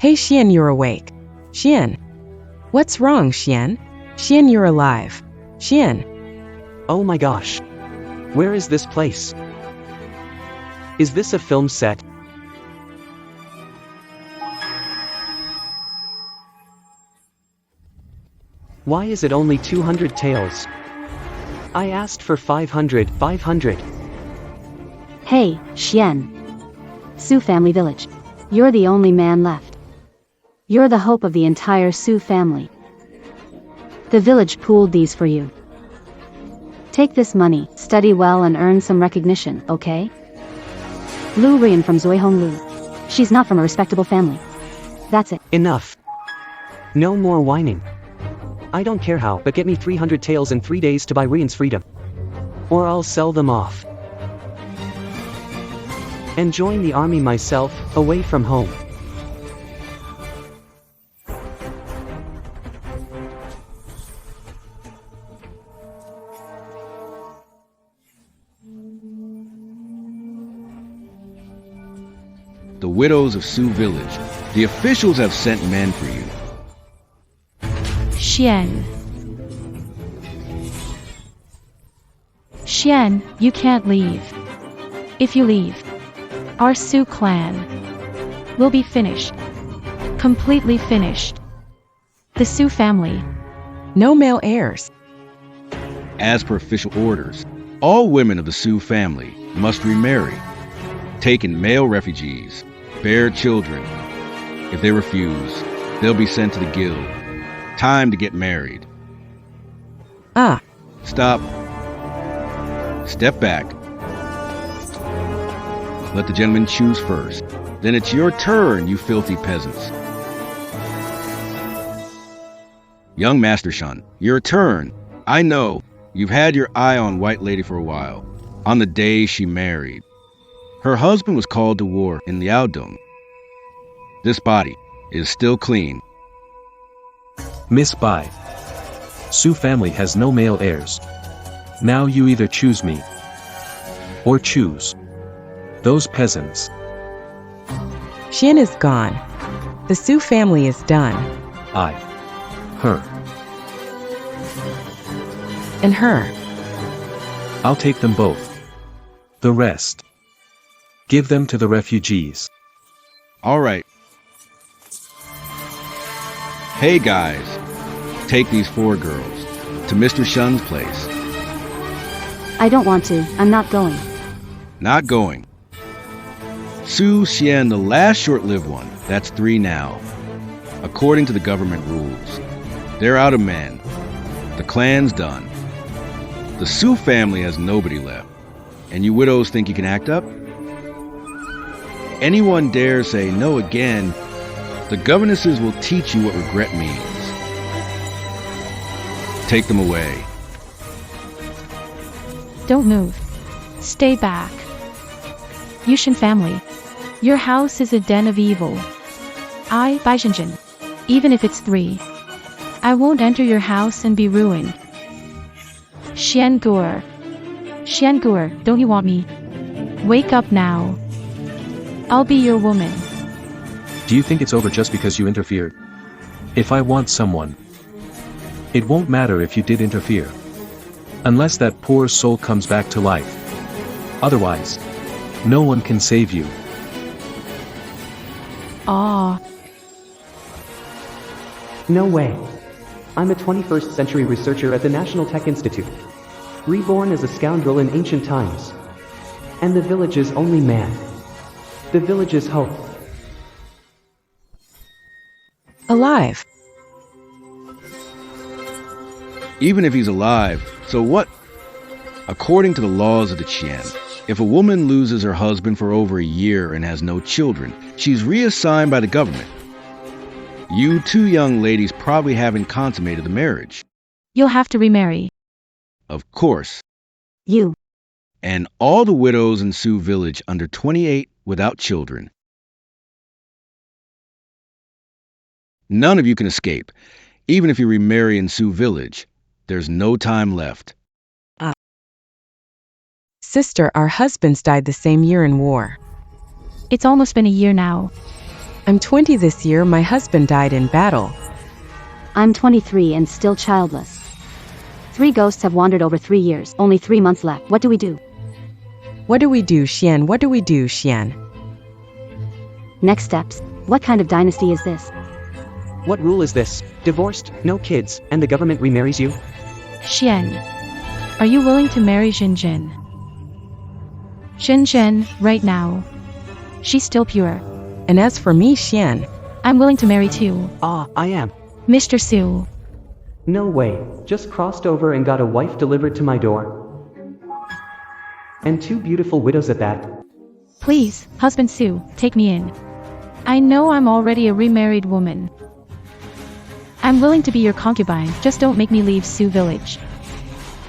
Hey Shin, you're awake. Shin. What's wrong, Shin? Shin, you're alive. Shin. Oh my gosh. Where is this place? Is this a film set? Why is it only 200 taels? I asked for 500. Hey, Shin. Sioux family village. You're the only man left. You're the hope of the entire Sioux family. The village pooled these for you. Take this money, study well and earn some recognition, okay? Lu Ruyan from Zoihong Lu. She's not from a respectable family. That's it. Enough. No more whining. I don't care how, but get me 300 taels in 3 days to buy Ruyan's freedom. Or I'll sell them off. And join the army myself, away from home. The widows of Sioux Village. The officials have sent men for you. Shin. Shin, you can't leave. If you leave, our Sioux clan will be finished. Completely finished. The Sioux family. No male heirs. As per official orders, all women of the Sioux family must remarry. Taken male refugees, bear children. If they refuse, they'll be sent to the guild. Time to get married. Stop. Step back. Let the gentleman choose first. Then it's your turn, you filthy peasants. Young Master Shin, your turn. I know, you've had your eye on White Lady for a while. On the day she married. Her husband was called to war in the Aodong. This body is still clean. Miss Bai. Sioux family has no male heirs. Now you either choose me or choose those peasants. Shin is gone. The Sioux family is done. I. Her. And her. I'll take them both. The rest. Give them to the refugees. All right. Hey guys, take these 4 girls to Mr. Shin's place. I don't want to. I'm not going. Not going. Su Xian, the last short-lived one. That's 3 now. According to the government rules. They're out of men. The clan's done. The Sioux family has nobody left. And you widows think you can act up? Anyone dare say no again, the governesses will teach you what regret means. Take them away. Don't move. Stay back. Yushin family. Your house is a den of evil. I, Baishinjin. Even if it's 3. I won't enter your house and be ruined. Xiangur. Xiangur, don't you want me? Wake up now. I'll be your woman. Do you think it's over just because you interfered? If I want someone, it won't matter if you did interfere. Unless that poor soul comes back to life. Otherwise, no one can save you. Ah. No way. I'm a 21st century researcher at the National Tech Institute. Reborn as a scoundrel in ancient times. And the village's only man. The village's hope. Alive. Even if he's alive, so what? According to the laws of the Qian, if a woman loses her husband for over a year and has no children, she's reassigned by the government. You 2 young ladies probably haven't consummated the marriage. You'll have to remarry. Of course. You. And all the widows in Sioux Village under 28 without children. None of you can escape. Even if you remarry in Sioux Village, there's no time left. Sister, our husbands died the same year in war. It's almost been a year now. I'm 20 this year. My husband died in battle. I'm 23 and still childless. 3 ghosts have wandered over 3 years, only 3 months left. What do we do? What do we do, Shin? What do we do, Shin? Next steps. What kind of dynasty is this? What rule is this? Divorced, no kids, and the government remarries you? Shin, are you willing to marry Jin? Shin, right now. She's still pure. And as for me, Shin, I'm willing to marry too. Ah, I am. Mr. Su. No way. Just crossed over and got a wife delivered to my door. And 2 beautiful widows at that. Please, husband Su, take me in. I know I'm already a remarried woman. I'm willing to be your concubine, just don't make me leave Su village.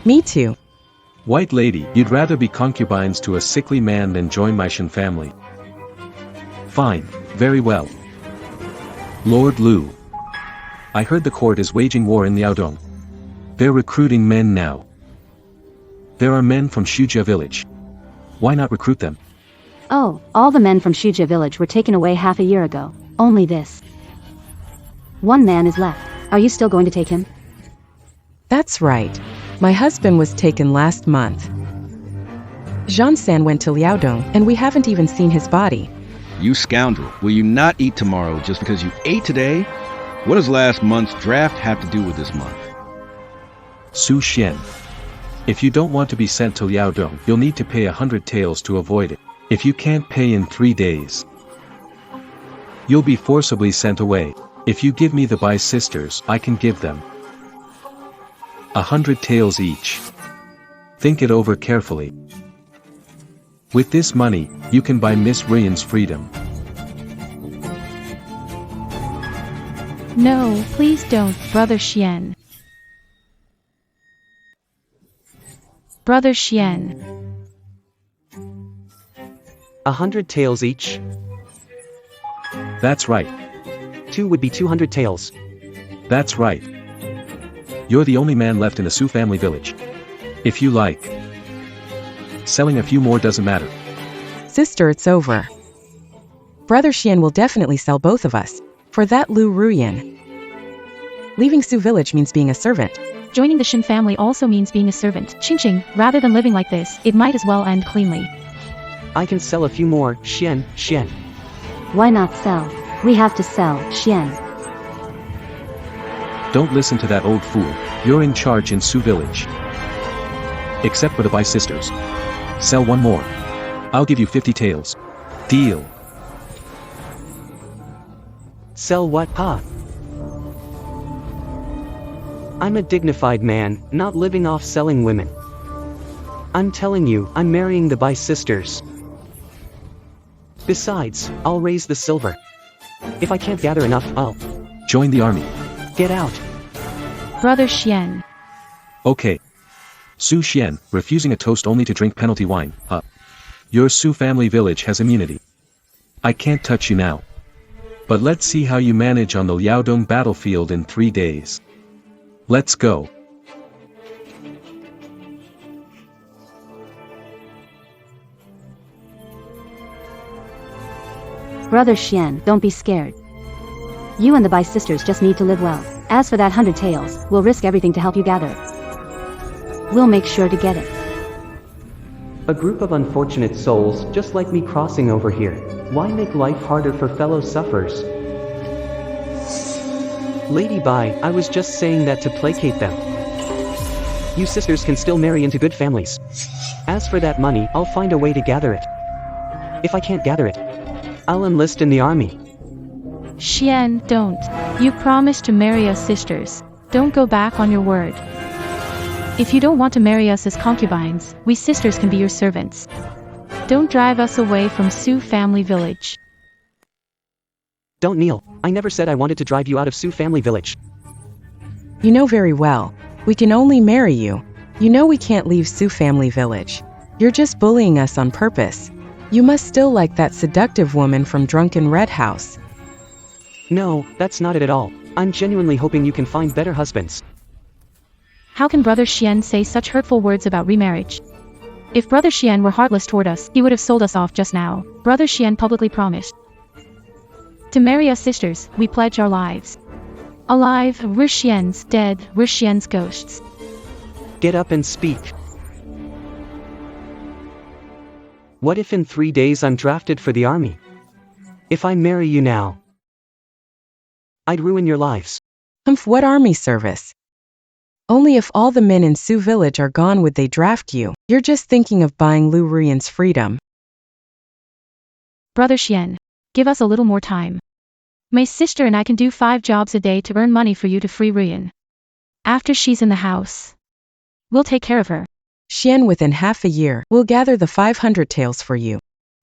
me too. White lady, you'd rather be concubines to a sickly man than join my Shin family. Fine, very well. Lord Lu. I heard the court is waging war in Liaodong. They're recruiting men now. There are men from Shujia village. Why not recruit them? Oh, all the men from Shujia village were taken away half a year ago. Only this. 1 man is left. Are you still going to take him? That's right. My husband was taken last month. Jean-San went to Liaodong, and we haven't even seen his body. You scoundrel, will you not eat tomorrow just because you ate today? What does last month's draft have to do with this month? Su Shen. If you don't want to be sent to Liaodong, you'll need to pay 100 taels to avoid it. If you can't pay in 3 days, you'll be forcibly sent away. If you give me the Bai sisters, I can give them 100 taels each. Think it over carefully. With this money, you can buy Miss Ruyan's freedom. No, please don't, Brother Shen. Brother Shen. 100 taels each? That's right. 2 would be 200 taels. That's right. You're the only man left in the Su family village. If you like, selling a few more doesn't matter. Sister, it's over. Brother Shin will definitely sell both of us. For that Lu Ruyan. Leaving Su village means being a servant. Joining the Shin family also means being a servant. Ching, rather than living like this, it might as well end cleanly. I can sell a few more, Shen. Why not sell? We have to sell, Shen. Don't listen to that old fool. You're in charge in Su village. Except for the Bai sisters. Sell 1 more. I'll give you 50 taels. Deal. Sell what, pa? I'm a dignified man, not living off selling women. I'm telling you, I'm marrying the Bai sisters. Besides, I'll raise the silver. If I can't gather enough, I'll join the army. Get out. Brother Shen. Okay. Su Shen, refusing a toast only to drink penalty wine, Your Su family village has immunity. I can't touch you now. But let's see how you manage on the Liaodong battlefield in 3 days. Let's go. Brother Shen, don't be scared. You and the Bai sisters just need to live well. As for that 100 taels, we'll risk everything to help you gather it. We'll make sure to get it. A group of unfortunate souls, just like me crossing over here. Why make life harder for fellow sufferers? Lady Bai, I was just saying that to placate them. You sisters can still marry into good families. As for that money, I'll find a way to gather it. If I can't gather it, I'll enlist in the army. Shen, don't. You promised to marry us sisters. Don't go back on your word. If you don't want to marry us as concubines, we sisters can be your servants. Don't drive us away from Su family village. Don't kneel. I never said I wanted to drive you out of Su family village. You know very well. We can only marry you. You know we can't leave Su family village. You're just bullying us on purpose. You must still like that seductive woman from Drunken Red House. No, that's not it at all. I'm genuinely hoping you can find better husbands. How can Brother Shen say such hurtful words about remarriage? If Brother Shen were heartless toward us, he would have sold us off just now. Brother Shen publicly promised. To marry us sisters, we pledge our lives. Alive, we're Shien's, dead, we're Shien's ghosts. Get up and speak. What if in 3 days I'm drafted for the army? If I marry you now, I'd ruin your lives. Humph, what army service? Only if all the men in Sioux village are gone would they draft you. You're just thinking of buying Lu Ruyan's freedom. Brother Shin, give us a little more time. My sister and I can do 5 jobs a day to earn money for you to free Ruyan. After she's in the house, we'll take care of her. Shin, within half a year, we'll gather the 500 taels for you.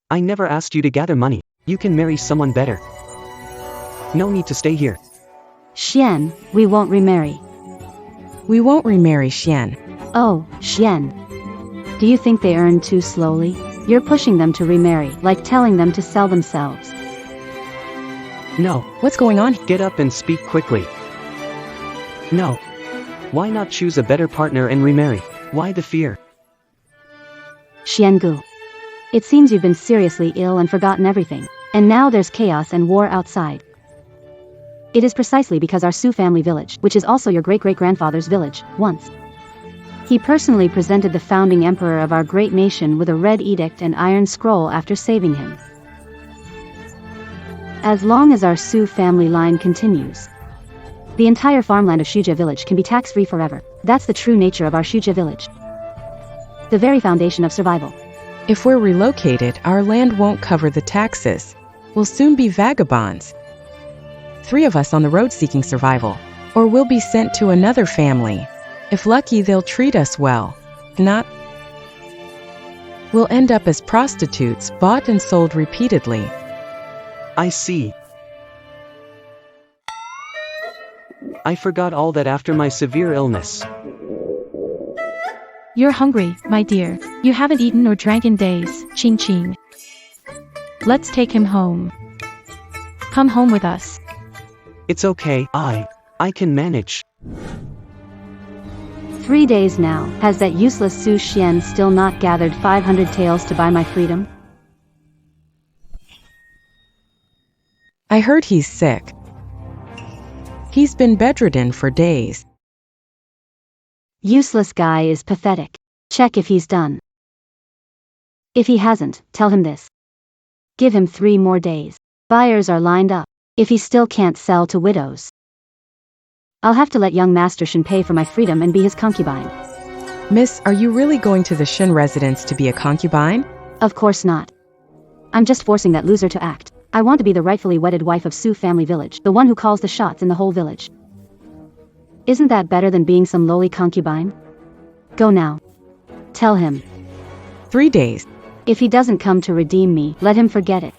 I never asked you to gather money. You can marry someone better. No need to stay here. Shen, we won't remarry. We won't remarry Shin. Oh, Shen. Do you think they earn too slowly? You're pushing them to remarry, like telling them to sell themselves. No. What's going on? Get up and speak quickly. No. Why not choose a better partner and remarry? Why the fear? Xiangu. It seems you've been seriously ill and forgotten everything. And now there's chaos and war outside. It is precisely because our Sioux family village, which is also your great-great-grandfather's village, once. He personally presented the founding emperor of our great nation with a red edict and iron scroll after saving him. As long as our Sioux family line continues, the entire farmland of Shuja village can be tax-free forever. That's the true nature of our Shuja village. The very foundation of survival. If we're relocated, our land won't cover the taxes. We'll soon be vagabonds. 3 of us on the road seeking survival. Or we'll be sent to another family. If lucky, they'll treat us well. Not. We'll end up as prostitutes, bought and sold repeatedly. I see. I forgot all that after my severe illness. You're hungry, my dear. You haven't eaten or drank in days, Ching Ching. Let's take him home. Come home with us. It's okay, I can manage. 3 days now. Has that useless Su Xian still not gathered 500 taels to buy my freedom? I heard he's sick. He's been bedridden for days. Useless guy is pathetic. Check if he's done. If he hasn't, tell him this. Give him 3 more days. Buyers are lined up. If he still can't sell to widows, I'll have to let young Master Shin pay for my freedom and be his concubine. Miss, are you really going to the Shin residence to be a concubine? Of course not. I'm just forcing that loser to act. I want to be the rightfully wedded wife of Sioux family village, the one who calls the shots in the whole village. Isn't that better than being some lowly concubine? Go now. Tell him. 3 days. If he doesn't come to redeem me, let him forget it.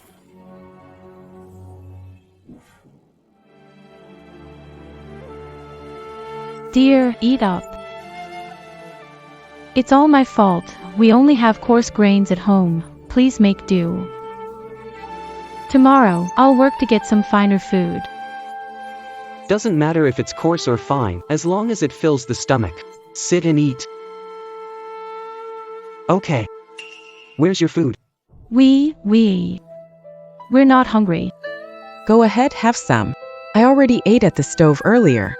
Dear, eat up. It's all my fault. We only have coarse grains at home. Please make do. Tomorrow, I'll work to get some finer food. Doesn't matter if it's coarse or fine, as long as it fills the stomach. Sit and eat. Okay. Where's your food? We're not hungry. Go ahead, have some. I already ate at the stove earlier.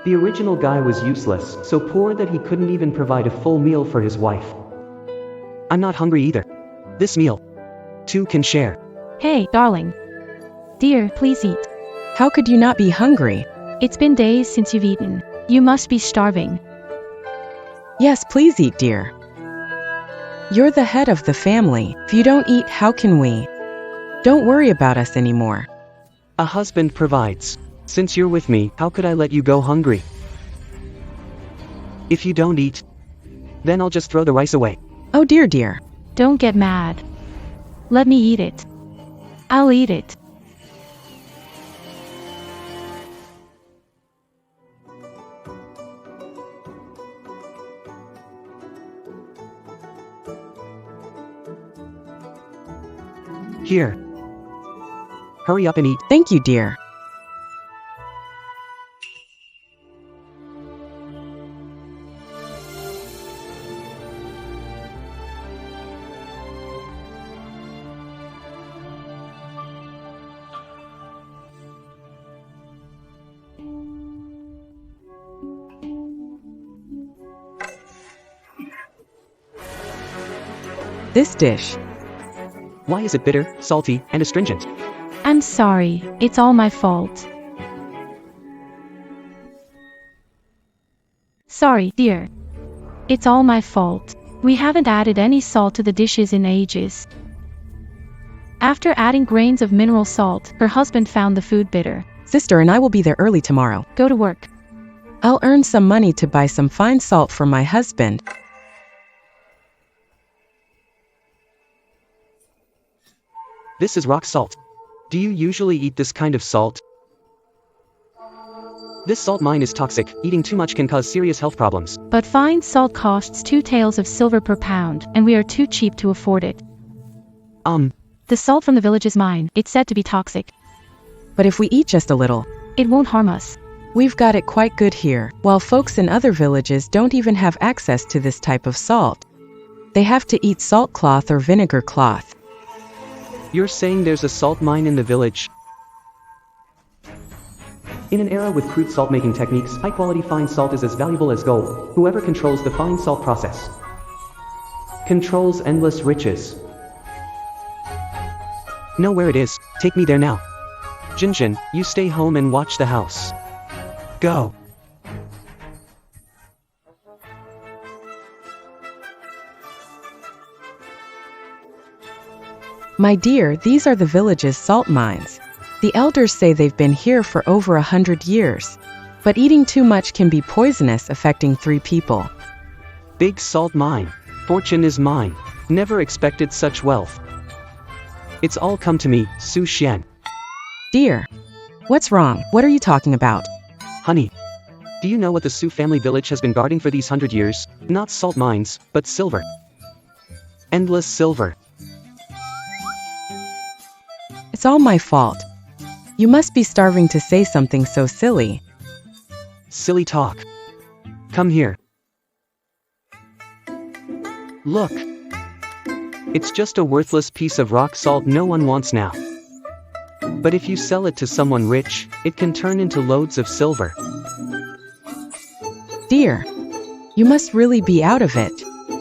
The original guy was useless, so poor that he couldn't even provide a full meal for his wife. I'm not hungry either. This meal, 2 can share. Hey, darling. Dear, please eat. How could you not be hungry? It's been days since you've eaten. You must be starving. Yes, please eat, dear. You're the head of the family. If you don't eat, how can we? Don't worry about us anymore. A husband provides. Since you're with me, how could I let you go hungry? If you don't eat, then I'll just throw the rice away. Oh dear, dear. Don't get mad. Let me eat it. I'll eat it. Here. Hurry up and eat. Thank you, dear. This dish. Why is it bitter, salty, and astringent? I'm sorry, it's all my fault. Sorry, dear. It's all my fault. We haven't added any salt to the dishes in ages. After adding grains of mineral salt, her husband found the food bitter. Sister and I will be there early tomorrow. Go to work. I'll earn some money to buy some fine salt for my husband. This is rock salt. Do you usually eat this kind of salt? This salt mine is toxic. Eating too much can cause serious health problems. But fine salt costs 2 taels of silver per pound, and we are too cheap to afford it. The salt from the village is mine. It's said to be toxic. But if we eat just a little, it won't harm us. We've got it quite good here, while folks in other villages don't even have access to this type of salt. They have to eat salt cloth or vinegar cloth. You're saying there's a salt mine in the village? In an era with crude salt-making techniques, high-quality fine salt is as valuable as gold. Whoever controls the fine salt process controls endless riches. Know where it is. Take me there now. Jinjin, you stay home and watch the house. Go. My dear, these are the village's salt mines. The elders say they've been here for over 100 years. But eating too much can be poisonous, affecting 3 people. Big salt mine. Fortune is mine. Never expected such wealth. It's all come to me, Su Xian. Dear. What's wrong? What are you talking about? Honey. Do you know what the Su family village has been guarding for these 100 years? Not salt mines, but silver. Endless silver. It's all my fault. You must be starving to say something so silly. Silly talk. Come here. Look. It's just a worthless piece of rock salt no one wants now. But if you sell it to someone rich, it can turn into loads of silver. Dear. You must really be out of it.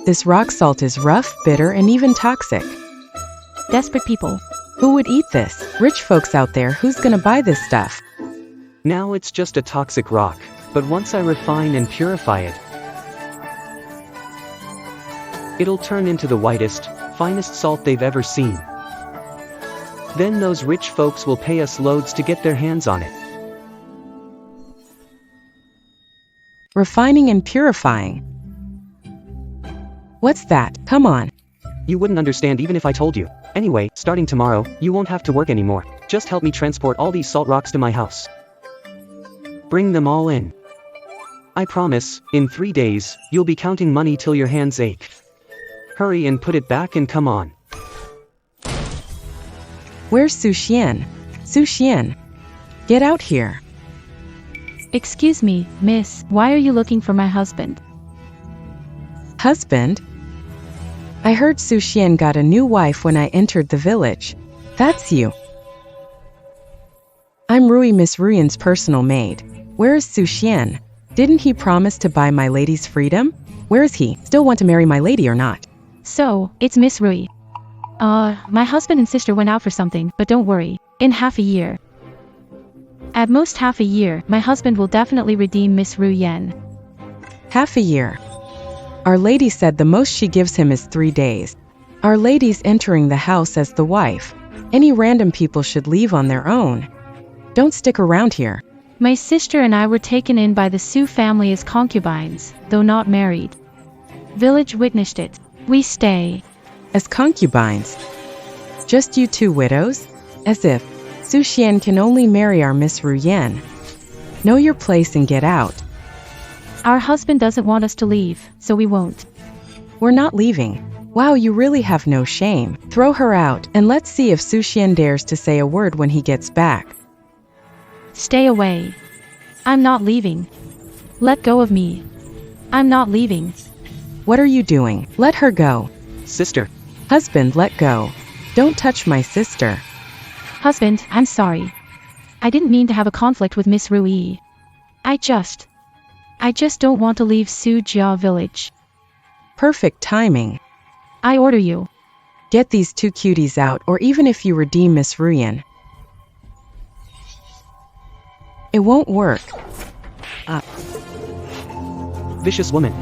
This rock salt is rough, bitter, and even toxic. Desperate people. Who would eat this? Rich folks out there, who's gonna buy this stuff? Now it's just a toxic rock, but once I refine and purify it, it'll turn into the whitest, finest salt they've ever seen. Then those rich folks will pay us loads to get their hands on it. Refining and purifying. What's that? Come on. You wouldn't understand even if I told you. Anyway, starting tomorrow, you won't have to work anymore. Just help me transport all these salt rocks to my house. Bring them all in. I promise, in 3 days, you'll be counting money till your hands ache. Hurry and put it back and come on. Where's Su Xian? Su Xian. Get out here. Excuse me, miss, why are you looking for my husband? Husband? I heard Su Xian got a new wife when I entered the village. That's you. I'm Miss Ruyan's personal maid. Where is Su Xian? Didn't he promise to buy my lady's freedom? Where is he? Still want to marry my lady or not? So, it's Miss Rui. My husband and sister went out for something, but don't worry. In half a year. At most half a year, my husband will definitely redeem Miss Ruyan. Half a year. Our lady said the most she gives him is 3 days. Our lady's entering the house as the wife. Any random people should leave on their own. Don't stick around here. My sister and I were taken in by the Su family as concubines, though not married. Village witnessed it. We stay. As concubines. Just you 2 widows? As if. Su Xian can only marry our Miss Ruyan. Know your place and get out. Our husband doesn't want us to leave, so we won't. We're not leaving. Wow, you really have no shame. Throw her out, and let's see if Su Xian dares to say a word when he gets back. Stay away. I'm not leaving. Let go of me. I'm not leaving. What are you doing? Let her go. Sister. Husband, let go. Don't touch my sister. Husband, I'm sorry. I didn't mean to have a conflict with Miss Rui. I just don't want to leave Su Jia village. Perfect timing. I order you. Get these two cuties out, or even if you redeem Miss Ruyan, it won't work. Vicious woman.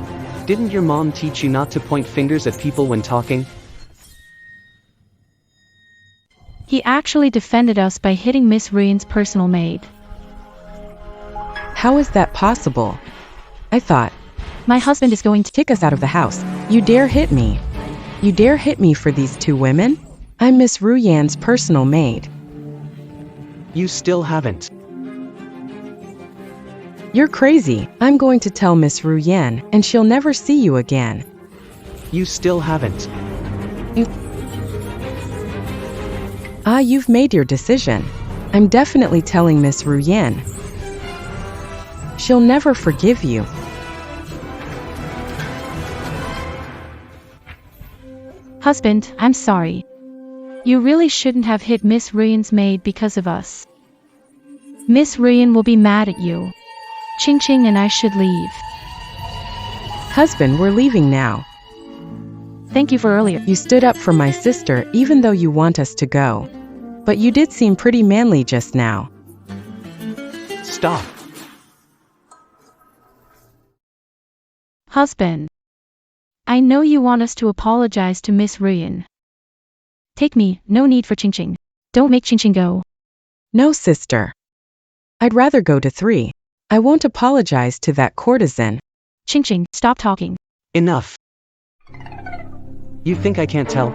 Didn't your mom teach you not to point fingers at people when talking? He actually defended us by hitting Miss Ruyan's personal maid. How is that possible? I thought, My husband is going to kick us out of the house. You dare hit me? You dare hit me for these two women? I'm Miss Ruyan's personal maid. You still haven't. You're crazy. I'm going to tell Miss Ruyan, and she'll never see you again. You still haven't. You've made your decision. I'm definitely telling Miss Ruyan. She'll never forgive you. Husband, I'm sorry. You really shouldn't have hit Miss Ruyan's maid because of us. Miss Ruyan will be mad at you. Ching Ching and I should leave. Husband, we're leaving now. Thank you for earlier. You stood up for my sister even though you want us to go. But you did seem pretty manly just now. Stop. Husband. I know you want us to apologize to Miss Ruyan. Take me, no need for Ching Ching. Don't make Ching Ching go. No, sister. I'd rather go to 3. I won't apologize to that courtesan. Ching Ching, stop talking. Enough. You think I can't tell?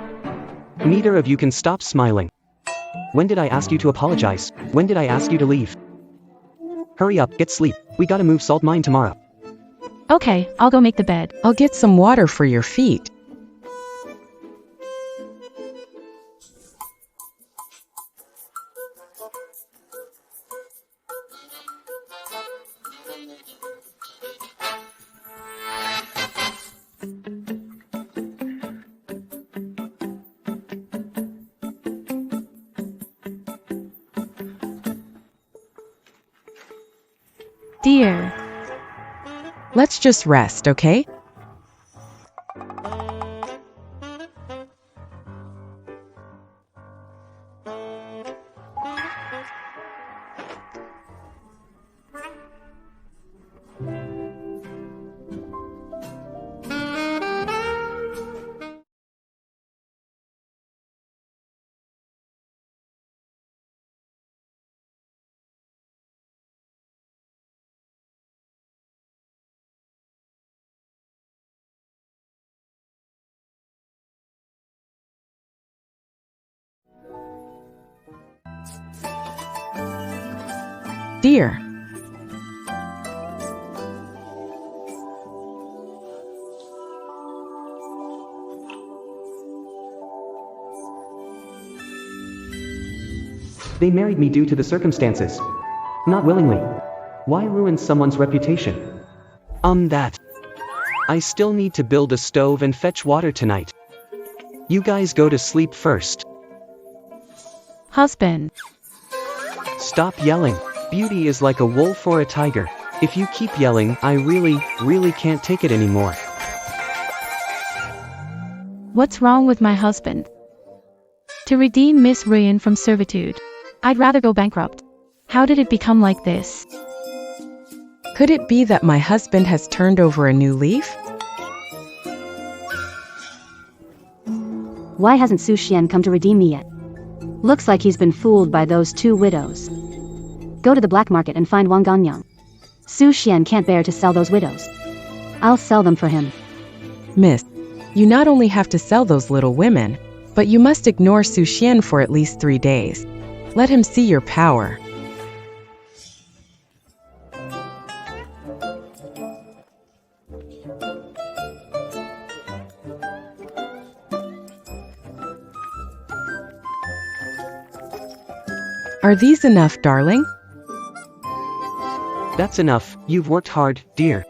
Neither of you can stop smiling. When did I ask you to apologize? When did I ask you to leave? Hurry up, get sleep. We gotta move salt mine tomorrow. Okay, I'll go make the bed. I'll get some water for your feet. Dear. Let's just rest, okay? Dear. They married me due to the circumstances. Not willingly. Why ruin someone's reputation? That. I still need to build a stove and fetch water tonight. You guys go to sleep first. Husband. Stop yelling. Beauty is like a wolf or a tiger. If you keep yelling, I really can't take it anymore. What's wrong with my husband? To redeem Miss Ruyan from servitude. I'd rather go bankrupt. How did it become like this? Could it be that my husband has turned over a new leaf? Why hasn't Su Xian come to redeem me yet? Looks like he's been fooled by those two widows. Go to the black market and find Wang Ganyang. Su Xian can't bear to sell those widows. I'll sell them for him. Miss, you not only have to sell those little women, but you must ignore Su Xian for at least 3 days. Let him see your power. Are these enough, darling? That's enough. You've worked hard, dear.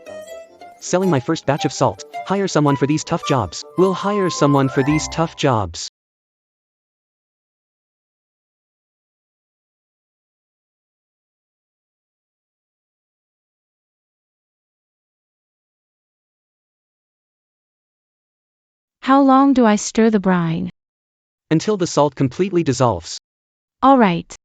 Selling my first batch of salt. Hire someone for these tough jobs. We'll hire someone for these tough jobs. How long do I stir the brine? until the salt completely dissolves. All right.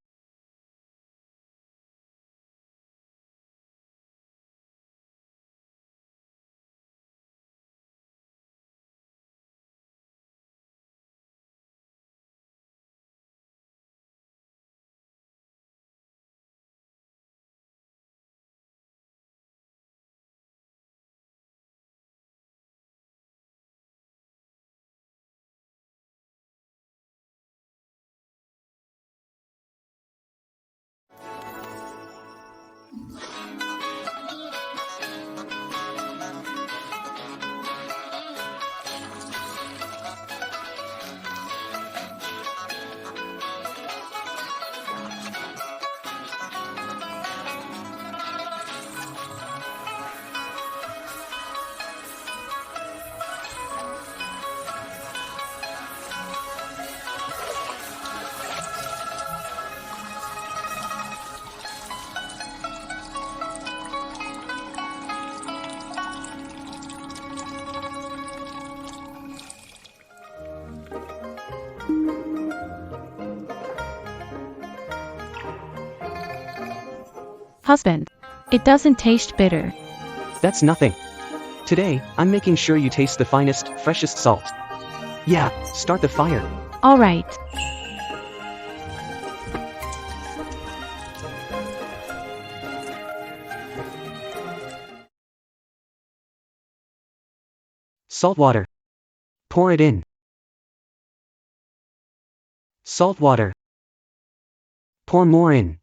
Husband. It doesn't taste bitter. That's nothing. Today, I'm making sure you taste the finest, freshest salt. Yeah, start the fire. All right. Salt water. Pour it in. Salt water. Pour more in.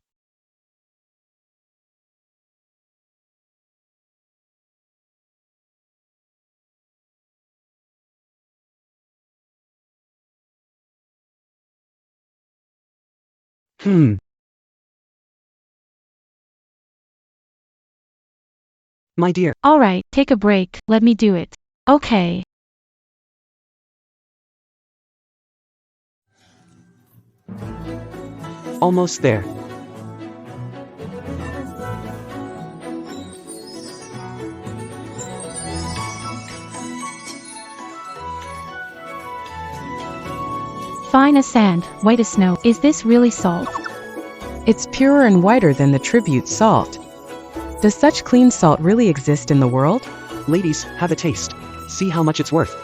My dear. All right, take a break, let me do it. Okay. Almost there. Fine as sand, white as snow. Is this really salt? It's purer and whiter than the tribute salt. Does such clean salt really exist in the world? Ladies, have a taste. See how much it's worth.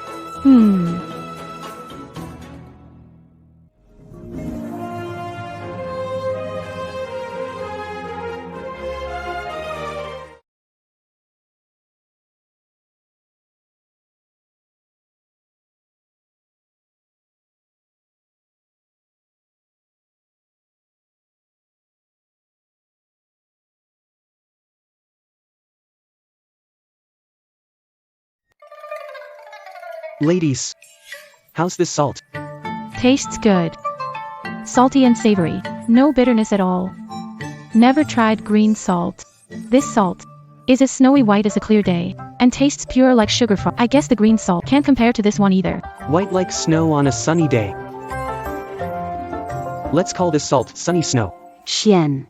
Ladies, how's this salt? Tastes good. Salty and savory. No bitterness at all. Never tried green salt. This salt is as snowy white as a clear day, and tastes pure like sugar from. I guess the green salt can't compare to this one either. White like snow on a sunny day. Let's call this salt sunny snow. Shin.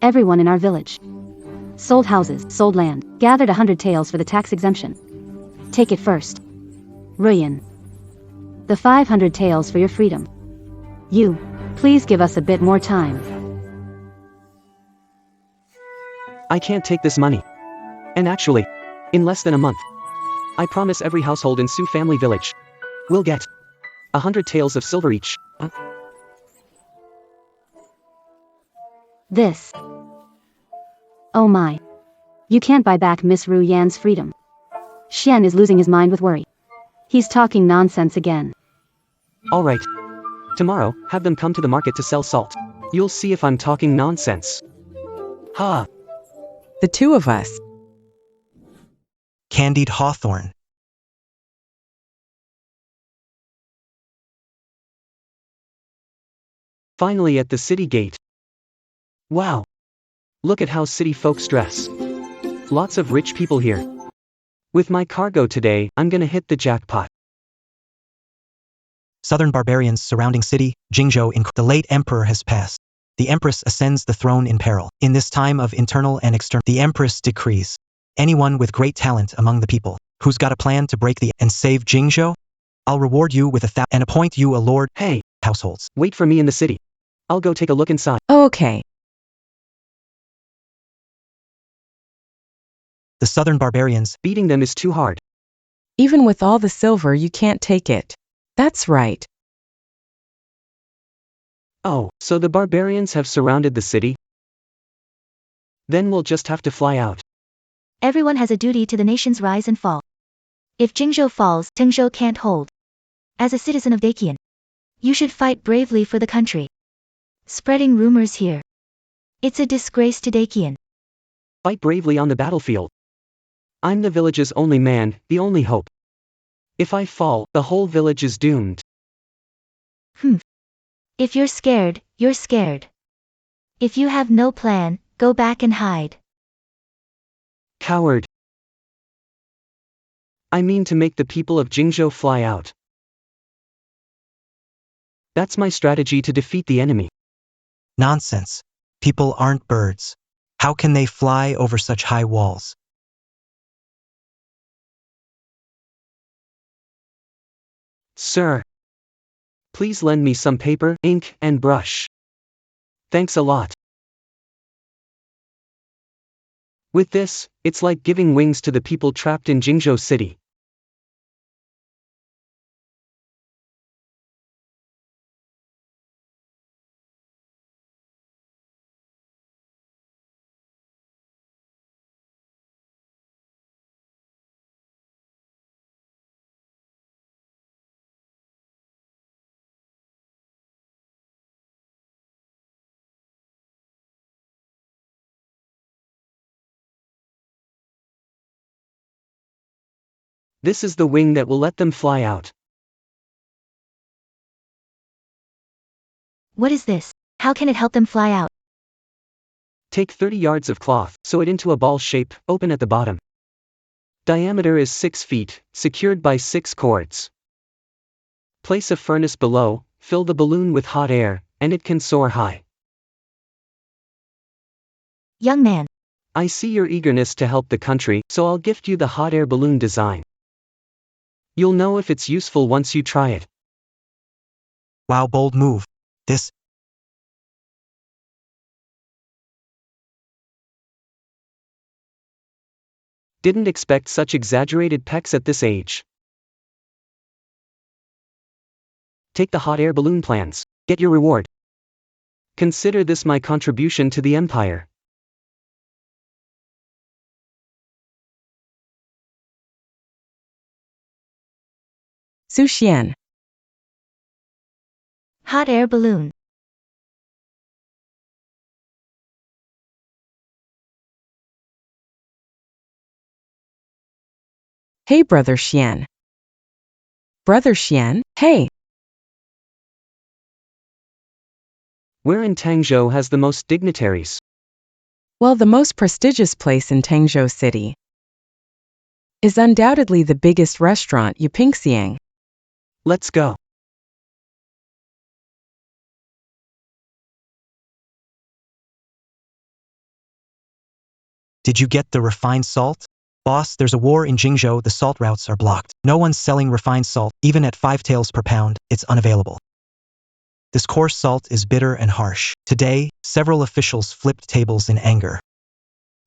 Everyone in our village. Sold houses, sold land, gathered 100 taels for the tax exemption. Take it first. Ruyan. The 500 taels for your freedom. You, please give us a bit more time. I can't take this money. And actually, in less than a month, I promise every household in Sioux family village will get 100 taels of silver each. This. Oh my. You can't buy back Miss Ruyan's freedom. Shin is losing his mind with worry. He's talking nonsense again. Alright. Tomorrow, have them come to the market to sell salt. You'll see if I'm talking nonsense. Ha! The two of us. Candied hawthorn. Finally at the city gate. Wow! Look at how city folks dress. Lots of rich people here. With my cargo today, I'm gonna hit the jackpot. Southern barbarians surrounding city, Jingzhou in the late emperor has passed. The Empress ascends the throne in peril. In this time of internal and external, the Empress decrees. Anyone with great talent among the people, who's got a plan to break the and save Jingzhou, I'll reward you with and appoint you a lord. Hey, Households. wait for me in the city. I'll go take a look inside. Oh, okay. The southern barbarians. Beating them is too hard. Even with all the silver, you can't take it. That's right. Oh, so the barbarians have surrounded the city? Then we'll just have to fly out. Everyone has a duty to the nation's rise and fall. If Jingzhou falls, Tengzhou can't hold. As a citizen of Dakian, you should fight bravely for the country. Spreading rumors here. It's a disgrace to Dakian. Fight bravely on the battlefield. I'm the village's only man, the only hope. If I fall, the whole village is doomed. If you're scared, you're scared. If you have no plan, go back and hide. Coward. I mean to make the people of Jingzhou fly out. That's my strategy to defeat the enemy. Nonsense. People aren't birds. How can they fly over such high walls? Sir. Please lend me some paper, ink, and brush. Thanks a lot. With this, it's like giving wings to the people trapped in Jingzhou City. This is the wing that will let them fly out. What is this? How can it help them fly out? Take 30 yards of cloth, sew it into a ball shape, open at the bottom. Diameter is 6 feet, secured by 6 cords. Place a furnace below, fill the balloon with hot air, and it can soar high. Young man. I see your eagerness to help the country, so I'll gift you the hot air balloon design. You'll know if it's useful once you try it. Wow, bold move. This. Didn't expect such exaggerated pecs at this age. Take the hot air balloon plans. Get your reward. Consider this my contribution to the empire. Su Xian. Hot air balloon. Hey, Brother Xian. Brother Xian, hey. Where in Tangzhou has the most dignitaries? Well, the most prestigious place in Tangzhou City is undoubtedly the biggest restaurant, Yupingxiang. Let's go. Did you get the refined salt? Boss, there's a war in Jingzhou, the salt routes are blocked. No one's selling refined salt, even at 5 taels per pound, it's unavailable. This coarse salt is bitter and harsh. Today, several officials flipped tables in anger.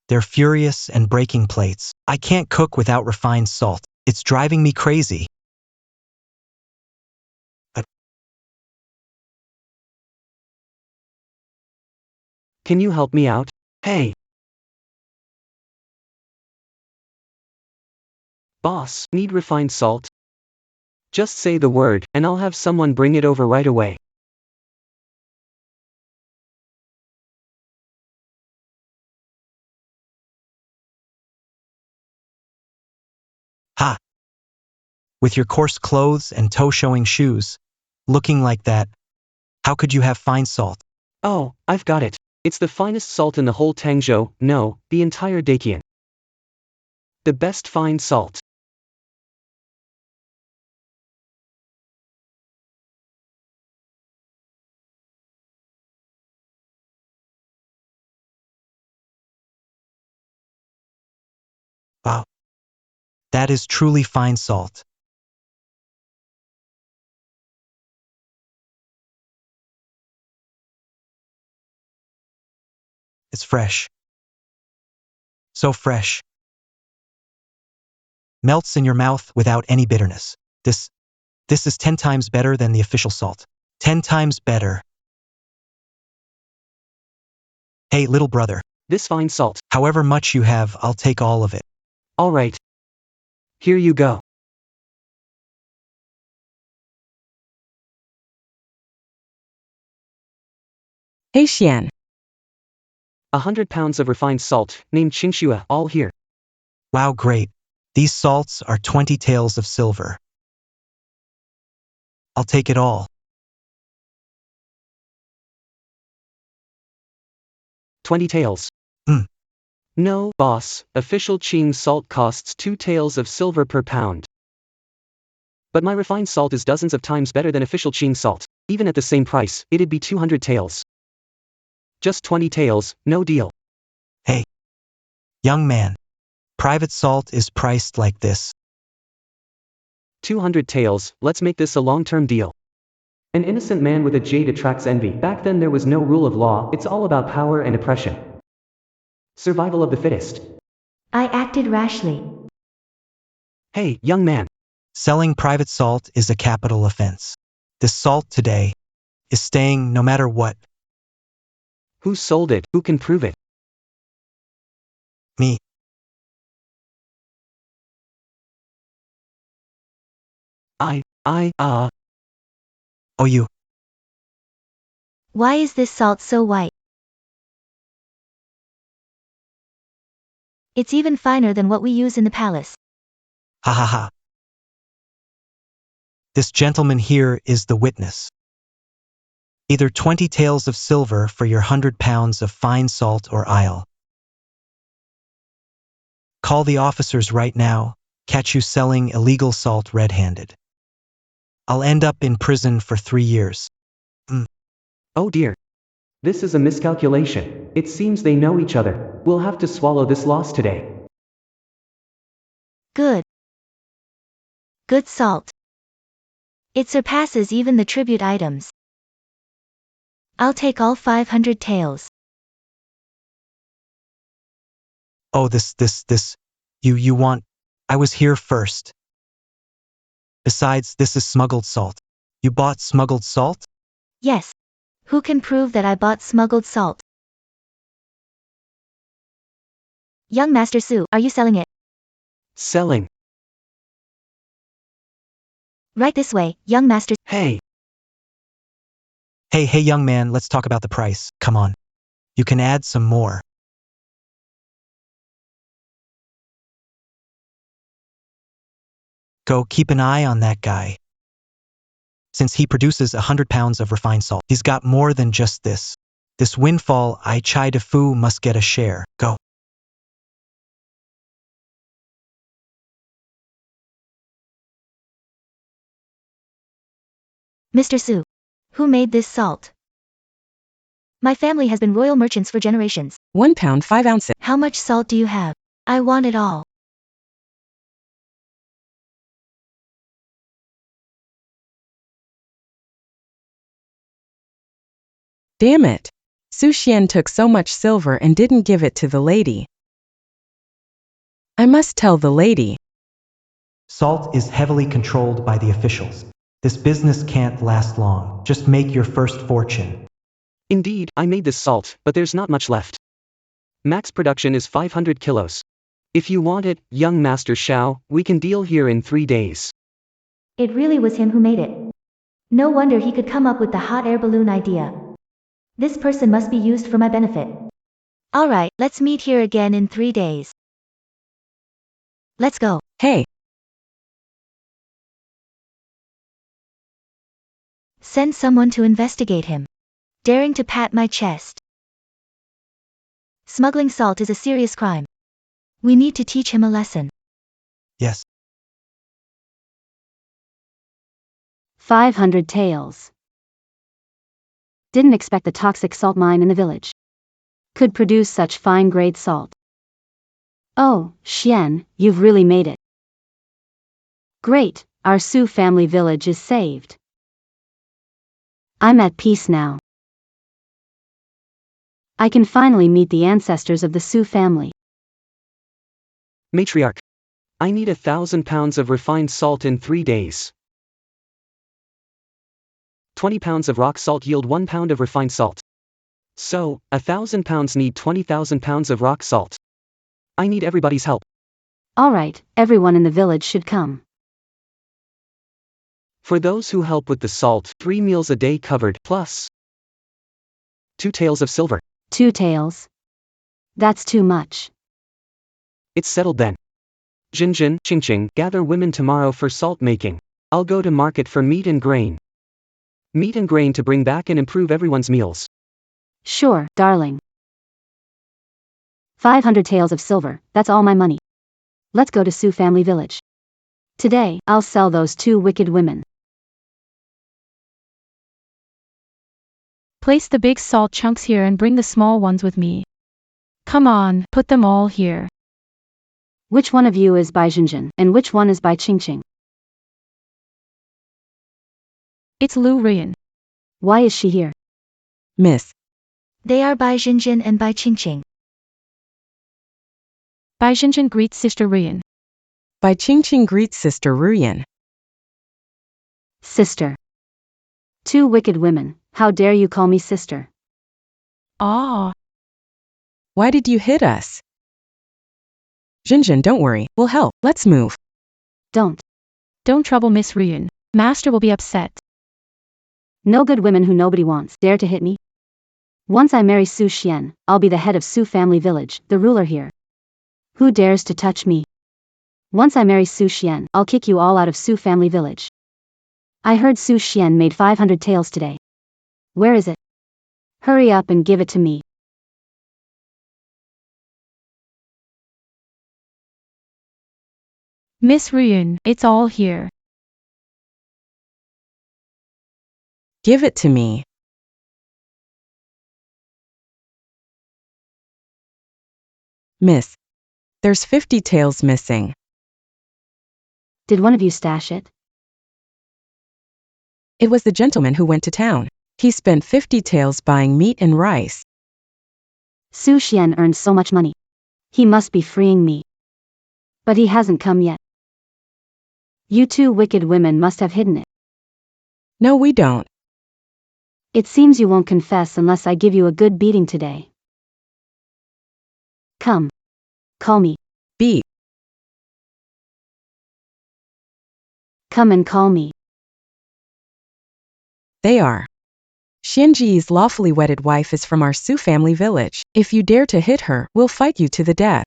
They're furious and breaking plates. I can't cook without refined salt. It's driving me crazy. Can you help me out? Hey. Boss, need refined salt? Just say the word, and I'll have someone bring it over right away. Ha! With your coarse clothes and toe-showing shoes, looking like that, how could you have fine salt? Oh, I've got it. It's the finest salt in the whole Tangzhou, no, the entire Dakian. The best fine salt. That is truly fine salt. It's fresh. So fresh. Melts in your mouth without any bitterness. This is 10 times better than the official salt. 10 times better. Hey, little brother. This fine salt. However much you have, I'll take all of it. All right. Here you go. Hey Shin. 100 pounds of refined salt, named Qingxue, all here. Wow, great. These salts are 20 taels of silver. I'll take it all. 20 taels. No, boss, official Qing salt costs 2 taels of silver per pound. But my refined salt is dozens of times better than official Qing salt. Even at the same price, it'd be 200 taels. Just 20 taels, no deal. Hey, young man. Private salt is priced like this. 200 taels, let's make this a long-term deal. An innocent man with a jade attracts envy. Back then there was no rule of law, it's all about power and oppression. Survival of the fittest. I acted rashly. Hey, young man. Selling private salt is a capital offense. This salt today is staying no matter what. Who sold it? Who can prove it? Me. Oh, you. Why is this salt so white? It's even finer than what we use in the palace. Ha ha ha. This gentleman here is the witness. Either 20 taels of silver for your 100 pounds of fine salt or I'll call the officers right now, catch you selling illegal salt red-handed. I'll end up in prison for 3 years. Oh dear. This is a miscalculation. It seems they know each other. We'll have to swallow this loss today. Good. Good salt. It surpasses even the tribute items. I'll take all 500 taels. Oh, you want? I was here first. Besides, this is smuggled salt. You bought smuggled salt? Yes. Who can prove that I bought smuggled salt? Young Master Su, are you selling it? Selling. Right this way, young Master. Hey. Hey, young man, let's talk about the price. Come on. You can add some more. Go keep an eye on that guy. Since he produces 100 pounds of refined salt, he's got more than just this. This windfall, I Chai De Fu must get a share. Go. Mr. Su. Who made this salt? My family has been royal merchants for generations. 1 pound 5 ounces. How much salt do you have? I want it all. Damn it. Su Xian took so much silver and didn't give it to the lady. I must tell the lady. Salt is heavily controlled by the officials. This business can't last long. Just make your first fortune. Indeed, I made this salt, but there's not much left. Max production is 500 kilos. If you want it, young Master Xiao, we can deal here in 3 days. It really was him who made it. No wonder he could come up with the hot air balloon idea. This person must be used for my benefit. Alright, let's meet here again in 3 days. Let's go. Hey. Send someone to investigate him. Daring to pat my chest. Smuggling salt is a serious crime. We need to teach him a lesson. Yes. 500 taels. Didn't expect the toxic salt mine in the village could produce such fine-grade salt. Oh, Shen, you've really made it. Great, our Sioux family village is saved. I'm at peace now. I can finally meet the ancestors of the Sioux family. Matriarch. I need 1,000 pounds of refined salt in 3 days. 20 pounds of rock salt yield 1 pound of refined salt. So, 1,000 pounds need 20,000 pounds of rock salt. I need everybody's help. Alright, everyone in the village should come. For those who help with the salt, 3 meals a day covered, plus 2 taels of silver. 2 taels? That's too much. It's settled then. Jinjin, Chingching, gather women tomorrow for salt making. I'll go to market for meat and grain. Meat and grain to bring back and improve everyone's meals. Sure, darling. 500 taels of silver, that's all my money. Let's go to Sioux family village. Today, I'll sell those 2 wicked women. Place the big salt chunks here and bring the small ones with me. Come on, put them all here. Which one of you is by Jinjin, and which one is by Chingching? It's Lu Ruyan. Why is she here? Miss. They are by Jinjin and by Qingqing. Baizhinjin greets Sister Ruyan. By Qingqing greets Sister Ruyan. Sister. 2 wicked women, how dare you call me sister? Ah, Why did you hit us? Jinjin, don't worry, we'll help. Let's move. Don't. don't trouble Miss Ruyan. Master will be upset. No good women who nobody wants dare to hit me. Once I marry Su Xian, I'll be the head of Su family village, the ruler here. Who dares to touch me? Once I marry Su Xian, I'll kick you all out of Su family village. I heard Su Xian made 500 taels today. Where is it? Hurry up and give it to me. Miss Ruyan, it's all here. Give it to me. Miss. There's 50 taels missing. Did one of you stash it? It was the gentleman who went to town. He spent 50 taels buying meat and rice. Su Xian earned so much money. He must be freeing me. But he hasn't come yet. You two wicked women must have hidden it. No, we don't. It seems you won't confess unless I give you a good beating today. Come. Call me. B. Come and call me. They are. Xianji's lawfully wedded wife is from our Su family village. If you dare to hit her, we'll fight you to the death.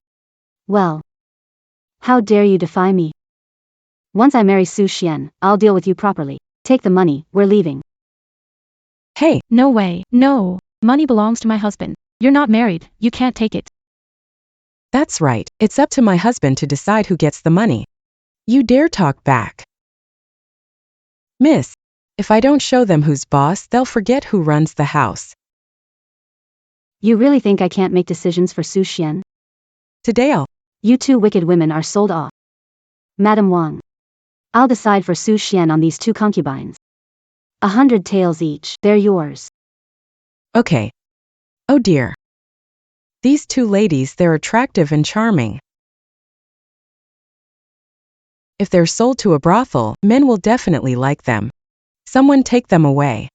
Well. How dare you defy me? Once I marry Su Xian, I'll deal with you properly. Take the money, we're leaving. Hey, No way, no. Money belongs to my husband. You're not married, you can't take it. that's right. It's up to my husband to decide who gets the money. You dare talk back. Miss, if I don't show them who's boss, they'll forget who runs the house. You really think I can't make decisions for Su Xian? Today I'll. You two wicked women are sold off. Madam Wang. I'll decide for Su Xian on these two concubines. 100 taels each, they're yours. Okay. Oh dear. These two ladies, they're attractive and charming. If they're sold to a brothel, men will definitely like them. Someone take them away.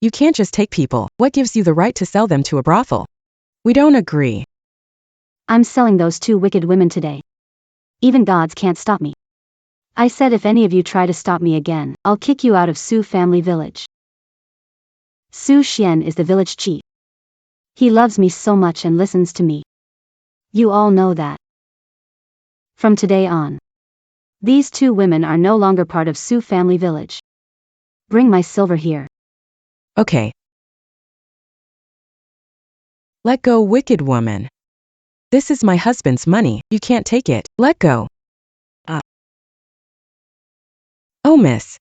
You can't just take people. What gives you the right to sell them to a brothel? We don't agree. I'm selling those two wicked women today. Even gods can't stop me. I said if any of you try to stop me again, I'll kick you out of Su family village. Su Xian is the village chief. He loves me so much and listens to me. You all know that. From today on, these two women are no longer part of Su family village. Bring my silver here. Okay. Let go, wicked woman. This is my husband's money. You can't take it. Let go. Oh, miss.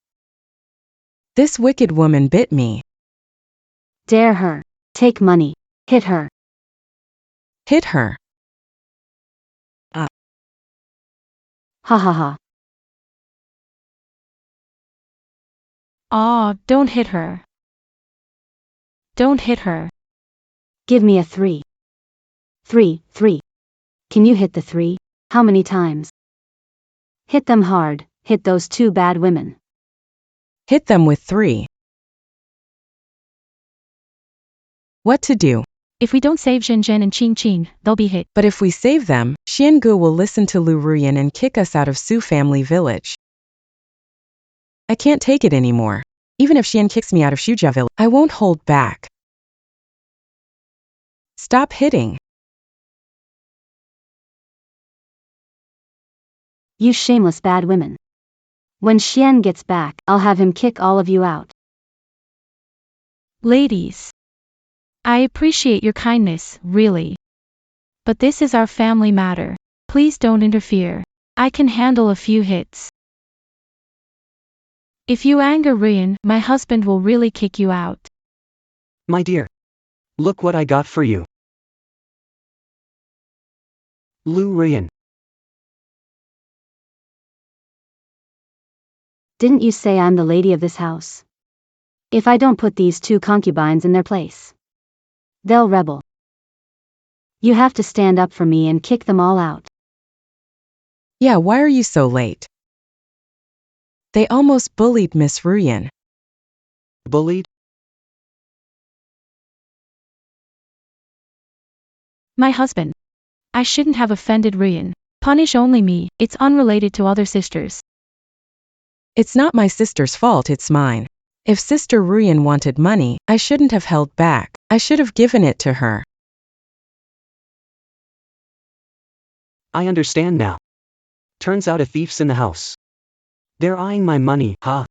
This wicked woman bit me. Dare her. Take money. Hit her. Hit her. Ha ha ha. Aw, don't hit her. Don't hit her. Give me a 3. 3, 3. Can you hit the 3? How many times? Hit them hard, hit those 2 bad women. Hit them with 3. What to do? If we don't save Shin and Qing, they'll be hit. But if we save them, Xiangu will listen to Lu Ruyan and kick us out of Su family village. I can't take it anymore. Even if Xian kicks me out of Shujia village, I won't hold back. Stop hitting. You shameless bad women. When Xian gets back, I'll have him kick all of you out. Ladies, I appreciate your kindness, really. But this is our family matter. Please don't interfere. I can handle a few hits. If you anger Ruyan, my husband will really kick you out. My dear. Look what I got for you. Lu Ruyan. Didn't you say I'm the lady of this house? If I don't put these 2 concubines in their place, they'll rebel. You have to stand up for me and kick them all out. Yeah, why are you so late? They almost bullied Miss Ruyan. Bullied? My husband. I shouldn't have offended Ruyan. Punish only me, it's unrelated to other sisters. It's not my sister's fault, it's mine. If Sister Ruyan wanted money, I shouldn't have held back. I should have given it to her. I understand now. Turns out a thief's in the house. They're eyeing my money, huh?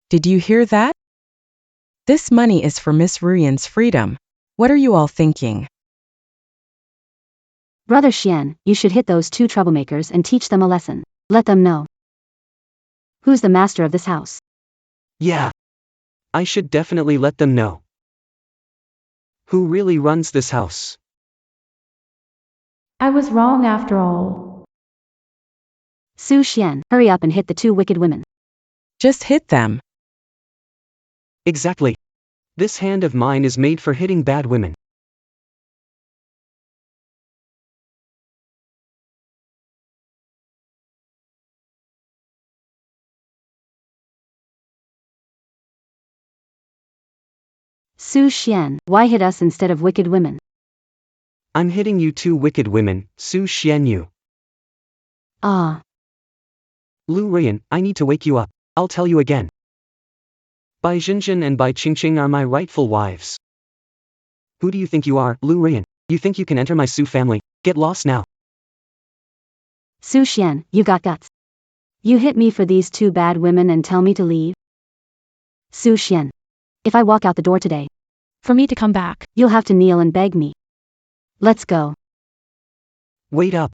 Did you hear that? This money is for Miss Ruyan's freedom. What are you all thinking? Brother Xian, you should hit those 2 troublemakers and teach them a lesson. Let them know. Who's the master of this house? Yeah. I should definitely let them know. Who really runs this house? I was wrong after all. Su Xian, hurry up and hit the 2 wicked women. Just hit them. Exactly. This hand of mine is made for hitting bad women. Su Xian, why hit us instead of wicked women? I'm hitting you 2 wicked women, Su Xianyu. Ah. Lu Ruyan, I need to wake you up. I'll tell you again. Bai Jinjin and Bai Qingqing are my rightful wives. Who do you think you are, Lu Ruyan? You think you can enter my Su family? Get lost now. Su Xian, you got guts. You hit me for these 2 bad women and tell me to leave? Su Xian. If I walk out the door today, For me to come back. you'll have to kneel and beg me. Let's go. Wait up.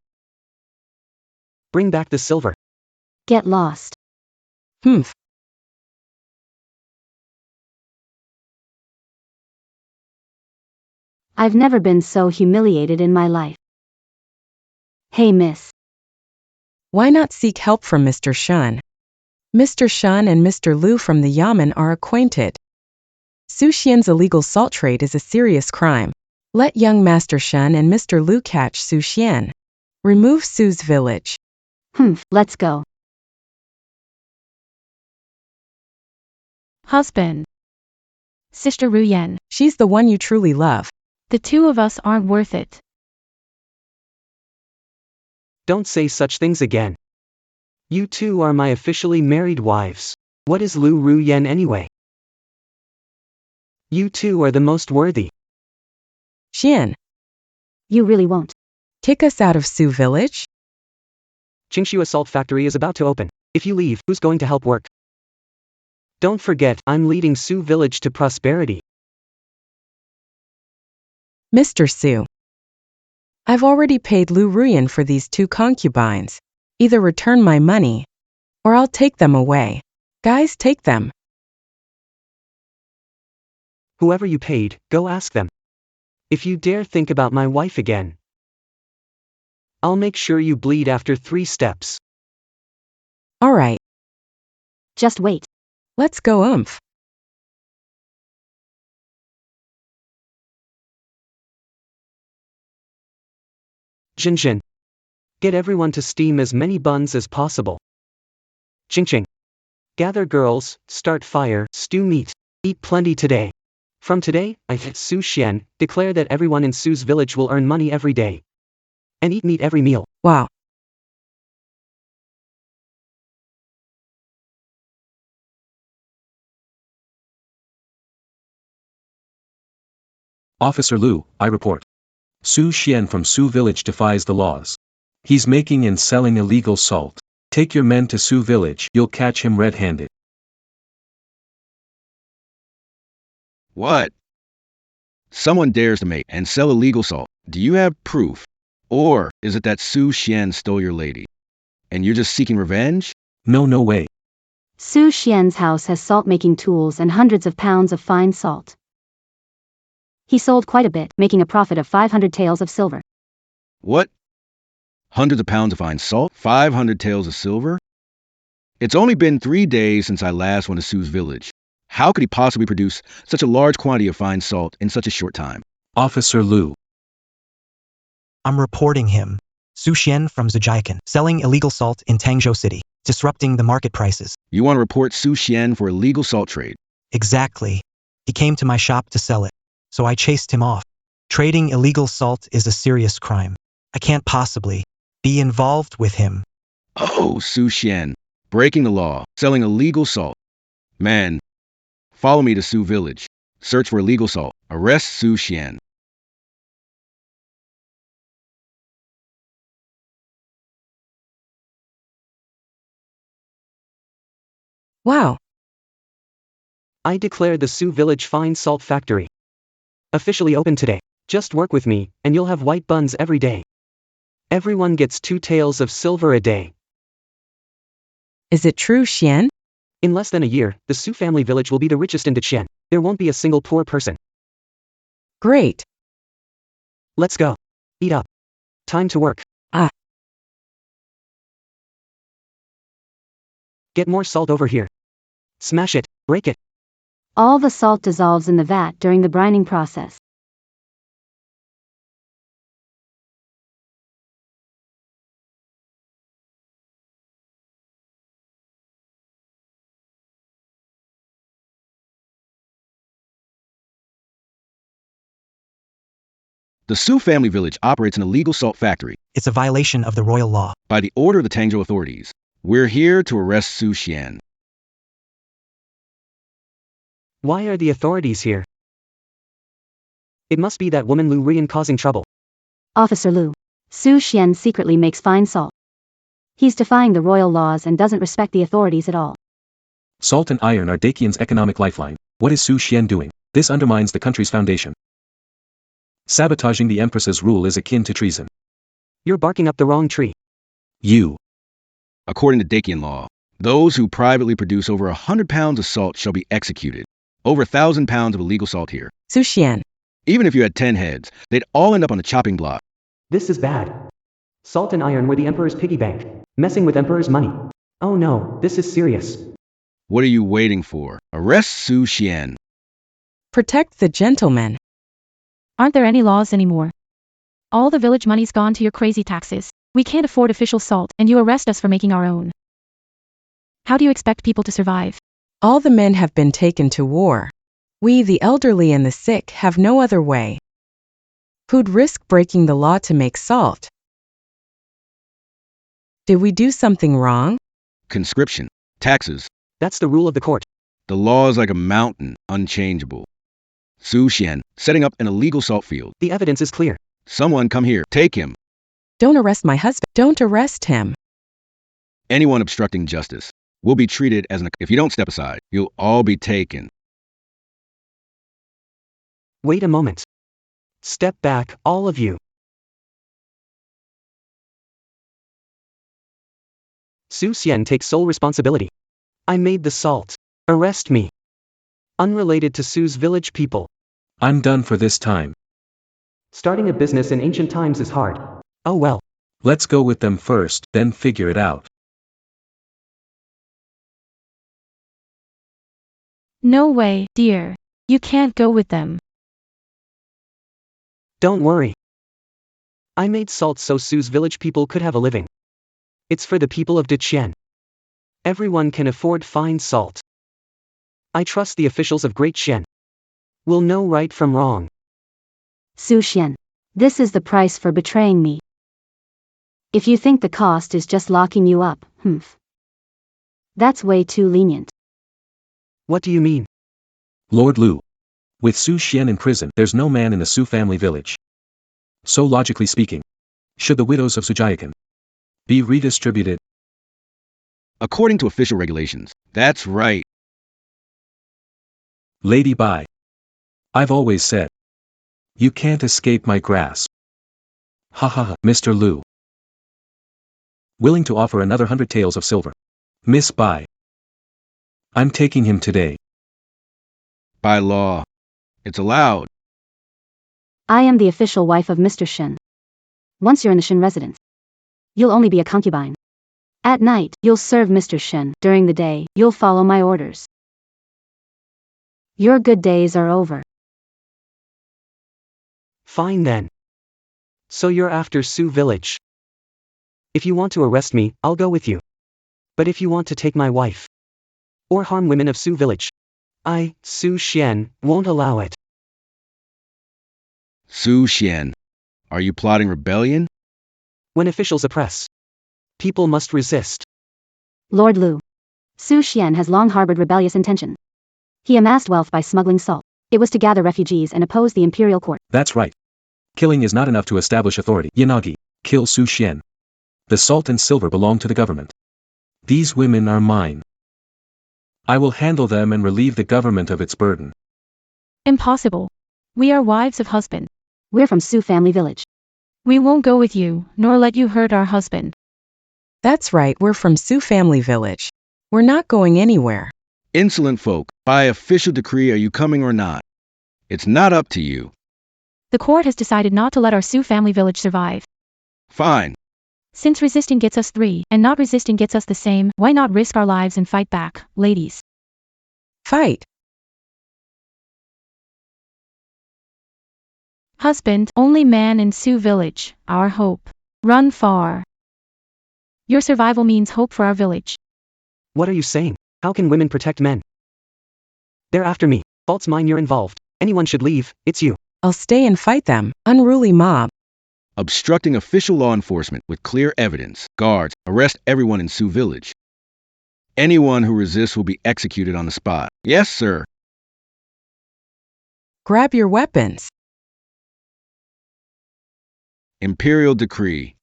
Bring back the silver. Get lost. Humph. I've never been so humiliated in my life. Hey miss. Why not seek help from Mr. Shin? Mr. Shin and Mr. Lu from the Yamen are acquainted. Su Xian's illegal salt trade is a serious crime. Let young Master Shin and Mr. Lu catch Su Xian. Remove Su's village. Let's go. Husband. Sister Ruyan. She's the one you truly love. The 2 of us aren't worth it. Don't say such things again. You 2 are my officially married wives. What is Lu Ruyan anyway? You 2 are the most worthy. Xian, You really won't. kick us out of Su village? Qingshu Assault Factory is about to open. If you leave, who's going to help work? Don't forget, I'm leading Su village to prosperity. Mr. Su. I've already paid Lu Ruyan for these 2 concubines. Either return my money, or I'll take them away. Guys, take them. Whoever you paid, go ask them. If you dare think about my wife again, I'll make sure you bleed after 3 steps. All right, Just wait. let's go oomph. Shin. Get everyone to steam as many buns as possible. Ching. Gather girls, start fire, stew meat, eat plenty today. From today, I, Su Xian, declare that everyone in Su's village will earn money every day. And eat meat every meal. Wow. Officer Lu, I report. Su Xian from Su village defies the laws. He's making and selling illegal salt. Take your men to Su village, you'll catch him red-handed. What? Someone dares to make and sell illegal salt. Do you have proof? Or is it that Su Xian stole your lady? And you're just seeking revenge? No way. Su Xian's house has salt-making tools and hundreds of pounds of fine salt. He sold quite a bit, making a profit of 500 taels of silver. What? Hundreds of pounds of fine salt? 500 taels of silver? It's only been 3 days since I last went to Su's village. How could he possibly produce such a large quantity of fine salt in such a short time? Officer Lu. I'm reporting him. Su Xian from Zhejiang, selling illegal salt in Tangzhou City, disrupting the market prices. You want to report Su Xian for illegal salt trade? Exactly. He came to my shop to sell it, so I chased him off. Trading illegal salt is a serious crime. I can't possibly be involved with him. Oh, Su Xian. Breaking the law, selling illegal salt. Man, follow me to Su village. Search for illegal salt. Arrest Su Xian. Wow. I declare the Su village fine salt factory officially open today. Just work with me, and you'll have white buns every day. Everyone gets 2 taels of silver a day. Is it true, Shin? In less than a year, the Su family village will be the richest in Deceptive. There won't be a single poor person. Great. Let's go. Eat up. Time to work. Ah. Get more salt over here. Smash it, break it. All the salt dissolves in the vat during the brining process. The Su family village operates an illegal salt factory. It's a violation of the royal law. By the order of the Tangzhou authorities, we're here to arrest Su Xian. Why are the authorities here? It must be that woman Lu Ruyan causing trouble. Officer Lu. Su Xian secretly makes fine salt. He's defying the royal laws and doesn't respect the authorities at all. Salt and iron are Dakian's economic lifeline. What is Su Xian doing? This undermines the country's foundation. Sabotaging the Empress's rule is akin to treason. You're barking up the wrong tree. You. According to Dakian law, those who privately produce over 100 pounds of salt shall be executed. Over 1,000 pounds of illegal salt here. Su Xian. Even if you had 10 heads, they'd all end up on the chopping block. This is bad. Salt and iron were the Emperor's piggy bank, messing with Emperor's money. Oh no, this is serious. What are you waiting for? Arrest Su Xian. Protect the gentleman. Aren't there any laws anymore? All the village money's gone to your crazy taxes. We can't afford official salt, and you arrest us for making our own. How do you expect people to survive? All the men have been taken to war. We, the elderly and the sick, have no other way. Who'd risk breaking the law to make salt? Did we do something wrong? Conscription. Taxes. That's the rule of the court. The law is like a mountain, unchangeable. Su Xian, setting up an illegal salt field. The evidence is clear. Someone come here. Take him. Don't arrest my husband. Don't arrest him. Anyone obstructing justice will be treated as if you don't step aside, you'll all be taken. Wait a moment. Step back, all of you. Su Xian takes sole responsibility. I made the salt. Arrest me. Unrelated to Su's village people. I'm done for this time. Starting a business in ancient times is hard. Oh well. Let's go with them first, then figure it out. No way, dear. You can't go with them. Don't worry. I made salt so Su's village people could have a living. It's for the people of Deceptive. Everyone can afford fine salt. I trust the officials of Great Shin will know right from wrong. Su Shin. This is the price for betraying me. If you think the cost is just locking you up, that's way too lenient. What do you mean? Lord Lu. With Su Xian in prison, there's no man in the Su family village. So logically speaking, should the widows of Sujayakan be redistributed? According to official regulations, that's right. Lady Bai. I've always said, you can't escape my grasp. Ha ha ha, Mr. Lu. Willing to offer another 100 taels of silver. Miss Bai. I'm taking him today. By law, it's allowed. I am the official wife of Mr. Shin. Once you're in the Shin residence, you'll only be a concubine. At night, you'll serve Mr. Shin. During the day, you'll follow my orders. Your good days are over. Fine then. So you're after Su village. If you want to arrest me, I'll go with you. But if you want to take my wife, or harm women of Su village, I, Su Xian, won't allow it. Su Xian, are you plotting rebellion? When officials oppress, people must resist. Lord Lu. Su Xian has long harbored rebellious intention. He amassed wealth by smuggling salt. It was to gather refugees and oppose the imperial court. That's right. Killing is not enough to establish authority. Yanagi, kill Su Xian. The salt and silver belong to the government. These women are mine. I will handle them and relieve the government of its burden. Impossible. We are wives of husband. We're from Su family village. We won't go with you, nor let you hurt our husband. That's right, we're from Su family village. We're not going anywhere. Insolent folk, by official decree are you coming or not? It's not up to you. The court has decided not to let our Su family village survive. Fine. Since resisting gets us 3, and not resisting gets us the same, why not risk our lives and fight back, ladies? Fight. Husband, only man in Su village, our hope. Run far. Your survival means hope for our village. What are you saying? How can women protect men? They're after me. Fault's mine, you're involved. Anyone should leave, it's you. I'll stay and fight them. Unruly mob. Obstructing official law enforcement with clear evidence. Guards, arrest everyone in Su village. Anyone who resists will be executed on the spot. Yes, sir. Grab your weapons. Imperial decree.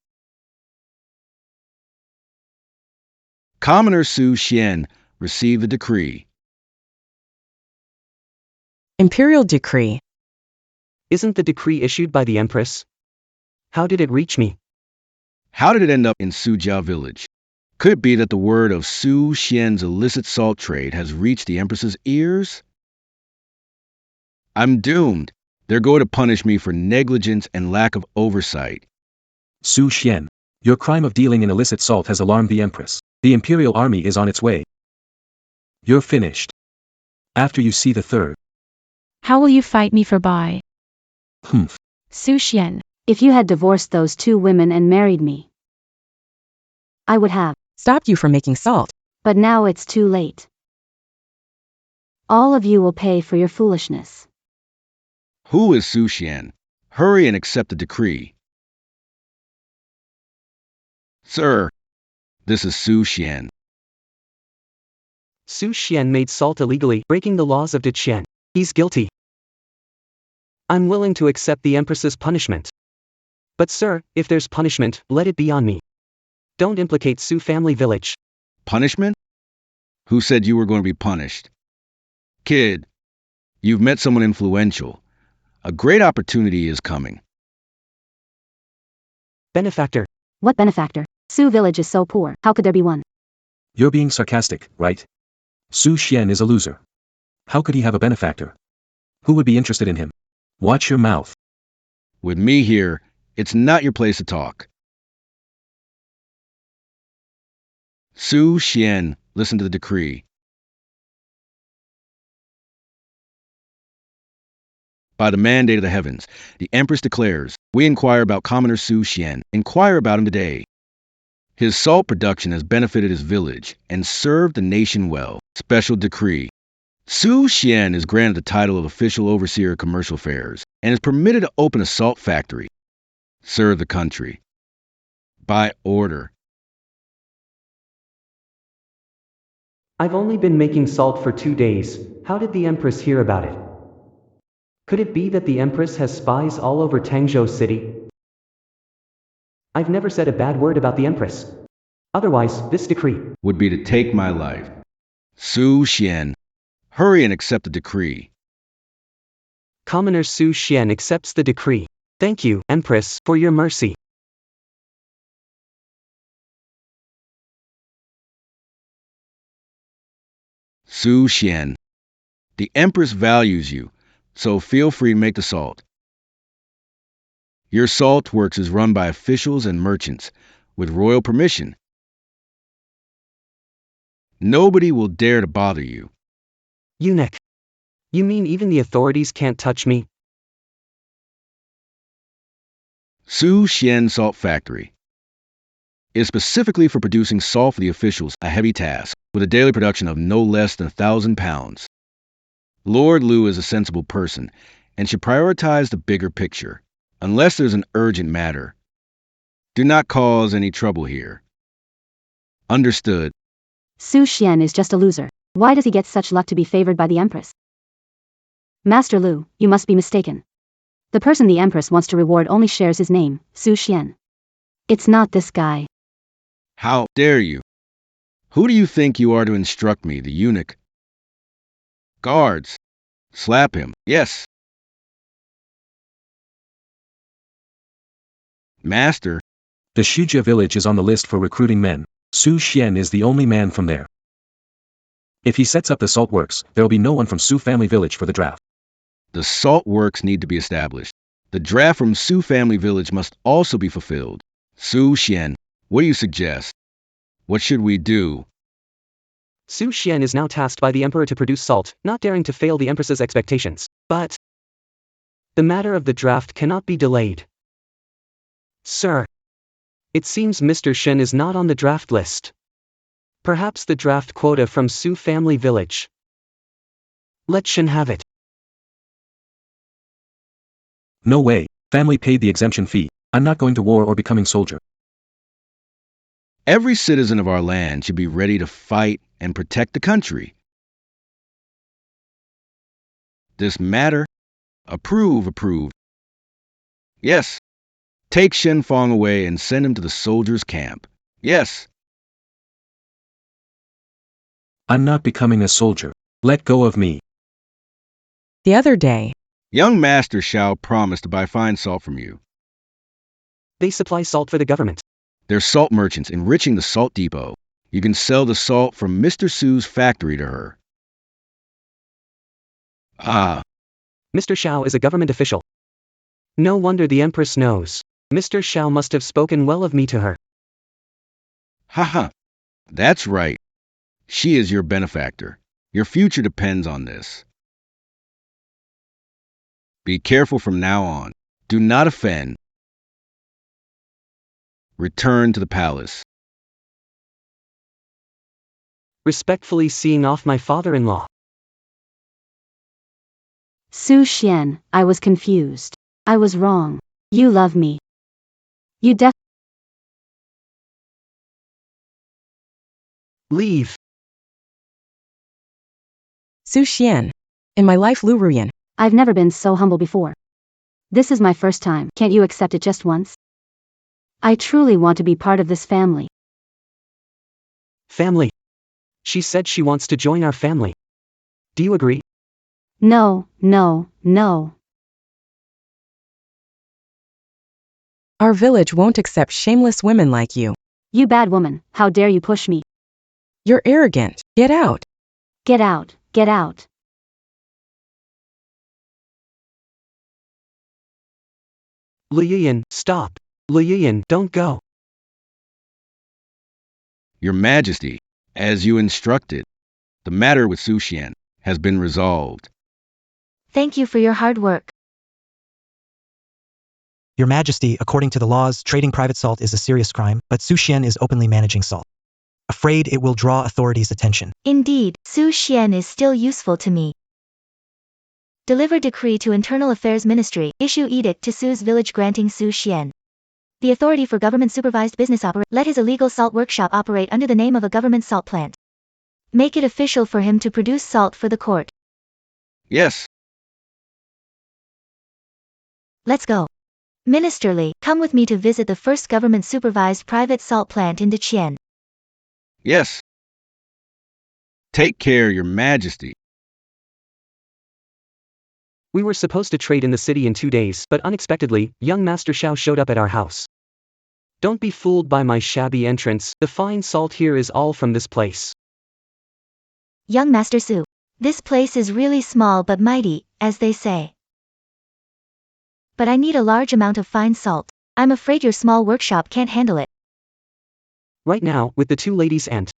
Commoner Su Xian received the decree. Imperial decree. Isn't the decree issued by the Empress? How did it reach me? How did it end up in Sujiao village? Could it be that the word of Su Xian's illicit salt trade has reached the Empress's ears? I'm doomed. They're going to punish me for negligence and lack of oversight. Su Xian, your crime of dealing in illicit salt has alarmed the Empress. The Imperial army is on its way. You're finished. After you see the third. How will you fight me for Bai? Su Xian. If you had divorced those 2 women and married me, I would have Stopped you from making salt. but now it's too late. All of you will pay for your foolishness. Who is Su Xian? Hurry and accept the decree. Sir, this is Su Xian. Su Xian made salt illegally, breaking the laws of Deceptive. He's guilty. I'm willing to accept the Empress's punishment. But sir, if there's punishment, let it be on me. Don't implicate Su family village. Punishment? Who said you were going to be punished? Kid, you've met someone influential. A great opportunity is coming. Benefactor. What benefactor? Su village is so poor, how could there be one? You're being sarcastic, right? Su Xian is a loser. How could he have a benefactor? Who would be interested in him? Watch your mouth. With me here, it's not your place to talk. Su Xian, listen to the decree. By the mandate of the heavens, the Empress declares, we inquire about Commoner Su Shin. Inquire about him today. His salt production has benefited his village and served the nation well. Special decree. Su Shin is granted the title of official overseer of commercial affairs and is permitted to open a salt factory. Serve the country. By order. I've only been making salt for 2 days. How did the Empress hear about it? Could it be that the Empress has spies all over Tangzhou City? I've never said a bad word about the Empress. Otherwise, this decree Would be to take my life. Su Shin, hurry and accept the decree. Commoner Su Shin accepts the decree. Thank you, Empress, for your mercy. Su Shin, the Empress values you, so feel free to make the salt. Your salt works is run by officials and merchants, with royal permission. Nobody will dare to bother you. Eunuch. You mean even the authorities can't touch me? Su Shin Salt Factory is specifically for producing salt for the officials, a heavy task, with a daily production of no less than 1,000 pounds. Lord Liu is a sensible person and should prioritize the bigger picture, unless there's an urgent matter. Do not cause any trouble here. Understood. Su Xian is just a loser. Why does he get such luck to be favored by the Empress? Master Liu, you must be mistaken. The person the Empress wants to reward only shares his name, Su Xian. It's not this guy. How dare you? Who do you think you are to instruct me, the eunuch? Guards, slap him, yes. Master, The Shujia village is on the list for recruiting men. Su Xian is the only man from there. If he sets up the salt works, there will be no one from Su family village for the draft. the salt works need to be established. The draft from Su family village must also be fulfilled. Su Shin, what do you suggest? What should we do? Su Shin is now tasked by the Emperor to produce salt, not daring to fail the Empress's expectations. But the matter of the draft cannot be delayed. Sir, it seems Mr. Shin is not on the draft list. Perhaps the draft quota from Su family village. Let Shin have it. No way. Family paid the exemption fee. I'm not going to war or becoming soldier. Every citizen of our land should be ready to fight and protect the country. This matter? Approved. Yes. Take Shin Fong away and send him to the soldiers' camp. Yes. I'm not becoming a soldier. Let go of me. The other day, Young Master Shao promised to buy fine salt from you. They supply salt for the government. They're salt merchants enriching the salt depot. You can sell the salt from Mr. Su's factory to her. Ah, Mr. Shao is a government official. No wonder the Empress knows. Mr. Shao must have spoken well of me to her. haha. That's right. She is your benefactor. Your future depends on this. Be careful from now on. Do not offend. Return to the palace. Respectfully seeing off my father-in-law. Su Xian, I was confused. I was wrong. You love me. You Leave. Su Xian. In my life, Lu Ruyan. I've never been so humble before. This is my first time. Can't you accept it just once? I truly want to be part of this family. Family. She said she wants to join our family. Do you agree? No, no, no. Our village won't accept shameless women like you. You bad woman, how dare you push me? You're arrogant. Get out. Get out, get out. Lu Yuyan, stop. Lu Yuyan, don't go. Your Majesty, as you instructed, the matter with Su Xian has been resolved. Thank you for your hard work. Your Majesty, according to the laws, trading private salt is a serious crime, but Su Xian is openly managing salt. Afraid it will draw authorities' attention. Indeed, Su Xian is still useful to me. Deliver decree to Internal Affairs Ministry, issue edict to Su's village granting Su Xian the authority for government-supervised business let his illegal salt workshop operate under the name of a government salt plant. Make it official for him to produce salt for the court. Yes. Let's go. Minister Li, come with me to visit the first government-supervised private salt plant in Deqian. Yes. Take care, Your Majesty. We were supposed to trade in the city in 2 days, but unexpectedly, young Master Xiao showed up at our house. Don't be fooled by my shabby entrance, the fine salt here is all from this place. Young Master Su. This place is really small but mighty, as they say. But I need a large amount of fine salt. I'm afraid your small workshop can't handle it. Right now, with the 2 ladies and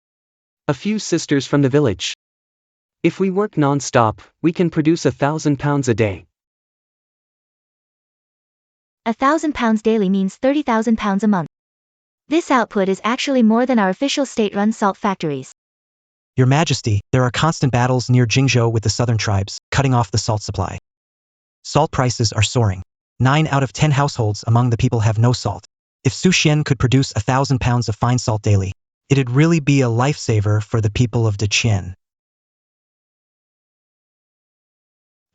a few sisters from the village. If we work non-stop, we can produce 1,000 pounds a day. 1,000 pounds daily means 30,000 pounds a month. This output is actually more than our official state-run salt factories. Your Majesty, there are constant battles near Jingzhou with the southern tribes, cutting off the salt supply. Salt prices are soaring. 9 out of 10 households among the people have no salt. If Su Xian could produce 1,000 pounds of fine salt daily, it'd really be a lifesaver for the people of Deqian.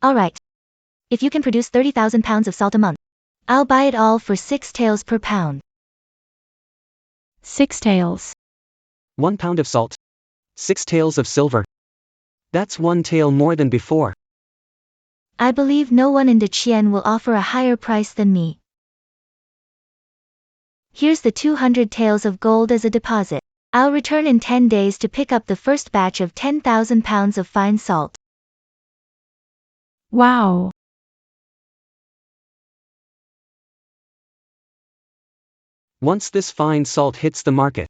Alright. If you can produce 30,000 pounds of salt a month, I'll buy it all for 6 taels per pound. 6 taels. 1 pound of salt. 6 taels of silver. That's 1 tael more than before. I believe no one in Deqian will offer a higher price than me. Here's the 200 taels of gold as a deposit. I'll return in 10 days to pick up the first batch of 10,000 pounds of fine salt. Wow. Once this fine salt hits the market,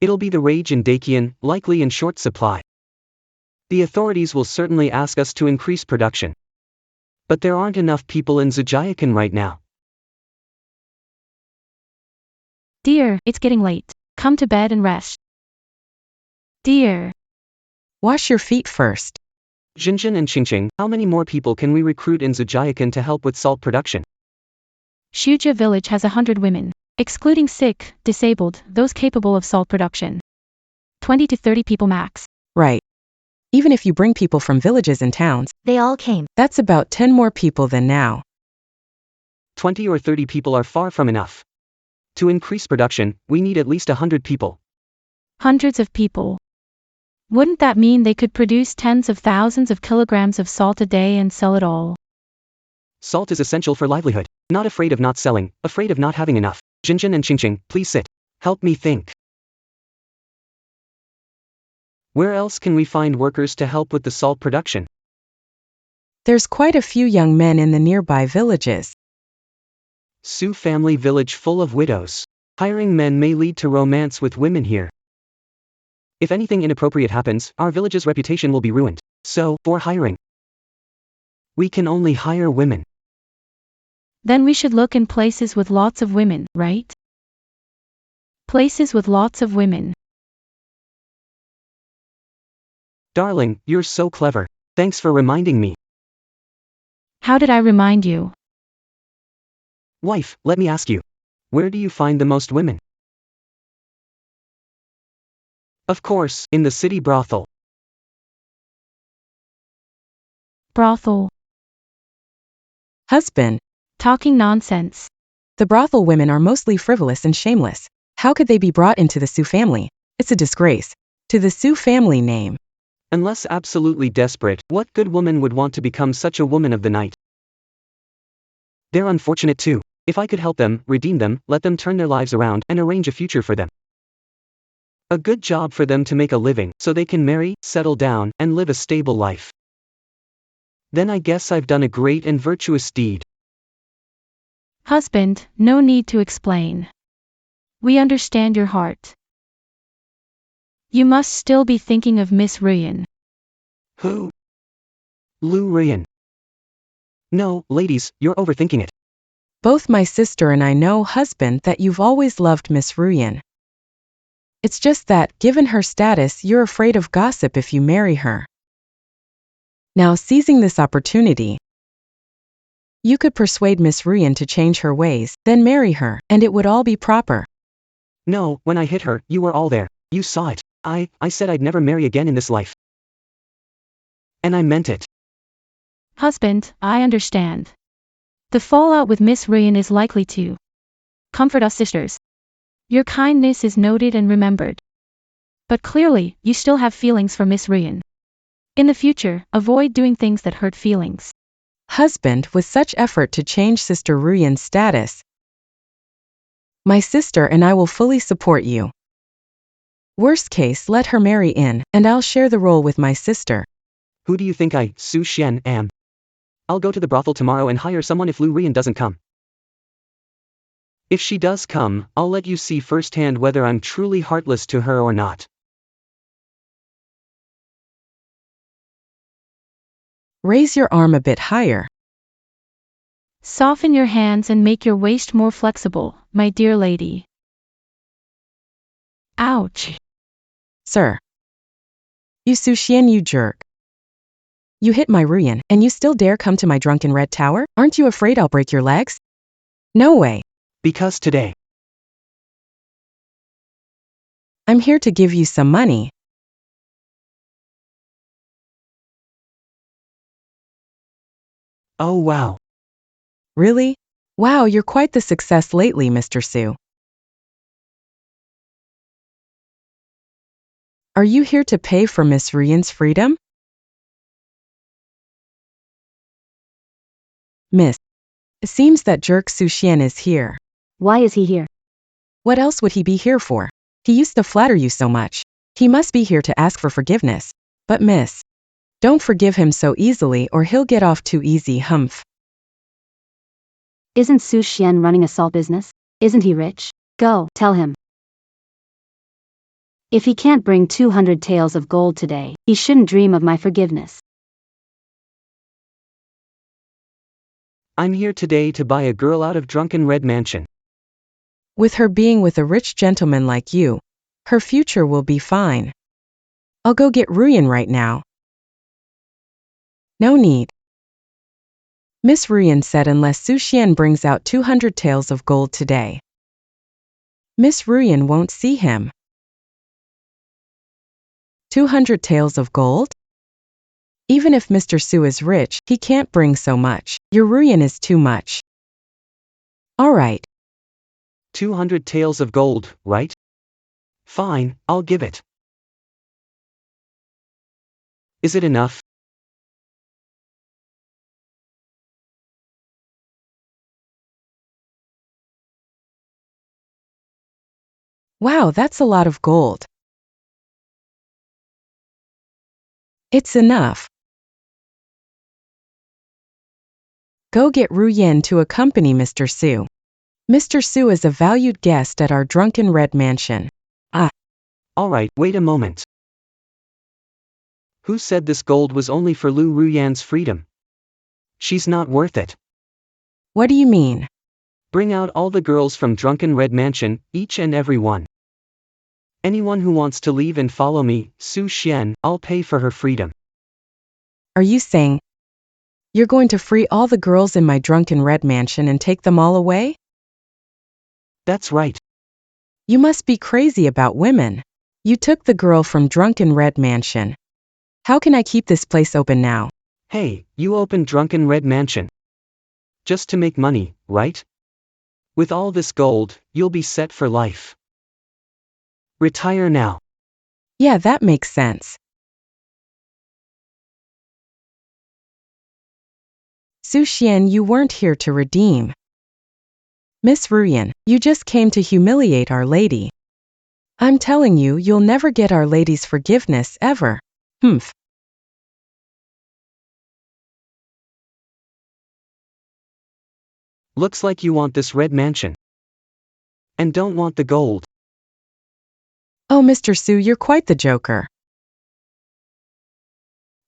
it'll be the rage in Deqian, likely in short supply. The authorities will certainly ask us to increase production. But there aren't enough people in Zhujiacan right now. Dear, it's getting late. Come to bed and rest. Dear. Wash your feet first. Jinjin and Qingqing, how many more people can we recruit in Zhujiacan to help with salt production? Shujia village has 100 women, excluding sick, disabled, those capable of salt production. 20 to 30 people max. Right. Even if you bring people from villages and towns, they all came. That's about 10 more people than now. 20 or 30 people are far from enough. To increase production, we need at least 100 people. Hundreds of people. Wouldn't that mean they could produce tens of thousands of kilograms of salt a day and sell it all? Salt is essential for livelihood. Not afraid of not selling, afraid of not having enough. Jinjin and Qingqing, please sit. Help me think. Where else can we find workers to help with the salt production? There's quite a few young men in the nearby villages. Su family village full of widows. Hiring men may lead to romance with women here. If anything inappropriate happens, our village's reputation will be ruined. So, for hiring, we can only hire women. Then we should look in places with lots of women, right? Places with lots of women. Darling, you're so clever. Thanks for reminding me. How did I remind you? Wife, let me ask you. Where do you find the most women? Of course, in the city brothel. Brothel. Husband. Talking nonsense. The brothel women are mostly frivolous and shameless. How could they be brought into the Su family? It's a disgrace to the Su family name. Unless absolutely desperate, what good woman would want to become such a woman of the night? They're unfortunate too. If I could help them, redeem them, let them turn their lives around, and arrange a future for them. A good job for them to make a living, so they can marry, settle down, and live a stable life. Then I guess I've done a great and virtuous deed. Husband, no need to explain. We understand your heart. You must still be thinking of Miss Ruyan. Who? Lu Ruyan. No, ladies, you're overthinking it. Both my sister and I know, husband, that you've always loved Miss Ruyan. It's just that, given her status, you're afraid of gossip if you marry her. Now, seizing this opportunity, you could persuade Miss Ruyan to change her ways, then marry her, and it would all be proper. No, when I hit her, you were all there. You saw it. I said I'd never marry again in this life. And I meant it. Husband, I understand. The fallout with Miss Ruyan is likely to comfort us sisters. Your kindness is noted and remembered. But clearly, you still have feelings for Miss Ruyan. In the future, avoid doing things that hurt feelings. Husband, with such effort to change Sister Ruyan's status, my sister and I will fully support you. Worst case, let her marry in, and I'll share the role with my sister. Who do you think I, Su Shen, am? I'll go to the brothel tomorrow and hire someone if Lu Ruyan doesn't come. If she does come, I'll let you see firsthand whether I'm truly heartless to her or not. Raise your arm a bit higher. Soften your hands and make your waist more flexible, my dear lady. Ouch. Sir. You Su Shen, you jerk. You hit my Ruyan, and you still dare come to my drunken red tower? Aren't you afraid I'll break your legs? No way. Because today, I'm here to give you some money. oh wow. Really? Wow, you're quite the success lately, Mr. Su. Are you here to pay for Miss Ruyan's freedom? Miss. It seems that jerk Su Shen is here. Why is he here? What else would he be here for? He used to flatter you so much. He must be here to ask for forgiveness. But miss, don't forgive him so easily or he'll get off too easy, humph. Isn't Su Shen running a salt business? Isn't he rich? Go, tell him. If he can't bring 200 taels of gold today, he shouldn't dream of my forgiveness. I'm here today to buy a girl out of drunken red mansion. With her being with a rich gentleman like you, her future will be fine. I'll go get Ruyan right now. No need. Miss Ruyan said unless Su Shen brings out 200 taels of gold today, Miss Ruyan won't see him. 200 taels of gold? Even if Mr. Su is rich, he can't bring so much. Your Ruyan is too much. All right. 200 taels of gold, right? Fine, I'll give it. Is it enough? Wow, that's a lot of gold. It's enough. Go get Ruyan to accompany Mr. Su. Mr. Su is a valued guest at our drunken red mansion. Alright, wait a moment. Who said this gold was only for Lu Ruyan's freedom? She's not worth it. What do you mean? Bring out all the girls from drunken red mansion, each and every one. Anyone who wants to leave and follow me, Su Shen, I'll pay for her freedom. Are you saying you're going to free all the girls in my drunken red mansion and take them all away? That's right. You must be crazy about women. You took the girl from drunken red mansion. How can I keep this place open now? Hey, you opened drunken red mansion. Just to make money, right? With all this gold, you'll be set for life. Retire now. Yeah, that makes sense. Su Shen, you weren't here to redeem Miss Ruyan, you just came to humiliate Our Lady. I'm telling you, you'll never get Our Lady's forgiveness ever. Humph. Looks like you want this red mansion. And don't want the gold. Oh, Mr. Su, you're quite the joker.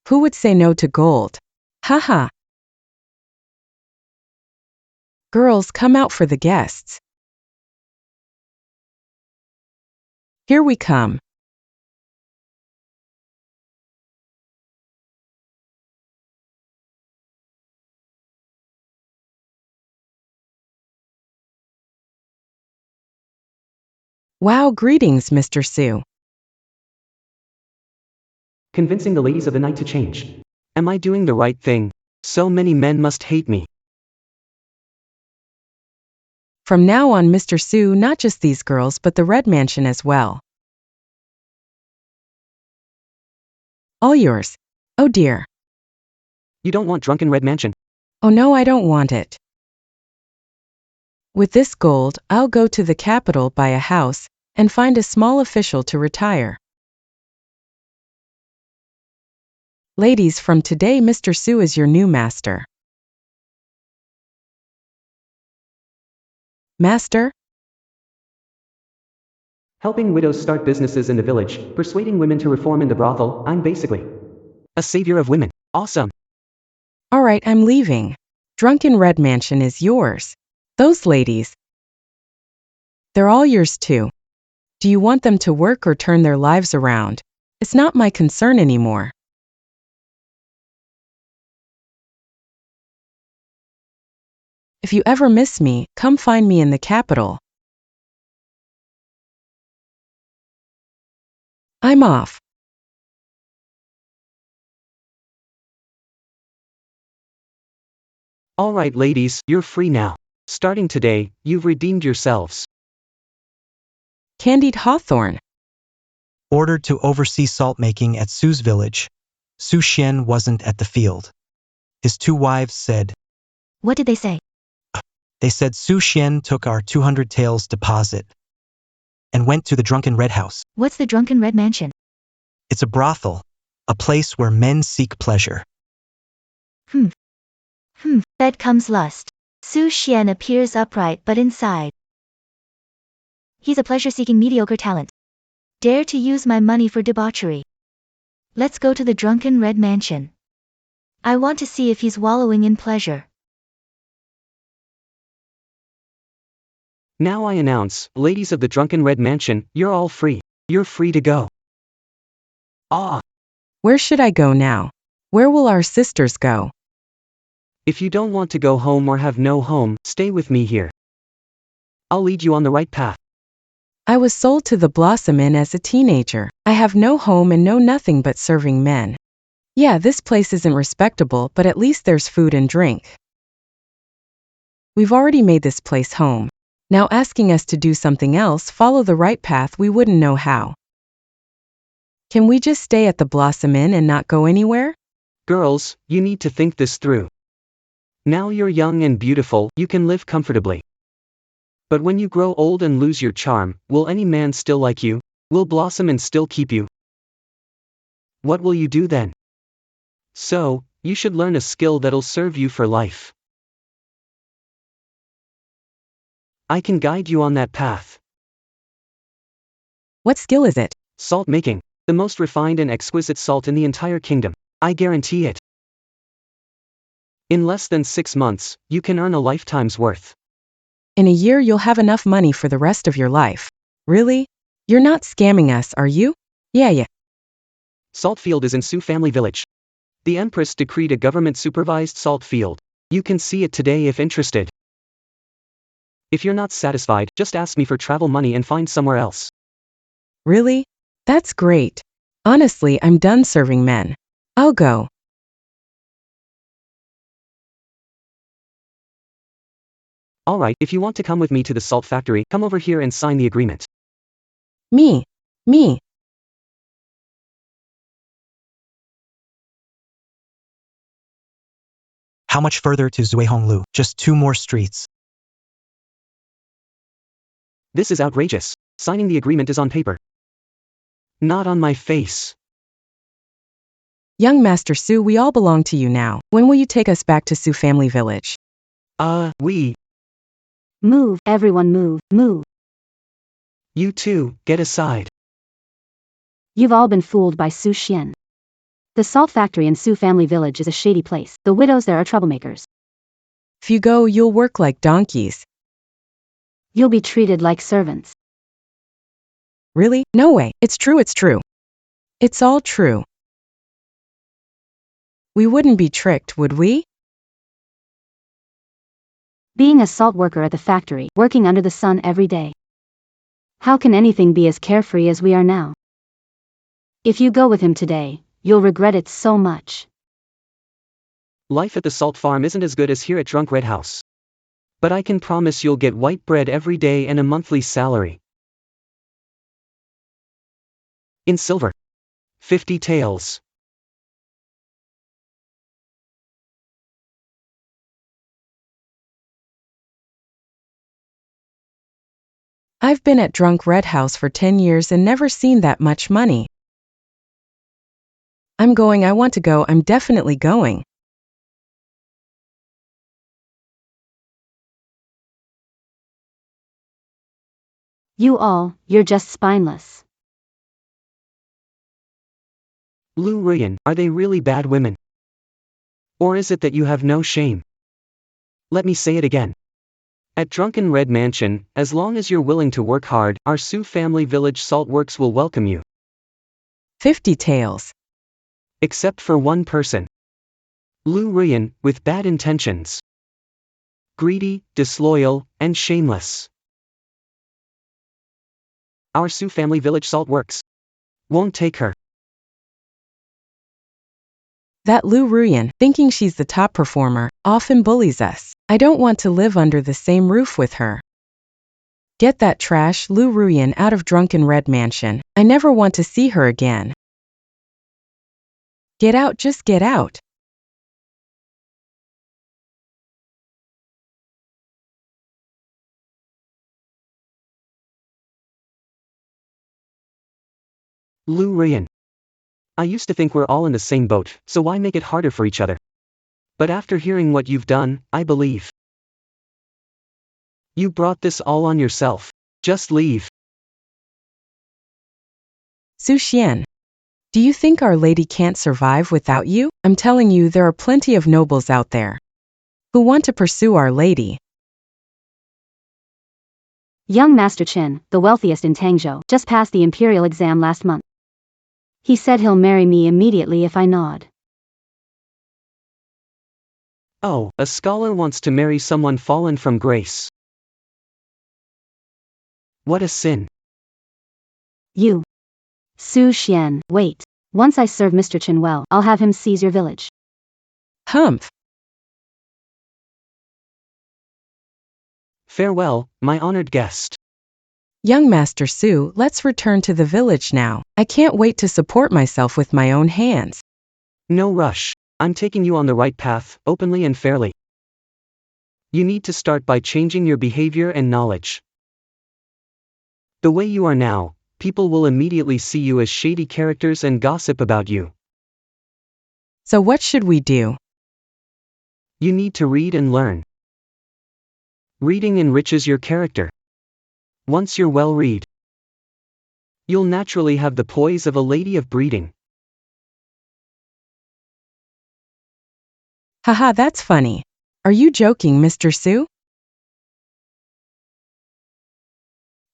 Who would say no to gold? Haha. Girls, come out for the guests. Here we come. Wow, greetings, Mr. Su. Convincing the ladies of the night to change. Am I doing the right thing? So many men must hate me. From now on, Mr. Su, not just these girls but the Red Mansion as well. All yours. Oh dear. You don't want drunken Red Mansion. Oh no, I don't want it. With this gold, I'll go to the capital, buy a house, and find a small official to retire. Ladies, from today Mr. Su is your new master. Master? Helping widows start businesses in the village, persuading women to reform in the brothel. I'm basically a savior of women. Awesome. Alright, I'm leaving. Drunken Red Mansion is yours. Those ladies, they're all yours too. Do you want them to work or turn their lives around? It's not my concern anymore. If you ever miss me, come find me in the capital. I'm off. Alright ladies, you're free now. Starting today, you've redeemed yourselves. Candied Hawthorne. Ordered to oversee salt making at Su's village. Su Shin wasn't at the field. His 2 wives said, What did they say? They said Su Shin took our 200 taels deposit and went to the Drunken Red House. What's the Drunken Red Mansion? It's a brothel, a place where men seek pleasure. Fed comes lust. Su Xian appears upright but inside. He's a pleasure-seeking mediocre talent. Dare to use my money for debauchery. Let's go to the Drunken Red Mansion. I want to see if he's wallowing in pleasure. Now I announce, ladies of the Drunken Red Mansion, you're all free. You're free to go. Ah! Where should I go now? Where will our sisters go? If you don't want to go home or have no home, stay with me here. I'll lead you on the right path. I was sold to the Blossom Inn as a teenager. I have no home and know nothing but serving men. Yeah, this place isn't respectable, but at least there's food and drink. We've already made this place home. Now asking us to do something else, follow the right path, we wouldn't know how. Can we just stay at the Blossom Inn and not go anywhere? Girls, you need to think this through. Now you're young and beautiful, you can live comfortably. But when you grow old and lose your charm, will any man still like you? Will Blossom and still keep you? What will you do then? So, you should learn a skill that'll serve you for life. I can guide you on that path. What skill is it? Salt making. The most refined and exquisite salt in the entire kingdom. I guarantee it. In less than 6 months, you can earn a lifetime's worth. In a year you'll have enough money for the rest of your life. Really? You're not scamming us, are you? Yeah. Salt field is in Su family village. The Empress decreed a government-supervised salt field. You can see it today if interested. If you're not satisfied, just ask me for travel money and find somewhere else. Really? That's great. Honestly, I'm done serving men. I'll go. Alright, if you want to come with me to the salt factory, come over here and sign the agreement. Me. How much further to Zuehonglu? Just 2 more streets. This is outrageous. Signing the agreement is on paper. Not on my face. Young Master Su, we all belong to you now. When will you take us back to Su family village? We. Move, everyone move. You two, get aside. You've all been fooled by Su Xian. The salt factory in Su family village is a shady place. The widows there are troublemakers. If you go, you'll work like donkeys. You'll be treated like servants. Really? No way. It's true, it's true. It's all true. We wouldn't be tricked, would we? Being a salt worker at the factory, working under the sun every day. How can anything be as carefree as we are now? If you go with him today, you'll regret it so much. Life at the salt farm isn't as good as here at Drunk Red House. But I can promise you'll get white bread every day and a monthly salary. In silver. 50 taels. I've been at Drunk Red House for 10 years and never seen that much money. I'm going, I want to go, I'm definitely going. You're just spineless. Ruyan, are they really bad women? Or is it that you have no shame? Let me say it again. At Drunken Red Mansion, as long as you're willing to work hard, our Sioux family village saltworks will welcome you. 50 taels. Except for one person. Ruyan, with bad intentions. Greedy, disloyal, and shameless. Our Sioux family village saltworks won't take her. That Ruyan, thinking she's the top performer, often bullies us. I don't want to live under the same roof with her. Get that trash Ruyan out of Drunken Red Mansion. I never want to see her again. Get out, just get out. Ruyan. I used to think we're all in the same boat, so why make it harder for each other? But after hearing what you've done, I believe you brought this all on yourself. Just leave. Shin. Do you think Our Lady can't survive without you? I'm telling you, there are plenty of nobles out there who want to pursue Our Lady. Young Master Shin, the wealthiest in Tangzhou, just passed the Imperial exam last month. He said he'll marry me immediately if I nod. Oh, a scholar wants to marry someone fallen from grace. What a sin. You. Su Xian, wait. Once I serve Mr. Chen well, I'll have him seize your village. Humph. Farewell, my honored guest. Young Master Su, let's return to the village now. I can't wait to support myself with my own hands. No rush. I'm taking you on the right path, openly and fairly. You need to start by changing your behavior and knowledge. The way you are now, people will immediately see you as shady characters and gossip about you. So what should we do? You need to read and learn. Reading enriches your character. Once you're well read, you'll naturally have the poise of a lady of breeding. Haha, that's funny. Are you joking, Mr. Su?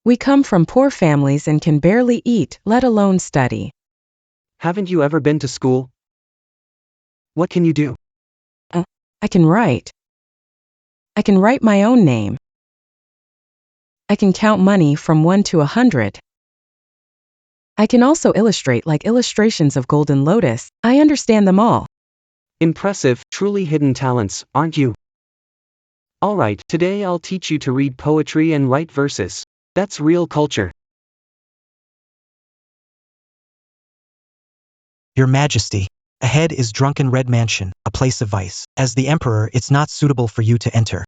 We come from poor families and can barely eat, let alone study. Haven't you ever been to school? What can you do? I can write. I can write my own name. I can count money from 1 to 100. I can also illustrate like illustrations of Golden Lotus. I understand them all. Impressive, truly hidden talents, aren't you? Alright, today I'll teach you to read poetry and write verses. That's real culture. Your Majesty, ahead is Drunken Red Mansion, a place of vice. As the Emperor, it's not suitable for you to enter.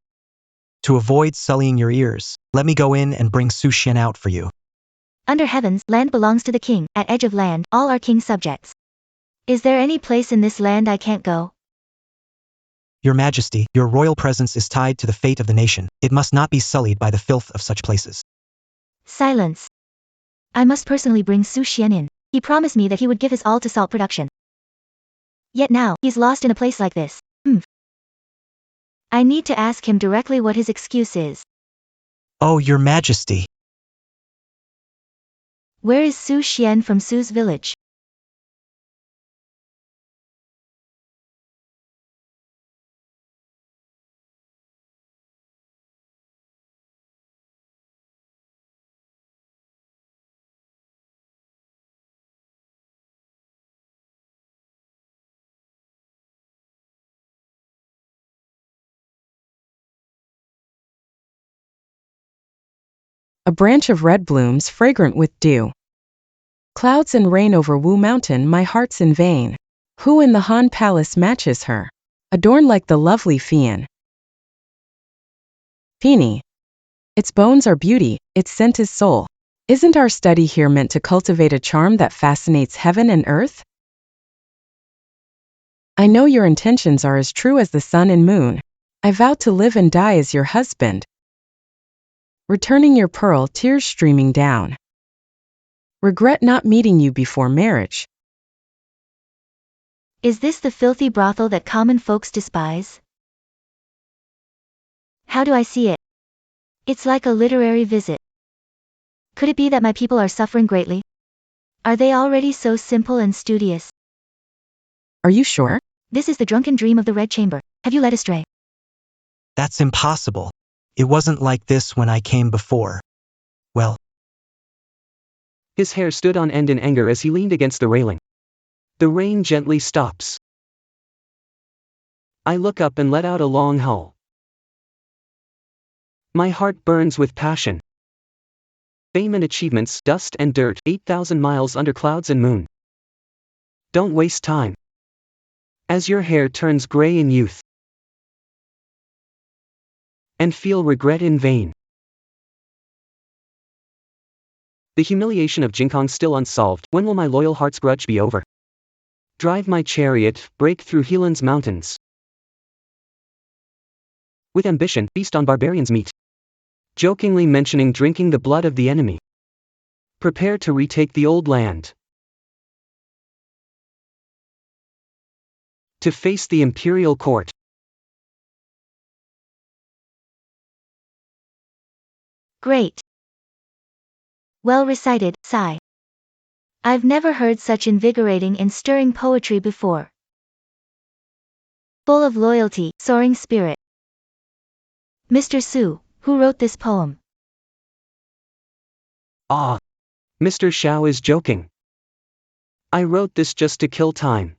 To avoid sullying your ears, let me go in and bring Su Xian out for you. Under heavens, land belongs to the king. At edge of land, all are king's subjects. Is there any place in this land I can't go? Your Majesty, your royal presence is tied to the fate of the nation. It must not be sullied by the filth of such places. Silence. I must personally bring Su Xian in. He promised me that he would give his all to salt production. Yet now, he's lost in a place like this. I need to ask him directly what his excuse is. Oh, your majesty. Where is Su Xian from Su's village? A branch of red blooms fragrant with dew. Clouds and rain over Wu Mountain, my heart's in vain. Who in the Han Palace matches her? Adorned like the lovely Fian. Peony. Its bones are beauty, its scent is soul. Isn't our study here meant to cultivate a charm that fascinates heaven and earth? I know your intentions are as true as the sun and moon. I vow to live and die as your husband. Returning your pearl, tears streaming down. Regret not meeting you before marriage. Is this the filthy brothel that common folks despise? How do I see it? It's like a literary visit. Could it be that my people are suffering greatly? Are they already so simple and studious? Are you sure? This is the drunken dream of the Red Chamber. Have you led astray? That's impossible. It wasn't like this when I came before. Well. His hair stood on end in anger as he leaned against the railing. The rain gently stops. I look up and let out a long howl. My heart burns with passion. Fame and achievements, dust and dirt, 8,000 miles under clouds and moon. Don't waste time. As your hair turns gray in youth. And feel regret in vain. The humiliation of Jingkong still unsolved. When will my loyal heart's grudge be over? Drive my chariot, break through Helan's mountains. With ambition, feast on barbarians' meat. Jokingly mentioning drinking the blood of the enemy. Prepare to retake the old land. To face the Imperial court. Great. Well recited, sigh. I've never heard such invigorating and stirring poetry before. Full of loyalty, soaring spirit. Mr. Su, who wrote this poem? Ah. Mr. Xiao is joking. I wrote this just to kill time.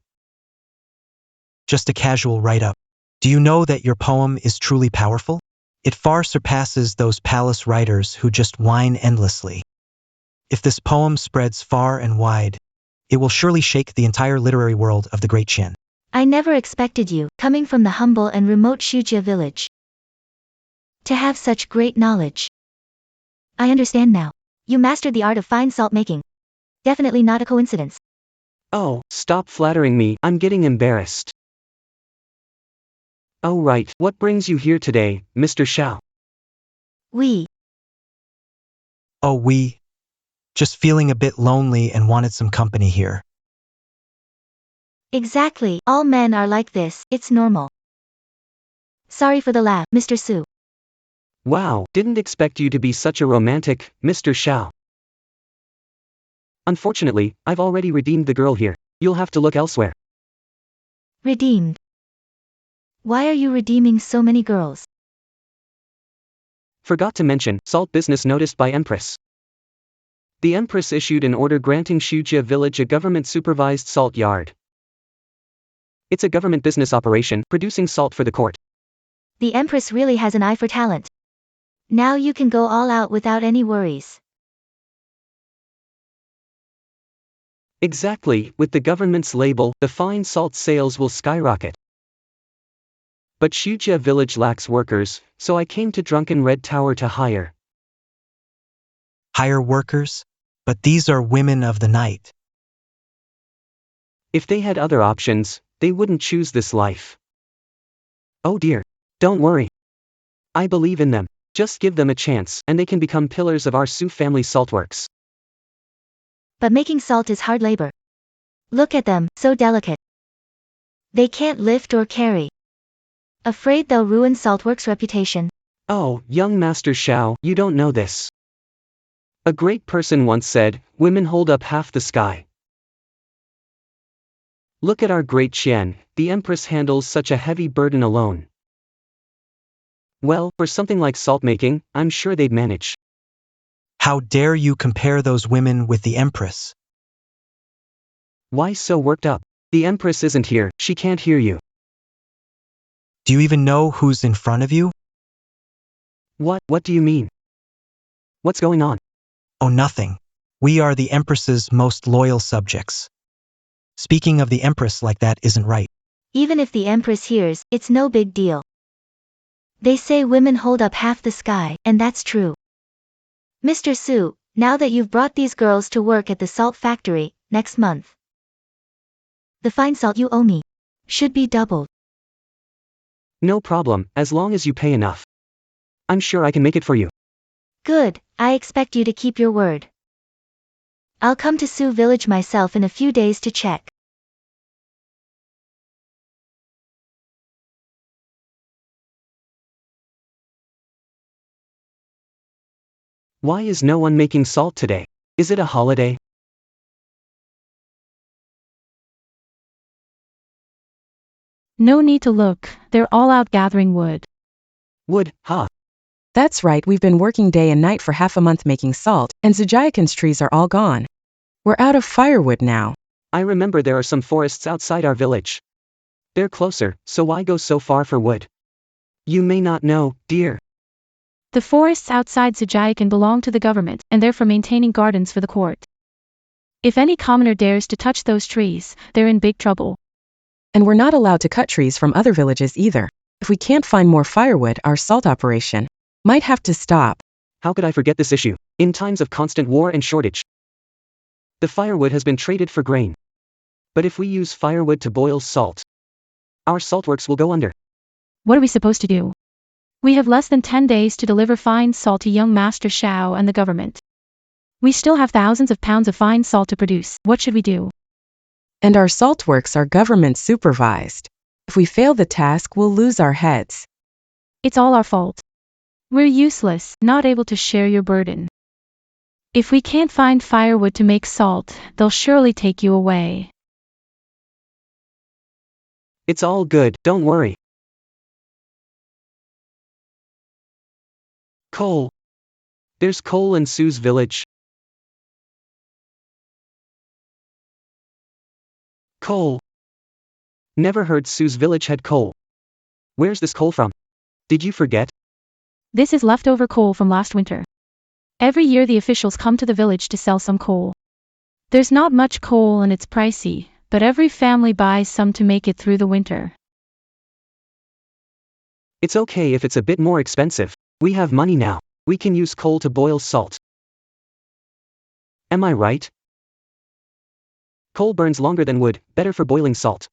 Just a casual write-up. Do you know that your poem is truly powerful? It far surpasses those palace writers who just whine endlessly. If this poem spreads far and wide, it will surely shake the entire literary world of the Great Shin. I never expected you, coming from the humble and remote Shujia village, to have such great knowledge. I understand now. You mastered the art of fine salt making. Definitely not a coincidence. Oh, stop flattering me, I'm getting embarrassed. Oh right, what brings you here today, Mr. Xiao? We just feeling a bit lonely and wanted some company here. Exactly, all men are like this, it's normal. Sorry for the laugh, Mr. Su. Wow, didn't expect you to be such a romantic, Mr. Xiao. Unfortunately, I've already redeemed the girl here. You'll have to look elsewhere. Redeemed. Why are you redeeming so many girls? Forgot to mention, salt business noticed by Empress. The Empress issued an order granting Shujia village a government-supervised salt yard. It's a government business operation, producing salt for the court. The Empress really has an eye for talent. Now you can go all out without any worries. Exactly, with the government's label, the fine salt sales will skyrocket. But Shujia village lacks workers, so I came to Drunken Red Tower to hire. Hire workers? But these are women of the night. If they had other options, they wouldn't choose this life. Oh dear. Don't worry. I believe in them. Just give them a chance, and they can become pillars of our Su family saltworks. But making salt is hard labor. Look at them, so delicate. They can't lift or carry. Afraid they'll ruin Saltworks' reputation. Oh, young Master Xiao, you don't know this. A great person once said, women hold up half the sky. Look at our great Shin, the Empress handles such a heavy burden alone. Well, for something like salt making, I'm sure they'd manage. How dare you compare those women with the Empress? Why so worked up? The Empress isn't here, she can't hear you. Do you even know who's in front of you? What do you mean? What's going on? Oh, nothing. We are the Empress's most loyal subjects. Speaking of the Empress like that isn't right. Even if the Empress hears, it's no big deal. They say women hold up half the sky, and that's true. Mr. Su, now that you've brought these girls to work at the salt factory, next month, the fine salt you owe me should be doubled. No problem, as long as you pay enough. I'm sure I can make it for you. Good, I expect you to keep your word. I'll come to Su village myself in a few days to check. Why is no one making salt today? Is it a holiday? No need to look, they're all out gathering wood. Wood, huh? That's right, we've been working day and night for half a month making salt, and Zajayakan's trees are all gone. We're out of firewood now. I remember there are some forests outside our village. They're closer, so why go so far for wood? You may not know, dear. The forests outside Zajayakan belong to the government, and they're for maintaining gardens for the court. If any commoner dares to touch those trees, they're in big trouble. And we're not allowed to cut trees from other villages either. If we can't find more firewood, our salt operation might have to stop. How could I forget this issue? In times of constant war and shortage, the firewood has been traded for grain. But if we use firewood to boil salt, our saltworks will go under. What are we supposed to do? We have less than 10 days to deliver fine salt to young Master Xiao and the government. We still have thousands of pounds of fine salt to produce. What should we do? And our saltworks are government supervised. If we fail the task, we'll lose our heads. It's all our fault. We're useless, not able to share your burden. If we can't find firewood to make salt, they'll surely take you away. It's all good, don't worry. Coal. There's coal in Su's village. Coal. Never heard Su's village had coal. Where's this coal from? Did you forget? This is leftover coal from last winter. Every year the officials come to the village to sell some coal. There's not much coal and it's pricey, but every family buys some to make it through the winter. It's okay if it's a bit more expensive. We have money now. We can use coal to boil salt. Am I right? Coal burns longer than wood, better for boiling salt.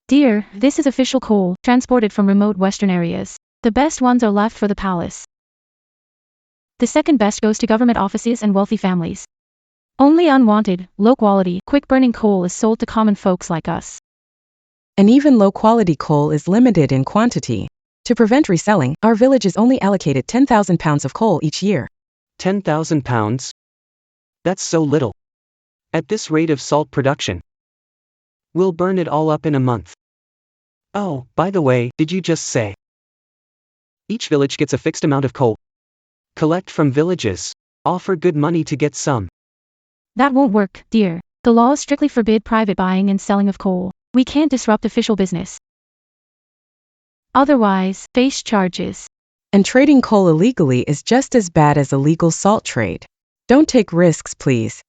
Dear, this is official coal, transported from remote western areas. The best ones are left for the palace. The second best goes to government offices and wealthy families. Only unwanted, low-quality, quick-burning coal is sold to common folks like us. And even low-quality coal is limited in quantity. To prevent reselling, our village is only allocated 10,000 pounds of coal each year. 10,000 pounds? That's so little. At this rate of salt production, we'll burn it all up in a month. Oh, by the way, did you just say each village gets a fixed amount of coal? Collect from villages. Offer good money to get some. That won't work, dear. The laws strictly forbid private buying and selling of coal. We can't disrupt official business. Otherwise, face charges. And trading coal illegally is just as bad as illegal salt trade. Don't take risks, please.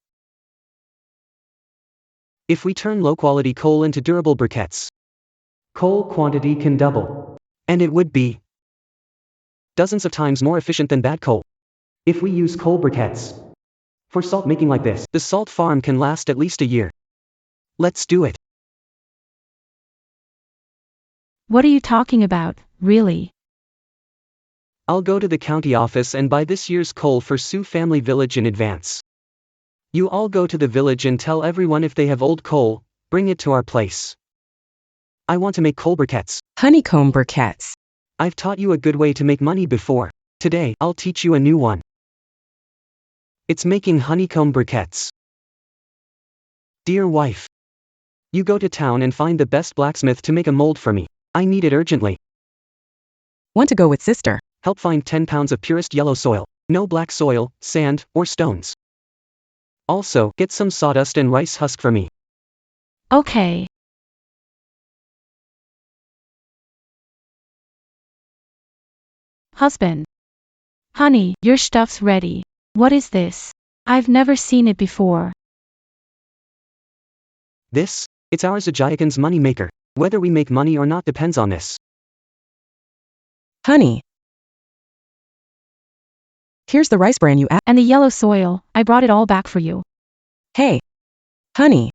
If we turn low-quality coal into durable briquettes, coal quantity can double. And it would be dozens of times more efficient than bad coal. If we use coal briquettes for salt making like this, the salt farm can last at least a year. Let's do it. What are you talking about, really? I'll go to the county office and buy this year's coal for Su family village in advance. You all go to the village and tell everyone if they have old coal, bring it to our place. I want to make coal briquettes. Honeycomb briquettes. I've taught you a good way to make money before. Today, I'll teach you a new one. It's making honeycomb briquettes. Dear wife, you go to town and find the best blacksmith to make a mold for me. I need it urgently. Want to go with sister? Help find 10 pounds of purest yellow soil. No black soil, sand, or stones. Also, get some sawdust and rice husk for me. Okay. Husband. Honey, your stuff's ready. What is this? I've never seen it before. This? It's our Zajayakan's money maker. Whether we make money or not depends on this. Honey. Here's the rice bran you asked. And the yellow soil, I brought it all back for you. Hey. Honey.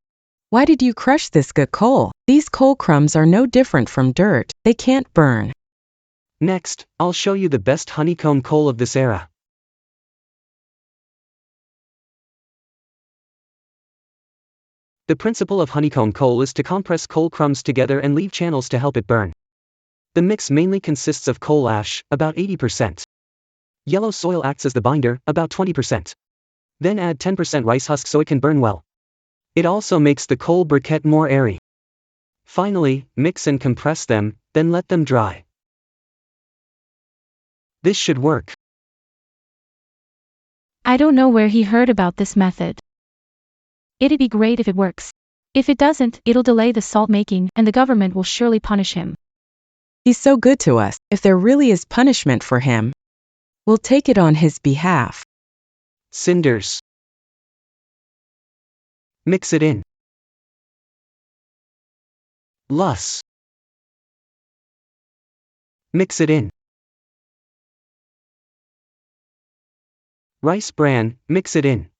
Why did you crush this good coal? These coal crumbs are no different from dirt. They can't burn. Next, I'll show you the best honeycomb coal of this era. The principle of honeycomb coal is to compress coal crumbs together and leave channels to help it burn. The mix mainly consists of coal ash, about 80%. Yellow soil acts as the binder, about 20%. Then add 10% rice husk so it can burn well. It also makes the coal briquette more airy. Finally, mix and compress them, then let them dry. This should work. I don't know where he heard about this method. It'd be great if it works. If it doesn't, it'll delay the salt making, and the government will surely punish him. He's so good to us. If there really is punishment for him, we'll take it on his behalf. Cinders. Mix it in. Lus. Mix it in. Rice bran, mix it in.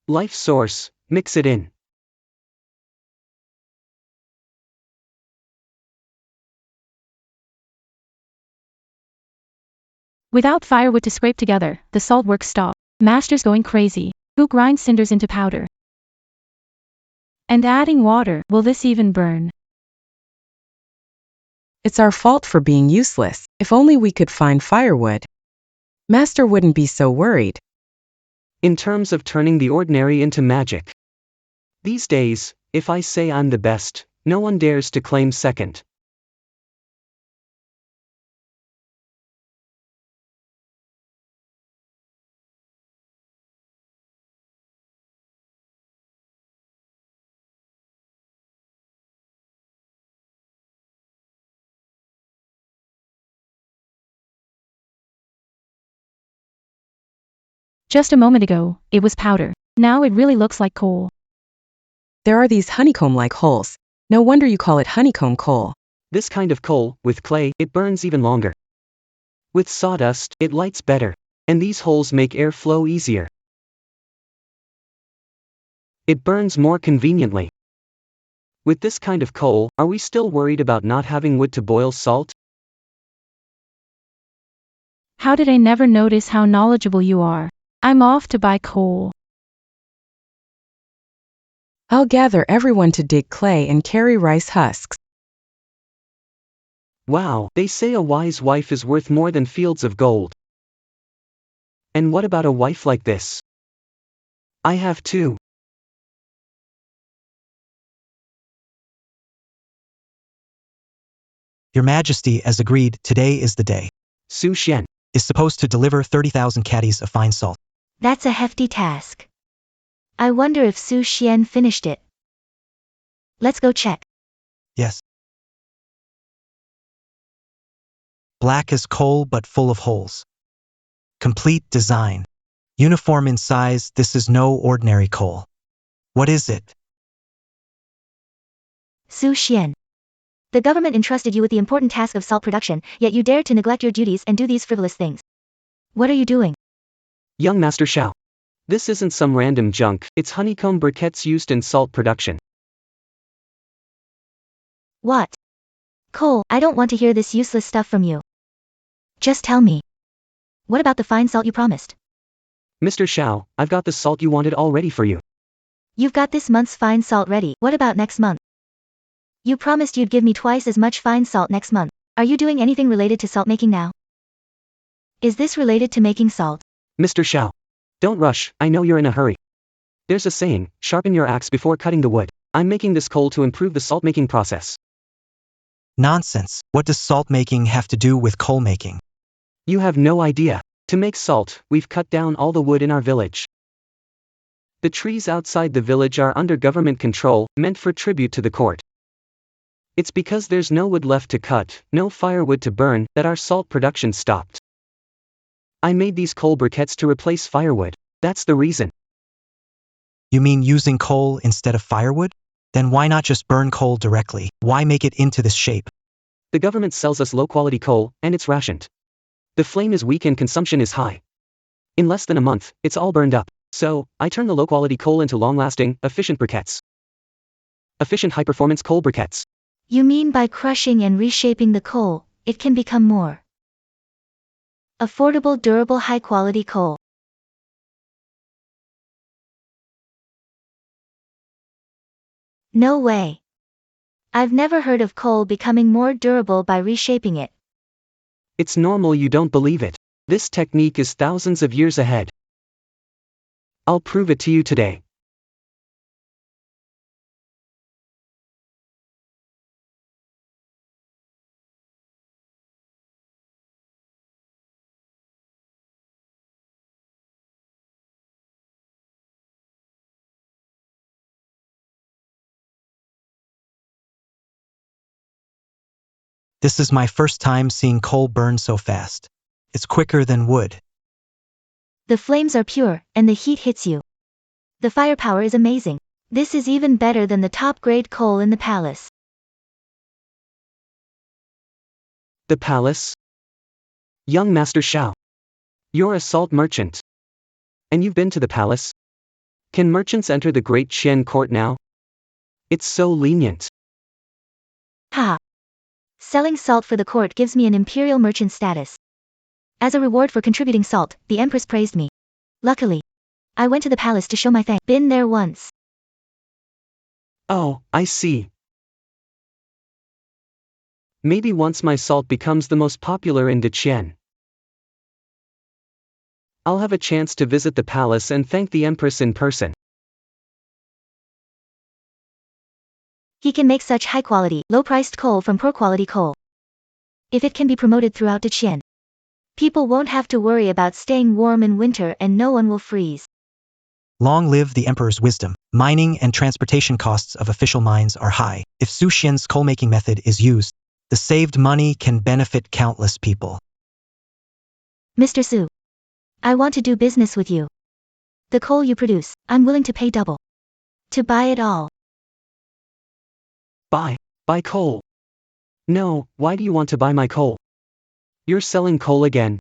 Life source, mix it in. Without firewood to scrape together, the salt works stop. Master's going crazy. Who grinds cinders into powder? And adding water, will this even burn? It's our fault for being useless. If only we could find firewood. Master wouldn't be so worried. In terms of turning the ordinary into magic. These days, if I say I'm the best, no one dares to claim second. Just a moment ago, it was powder. Now it really looks like coal. There are these honeycomb-like holes. No wonder you call it honeycomb coal. This kind of coal, with clay, it burns even longer. With sawdust, it lights better. And these holes make air flow easier. It burns more conveniently. With this kind of coal, are we still worried about not having wood to boil salt? How did I never notice how knowledgeable you are? I'm off to buy coal. I'll gather everyone to dig clay and carry rice husks. Wow, they say a wise wife is worth more than fields of gold. And what about a wife like this? I have two. Your Majesty, as agreed, today is the day. Shin is supposed to deliver 30,000 caddies of fine salt. That's a hefty task. I wonder if Shin finished it. Let's go check. Yes. Black as coal but full of holes. Complete design. Uniform in size, this is no ordinary coal. What is it? Shin. The government entrusted you with the important task of salt production, yet you dare to neglect your duties and do these frivolous things. What are you doing? Young Master Shao. This isn't some random junk, it's honeycomb briquettes used in salt production. What? Cole, I don't want to hear this useless stuff from you. Just tell me. What about the fine salt you promised? Mr. Shao, I've got the salt you wanted all ready for you. You've got this month's fine salt ready, what about next month? You promised you'd give me twice as much fine salt next month. Are you doing anything related to salt making now? Is this related to making salt? Mr. Xiao. Don't rush, I know you're in a hurry. There's a saying, sharpen your axe before cutting the wood. I'm making this coal to improve the salt making process. Nonsense. What does salt making have to do with coal making? You have no idea. To make salt, we've cut down all the wood in our village. The trees outside the village are under government control, meant for tribute to the court. It's because there's no wood left to cut, no firewood to burn, that our salt production stopped. I made these coal briquettes to replace firewood. That's the reason. You mean using coal instead of firewood? Then why not just burn coal directly? Why make it into this shape? The government sells us low-quality coal, and it's rationed. The flame is weak and consumption is high. In less than a month, it's all burned up. So, I turn the low-quality coal into long-lasting, efficient briquettes. Efficient high-performance coal briquettes. You mean by crushing and reshaping the coal, it can become more affordable, durable, high-quality coal. No way. I've never heard of coal becoming more durable by reshaping it. It's normal you don't believe it. This technique is thousands of years ahead. I'll prove it to you today. This is my first time seeing coal burn so fast. It's quicker than wood. The flames are pure, and the heat hits you. The firepower is amazing. This is even better than the top-grade coal in the palace. The palace? Young Master Xiao. You're a salt merchant. And you've been to the palace? Can merchants enter the great Shin court now? It's so lenient. Ha! Selling salt for the court gives me an Imperial merchant status. As a reward for contributing salt, the Empress praised me. Luckily, I went to the palace to show my thanks. Been there once. Oh, I see. Maybe once my salt becomes the most popular in Deqian, I'll have a chance to visit the palace and thank the Empress in person. He can make such high-quality, low-priced coal from poor-quality coal. If it can be promoted throughout Deqian, people won't have to worry about staying warm in winter and no one will freeze. Long live the Emperor's wisdom. Mining and transportation costs of official mines are high. If Su Xian's coal-making method is used, the saved money can benefit countless people. Mr. Su, I want to do business with you. The coal you produce, I'm willing to pay double. To buy it all. Buy coal. No, why do you want to buy my coal? You're selling coal again.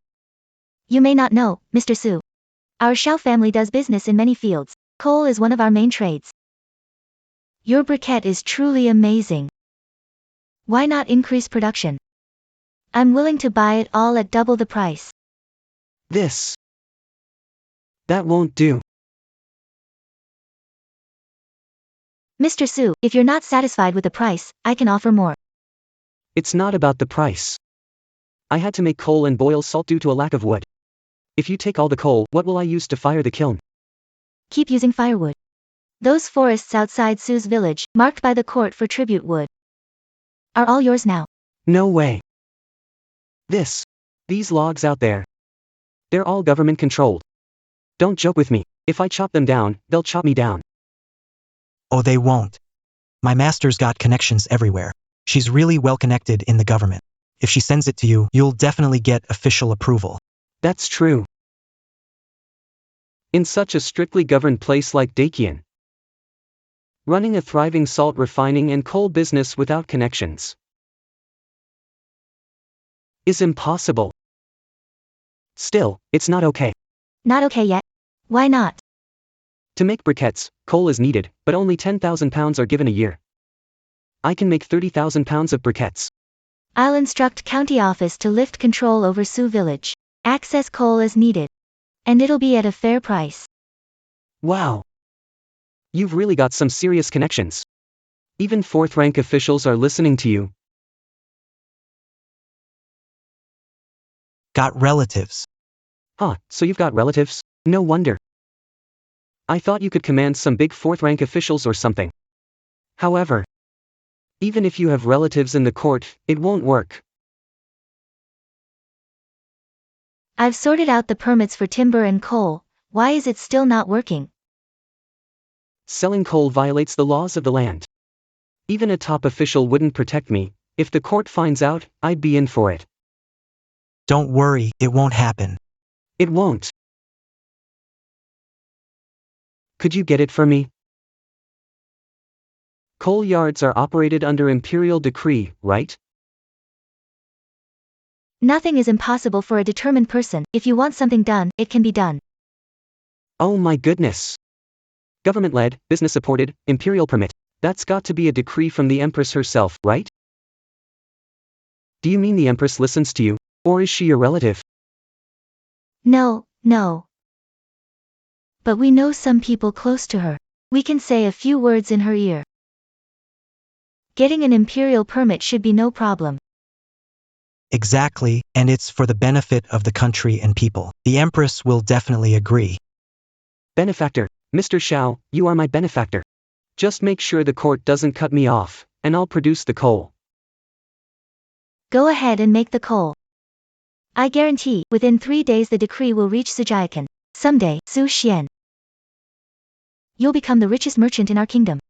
You may not know, Mr. Su. Our Xiao family does business in many fields. Coal is one of our main trades. Your briquette is truly amazing. Why not increase production? I'm willing to buy it all at double the price. That won't do. Mr. Su, if you're not satisfied with the price, I can offer more. It's not about the price. I had to make coal and boil salt due to a lack of wood. If you take all the coal, what will I use to fire the kiln? Keep using firewood. Those forests outside Su's village, marked by the court for tribute wood, are all yours now. No way. These logs out there, they're all government controlled. Don't joke with me. If I chop them down, they'll chop me down. Oh, they won't. My master's got connections everywhere. She's really well connected in the government. If she sends it to you, you'll definitely get official approval. That's true. In such a strictly governed place like Deqian, running a thriving salt refining and coal business without connections is impossible. Still, it's not okay. Not okay yet? Why not? To make briquettes, coal is needed, but only 10,000 pounds are given a year. I can make 30,000 pounds of briquettes. I'll instruct county office to lift control over Su village. Access coal as needed. And it'll be at a fair price. Wow. You've really got some serious connections. Even fourth-rank officials are listening to you. Got relatives. Huh, so you've got relatives? No wonder. I thought you could command some big fourth-rank officials or something. However, even if you have relatives in the court, it won't work. I've sorted out the permits for timber and coal. Why is it still not working? Selling coal violates the laws of the land. Even a top official wouldn't protect me. If the court finds out, I'd be in for it. Don't worry, it won't happen. It won't. Could you get it for me? Coal yards are operated under Imperial decree, right? Nothing is impossible for a determined person. If you want something done, it can be done. Oh my goodness. Government-led, business-supported, Imperial permit. That's got to be a decree from the Empress herself, right? Do you mean the Empress listens to you? Or is she your relative? No, no. But we know some people close to her. We can say a few words in her ear. Getting an Imperial permit should be no problem. Exactly, and it's for the benefit of the country and people. The Empress will definitely agree. Benefactor. Mr. Xiao, you are my benefactor. Just make sure the court doesn't cut me off, and I'll produce the coal. Go ahead and make the coal. I guarantee, within 3 days the decree will reach Sujiakan. Someday, Su Xian. You'll become the richest merchant in our kingdom.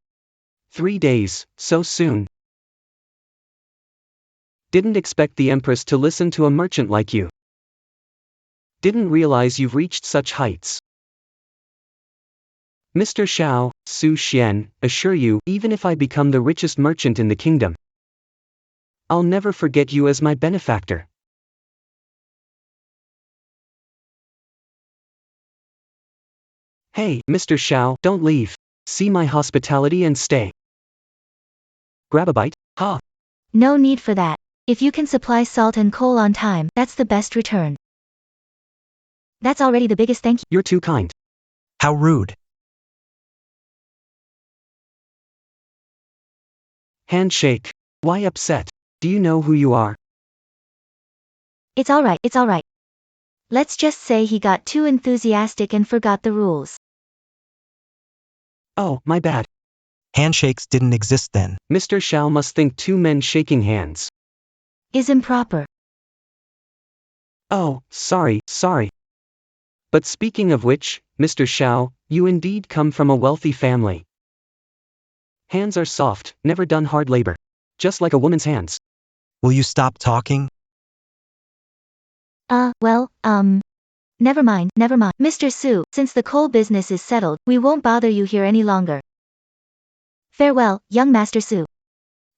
3 days, so soon. Didn't expect the Empress to listen to a merchant like you. Didn't realize you've reached such heights. Mr. Xiao, Su Xian, assure you, even if I become the richest merchant in the kingdom, I'll never forget you as my benefactor. Hey, Mr. Xiao, don't leave. See my hospitality and stay. Grab a bite? Ha! No need for that. If you can supply salt and coal on time, that's the best return. That's already the biggest thank you. You're too kind. How rude. Handshake. Why upset? Do you know who you are? It's alright, it's alright. Let's just say he got too enthusiastic and forgot the rules. Oh, my bad. Handshakes didn't exist then. Mr. Xiao must think two men shaking hands Is improper. Oh, sorry. But speaking of which, Mr. Xiao, you indeed come from a wealthy family. Hands are soft, never done hard labor. Just like a woman's hands. Will you stop talking? Never mind. Mr. Su, since the coal business is settled, we won't bother you here any longer. Farewell, young Master Su.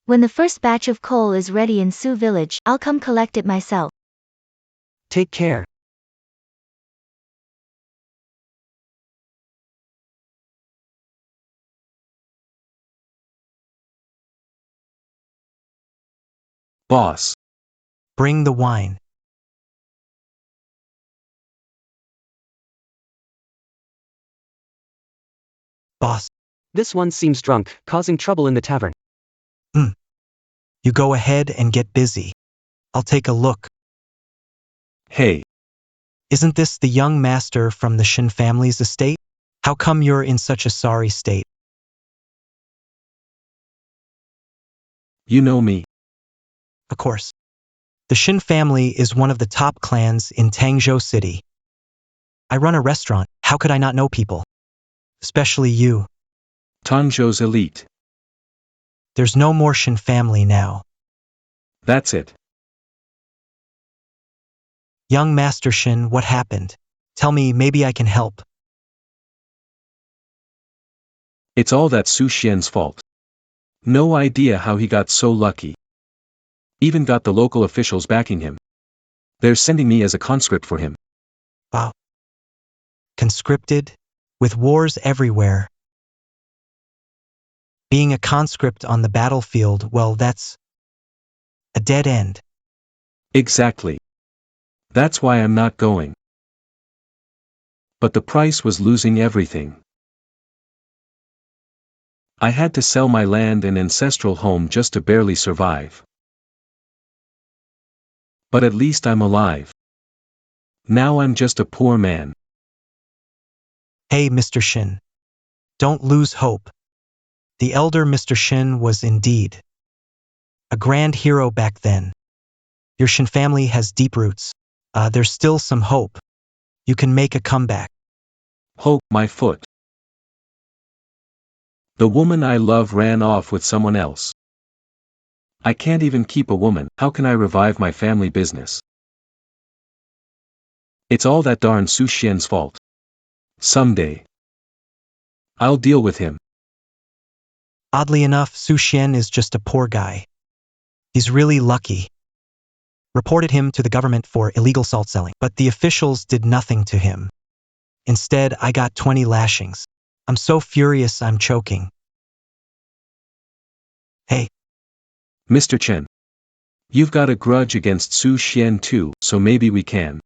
When the first batch of coal is ready in Su village, I'll come collect it myself. Take care. Boss. Bring the wine. Boss. This one seems drunk, causing trouble in the tavern. You go ahead and get busy. I'll take a look. Hey. Isn't this the young master from the Shin family's estate? How come you're in such a sorry state? You know me. Of course. The Shin family is one of the top clans in Tangzhou City. I run a restaurant, how could I not know people? Especially you. Tangzhou's elite. There's no more Shin family now. That's it. Young Master Shin, what happened? Tell me, maybe I can help. It's all that Su Xian's fault. No idea how he got so lucky. Even got the local officials backing him. They're sending me as a conscript for him. Wow. Conscripted? With wars everywhere. Being a conscript on the battlefield, well, that's a dead end. Exactly. That's why I'm not going. But the price was losing everything. I had to sell my land and ancestral home just to barely survive. But at least I'm alive. Now I'm just a poor man. Hey, Mr. Shin. Don't lose hope. The elder Mr. Shin was indeed a grand hero back then. Your Shin family has deep roots. There's still some hope. You can make a comeback. Hope, my foot. The woman I love ran off with someone else. I can't even keep a woman, how can I revive my family business? It's all that darn Su Xian's fault. Someday. I'll deal with him. Oddly enough, Su Xian is just a poor guy. He's really lucky. Reported him to the government for illegal salt selling, but the officials did nothing to him. Instead, I got 20 lashings. I'm so furious I'm choking. Hey. Mr. Chen. You've got a grudge against Su Xian too, so maybe we can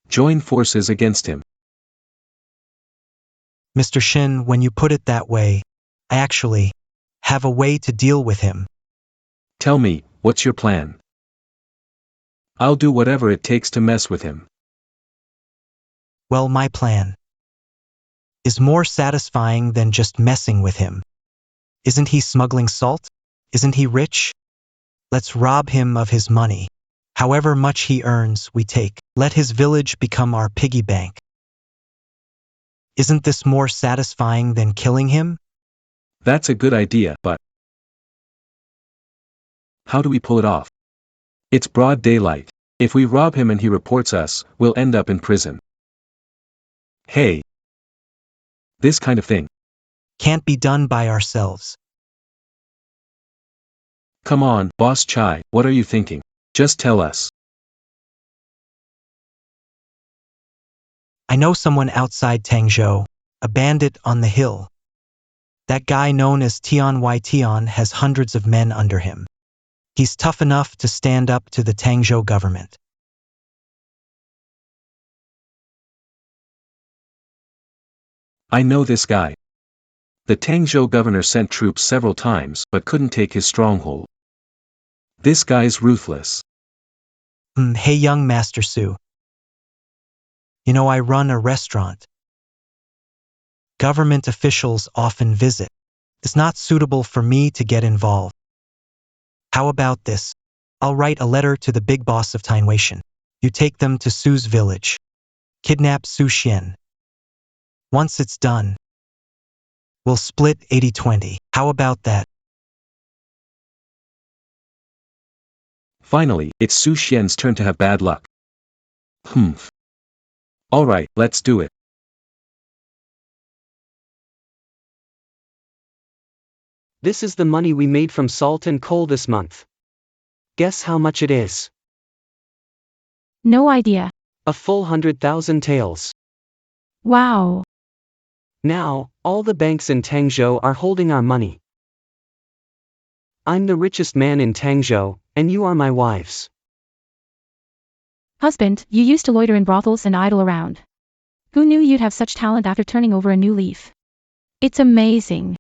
join forces against him. Mr. Shin, when you put it that way, I actually have a way to deal with him. Tell me, what's your plan? I'll do whatever it takes to mess with him. Well, my plan is more satisfying than just messing with him. Isn't he smuggling salt? Isn't he rich? Let's rob him of his money. However much he earns, we take. Let his village become our piggy bank. Isn't this more satisfying than killing him? That's a good idea, but how do we pull it off? It's broad daylight. If we rob him and he reports us, we'll end up in prison. Hey. This kind of thing can't be done by ourselves. Come on, Boss Chai, what are you thinking? Just tell us. I know someone outside Tangzhou, a bandit on the hill. That guy known as Tian Y Tian has hundreds of men under him. He's tough enough to stand up to the Tangzhou government. I know this guy. The Tangzhou governor sent troops several times but couldn't take his stronghold. This guy's ruthless. Hey young Master Su. You know I run a restaurant. Government officials often visit. It's not suitable for me to get involved. How about this? I'll write a letter to the big boss of Tainweishan. You take them to Su's village. Kidnap Su Xian. Once it's done, we'll split 80-20. How about that? Finally, it's Su Xian's turn to have bad luck. Alright, let's do it. This is the money we made from salt and coal this month. Guess how much it is? No idea. A full 100,000 taels. Wow. Now, all the banks in Tangzhou are holding our money. I'm the richest man in Tangzhou, and you are my wives. Husband, you used to loiter in brothels and idle around. Who knew you'd have such talent after turning over a new leaf? It's amazing.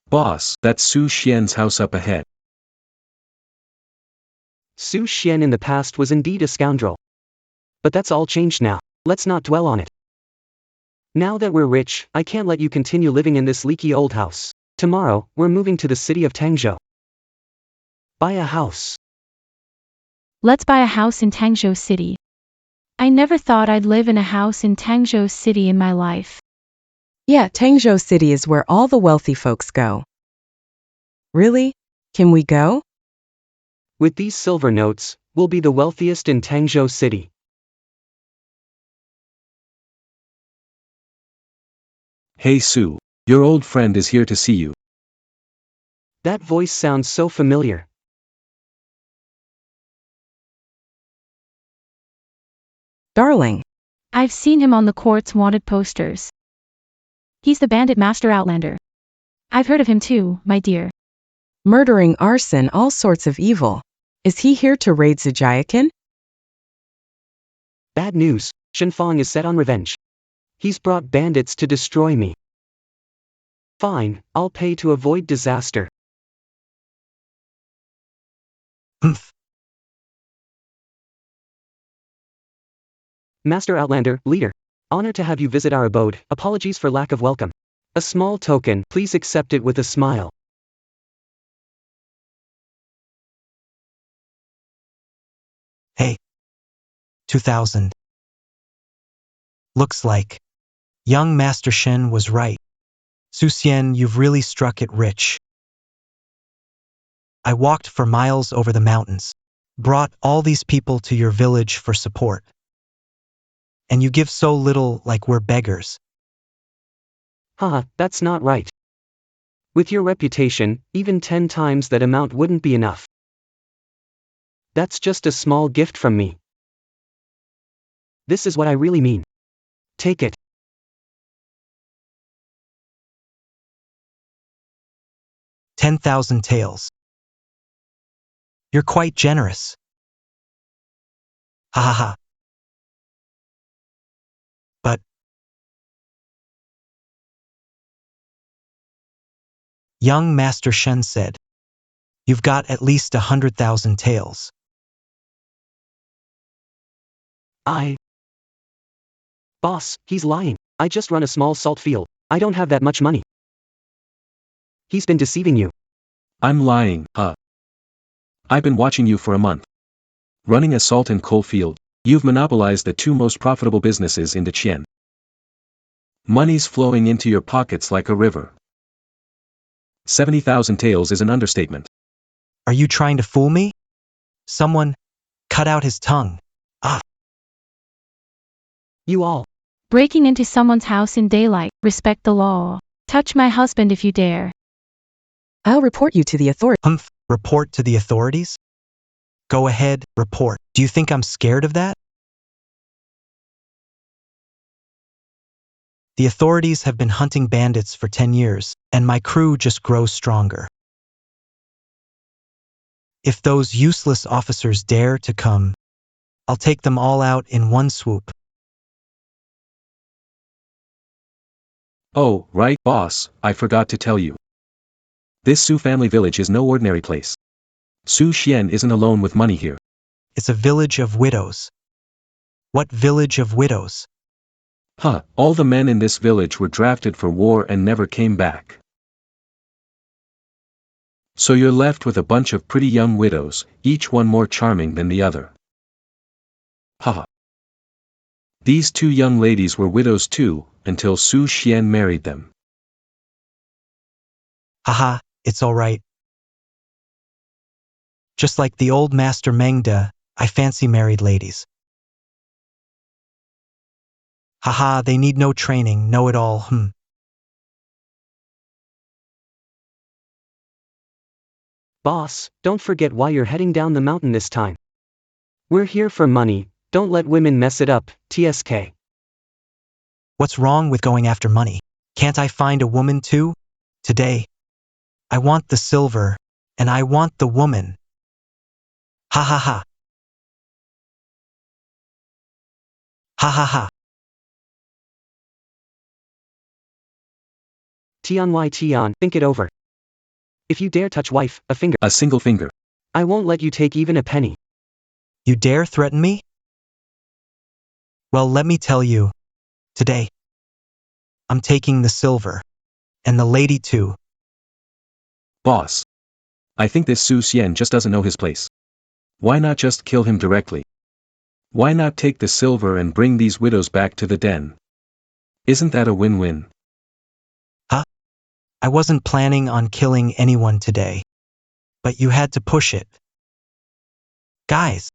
Boss, that's Su Xian's house up ahead. Su Xian in the past was indeed a scoundrel. But that's all changed now. Let's not dwell on it. Now that we're rich, I can't let you continue living in this leaky old house. Tomorrow, we're moving to the city of Tangzhou. Buy a house. Let's buy a house in Tangzhou City. I never thought I'd live in a house in Tangzhou City in my life. Yeah, Tangzhou City is where all the wealthy folks go. Really? Can we go? With these silver notes, we'll be the wealthiest in Tangzhou City. Hey Su, your old friend is here to see you. That voice sounds so familiar. Darling. I've seen him on the court's wanted posters. He's the bandit master outlander. I've heard of him too, my dear. Murdering, arson, all sorts of evil. Is he here to raid Zijiakan? Bad news, Shin Fong is set on revenge. He's brought bandits to destroy me. Fine, I'll pay to avoid disaster. Humph. Master Outlander, leader. Honor to have you visit our abode, apologies for lack of welcome. A small token, please accept it with a smile. Hey. 2000. Looks like. Young Master Shin was right. Su Xian, you've really struck it rich. I walked for miles over the mountains. Brought all these people to your village for support. And you give so little, like we're beggars. Haha, that's not right. With your reputation, even 10 times that amount wouldn't be enough. That's just a small gift from me. This is what I really mean. Take it. $10,000 taels. You're quite generous. Ha ha ha. But young Master Shen said, you've got at least 100,000 taels. Boss, he's lying. I just run a small salt field. I don't have that much money. He's been deceiving you. I'm lying, huh? I've been watching you for a month. Running a salt and coal field, you've monopolized the two most profitable businesses in the Qian. Money's flowing into your pockets like a river. 70,000 taels is an understatement. Are you trying to fool me? Someone cut out his tongue. Ah. You all. Breaking into someone's house in daylight, respect the law. Touch my husband if you dare. I'll report you to the authorities. Humph, report to the authorities? Go ahead, report. Do you think I'm scared of that? The authorities have been hunting bandits for 10 years, and my crew just grows stronger. If those useless officers dare to come, I'll take them all out in one swoop. Oh, right, boss, I forgot to tell you. This Su family village is no ordinary place. Su Xian isn't alone with money here. It's a village of widows. What village of widows? Huh, all the men in this village were drafted for war and never came back. So you're left with a bunch of pretty young widows, each one more charming than the other. Haha. These two young ladies were widows too, until Su Xian married them. Haha, it's all right. Just like the old master Mengda, I fancy married ladies. Haha, they need no training, know it all, Boss, don't forget why you're heading down the mountain this time. We're here for money, don't let women mess it up, TSK. What's wrong with going after money? Can't I find a woman too? Today. I want the silver, and I want the woman. Ha ha ha. Ha ha ha. Tian, think it over. If you dare touch wife, a finger. A single finger. I won't let you take even a penny. You dare threaten me? Well, let me tell you. Today. I'm taking the silver. And the lady too. Boss. I think this Su Xian just doesn't know his place. Why not just kill him directly? Why not take the silver and bring these widows back to the den? Isn't that a win-win? Huh? I wasn't planning on killing anyone today. But you had to push it. Guys.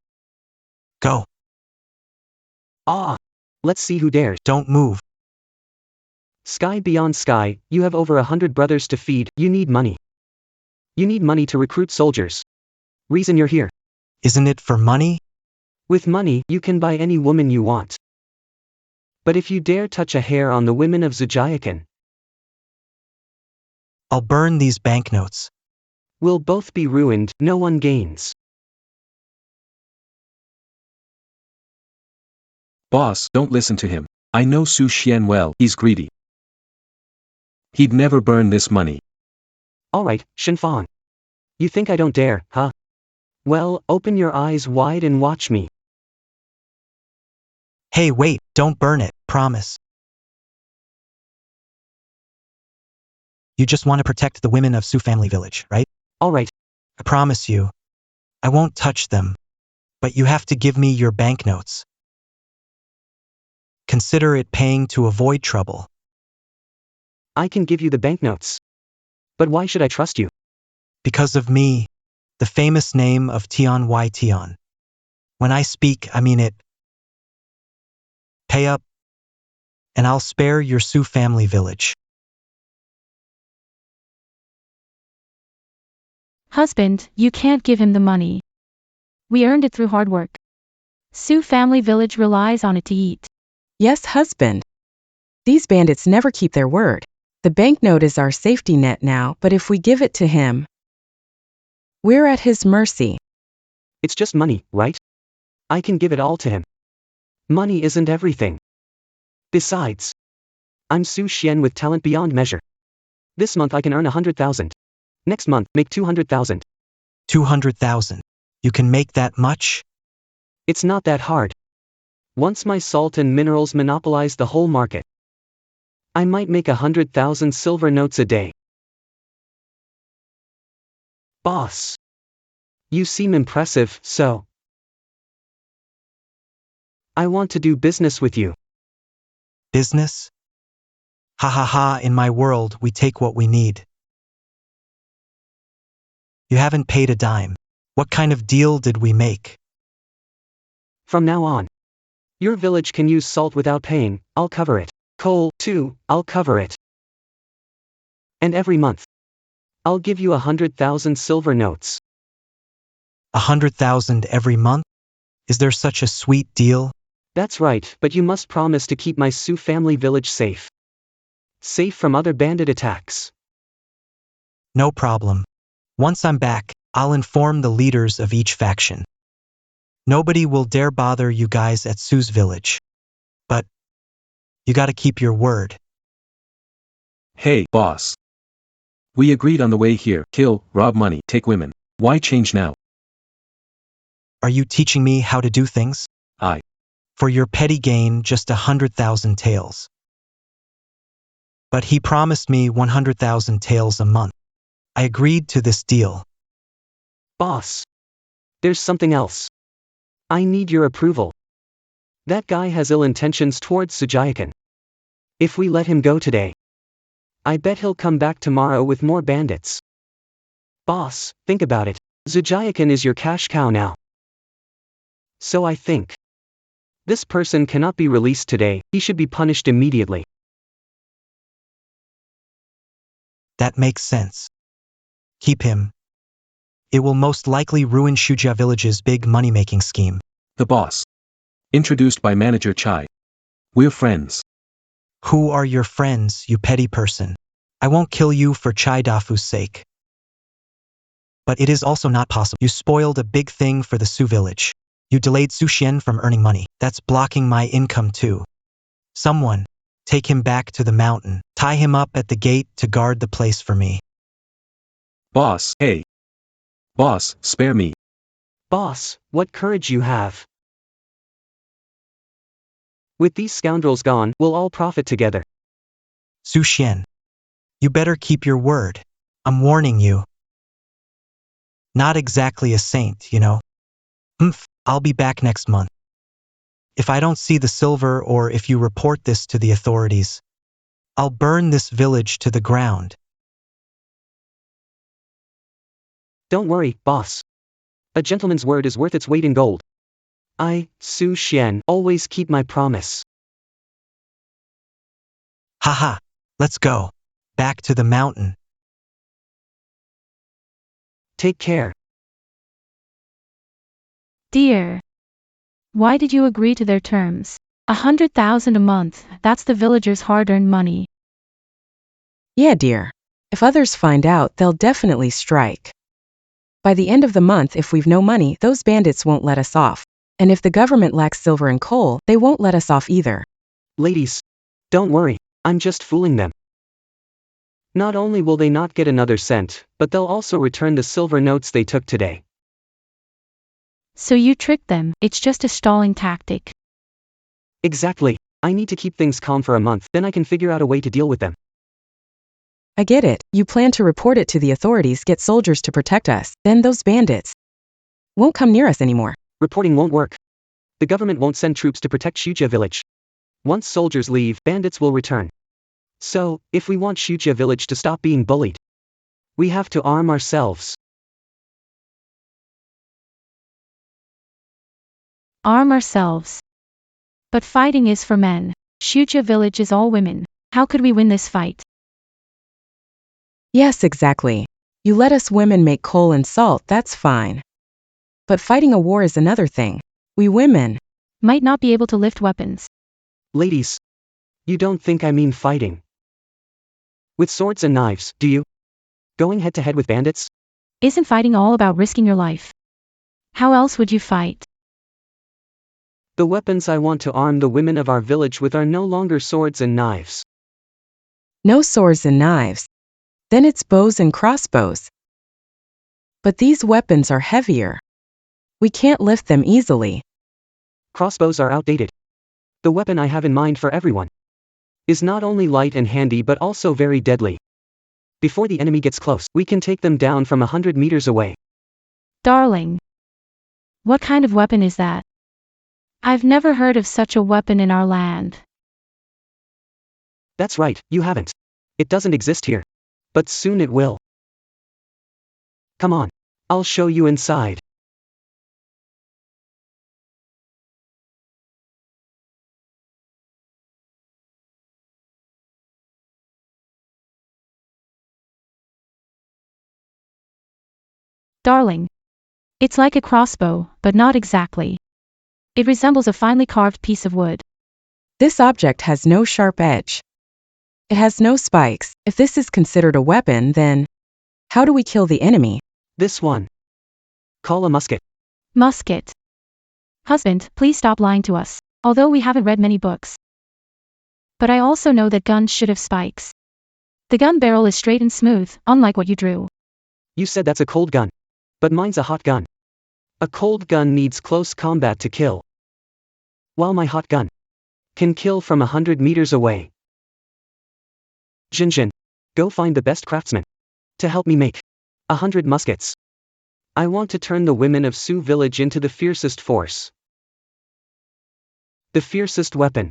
Go. Let's see who dares. Don't move. Sky beyond sky, you have over 100 brothers to feed, you need money. You need money to recruit soldiers. Reason you're here. Isn't it for money? With money, you can buy any woman you want. But if you dare touch a hair on the women of Zujiakan, I'll burn these banknotes. we'll both be ruined, no one gains. Boss, don't listen to him. I know Su Xian well, he's greedy. He'd never burn this money. Alright, Shin. You think I don't dare, huh? Well, open your eyes wide and watch me. Hey, wait, don't burn it, promise. You just want to protect the women of Su family village, right? Alright. I promise you. I won't touch them. But you have to give me your banknotes. Consider it paying to avoid trouble. I can give you the banknotes. But why should I trust you? Because of me, the famous name of Tian Y Tian. When I speak, I mean it. Pay up, and I'll spare your Su family village. Husband, you can't give him the money. We earned it through hard work. Su family village relies on it to eat. Yes, husband. These bandits never keep their word. The banknote is our safety net now, but if we give it to him, we're at his mercy. It's just money, right? I can give it all to him. Money isn't everything. Besides, I'm Su Xian with talent beyond measure. This month I can earn 100,000. Next month, make 200,000. 200,000. You can make that much? It's not that hard. Once my salt and minerals monopolize the whole market, I might make 100,000 silver notes a day. Boss. You seem impressive, so I want to do business with you. Business? Ha ha ha, in my world, we take what we need. You haven't paid a dime. What kind of deal did we make? From now on, your village can use salt without paying, I'll cover it. Coal, too, I'll cover it. And every month, I'll give you 100,000 silver notes. 100,000 every month? Is there such a sweet deal? That's right, but you must promise to keep my Su family village safe. Safe from other bandit attacks. No problem. Once I'm back, I'll inform the leaders of each faction. Nobody will dare bother you guys at Su's village. But you gotta keep your word. Hey, boss. We agreed on the way here, kill, rob money, take women. Why change now? Are you teaching me how to do things? I. For your petty gain, just 100,000 taels. But he promised me 100,000 taels a month. I agreed to this deal. Boss. There's something else. I need your approval. That guy has ill intentions towards Sujayakan. If we let him go today, I bet he'll come back tomorrow with more bandits. Boss, think about it. Sujayakan is your cash cow now. So I think this person cannot be released today, he should be punished immediately. That makes sense. Keep him. It will most likely ruin Shujia Village's big money-making scheme. The boss. Introduced by Manager Chai. We're friends. Who are your friends, you petty person? I won't kill you for Chai Dafu's sake. But it is also not possible. You spoiled a big thing for the Su village. You delayed Su Xian from earning money. That's blocking my income too. Someone, take him back to the mountain. Tie him up at the gate to guard the place for me. Boss, hey. Boss, spare me. Boss, what courage you have. With these scoundrels gone, we'll all profit together. Su Xian. You better keep your word. I'm warning you. Not exactly a saint, you know. I'll be back next month. If I don't see the silver or if you report this to the authorities, I'll burn this village to the ground. Don't worry, boss. A gentleman's word is worth its weight in gold. I, Su Xian, always keep my promise. Haha, let's go. Back to the mountain. Take care. Dear. Why did you agree to their terms? 100,000 a month, that's the villagers' hard-earned money. Yeah, dear. If others find out, they'll definitely strike. By the end of the month, if we've no money, those bandits won't let us off. And if the government lacks silver and coal, they won't let us off either. Ladies, don't worry, I'm just fooling them. Not only will they not get another cent, but they'll also return the silver notes they took today. So you tricked them, it's just a stalling tactic. Exactly. I need to keep things calm for a month, then I can figure out a way to deal with them. I get it. You plan to report it to the authorities, get soldiers to protect us. Then those bandits won't come near us anymore. Reporting won't work. The government won't send troops to protect Shuja village. Once soldiers leave, bandits will return. So, if we want Shuja village to stop being bullied, we have to arm ourselves. Arm ourselves. But fighting is for men. Shuja village is all women. How could we win this fight? Yes, exactly. You let us women make coal and salt, that's fine. But fighting a war is another thing. We women might not be able to lift weapons. Ladies, you don't think I mean fighting with swords and knives, do you? Going head to head with bandits? Isn't fighting all about risking your life? How else would you fight? The weapons I want to arm the women of our village with are no longer swords and knives. No swords and knives. Then it's bows and crossbows. But these weapons are heavier. We can't lift them easily. Crossbows are outdated. The weapon I have in mind for everyone is not only light and handy but also very deadly. Before the enemy gets close, we can take them down from 100 meters away. Darling. What kind of weapon is that? I've never heard of such a weapon in our land. That's right, you haven't. It doesn't exist here. But soon it will. Come on. I'll show you inside. Darling. It's like a crossbow, but not exactly. It resembles a finely carved piece of wood. This object has no sharp edge. It has no spikes. If this is considered a weapon, then how do we kill the enemy? This one. Call a musket. Musket. Husband, please stop lying to us. Although we haven't read many books. But I also know that guns should have spikes. The gun barrel is straight and smooth, unlike what you drew. You said that's a cold gun. But mine's a hot gun. A cold gun needs close combat to kill. While my hot gun can kill from 100 meters away. Jin, go find the best craftsman to help me make 100 muskets. I want to turn the women of Su village into the fiercest force. The fiercest weapon.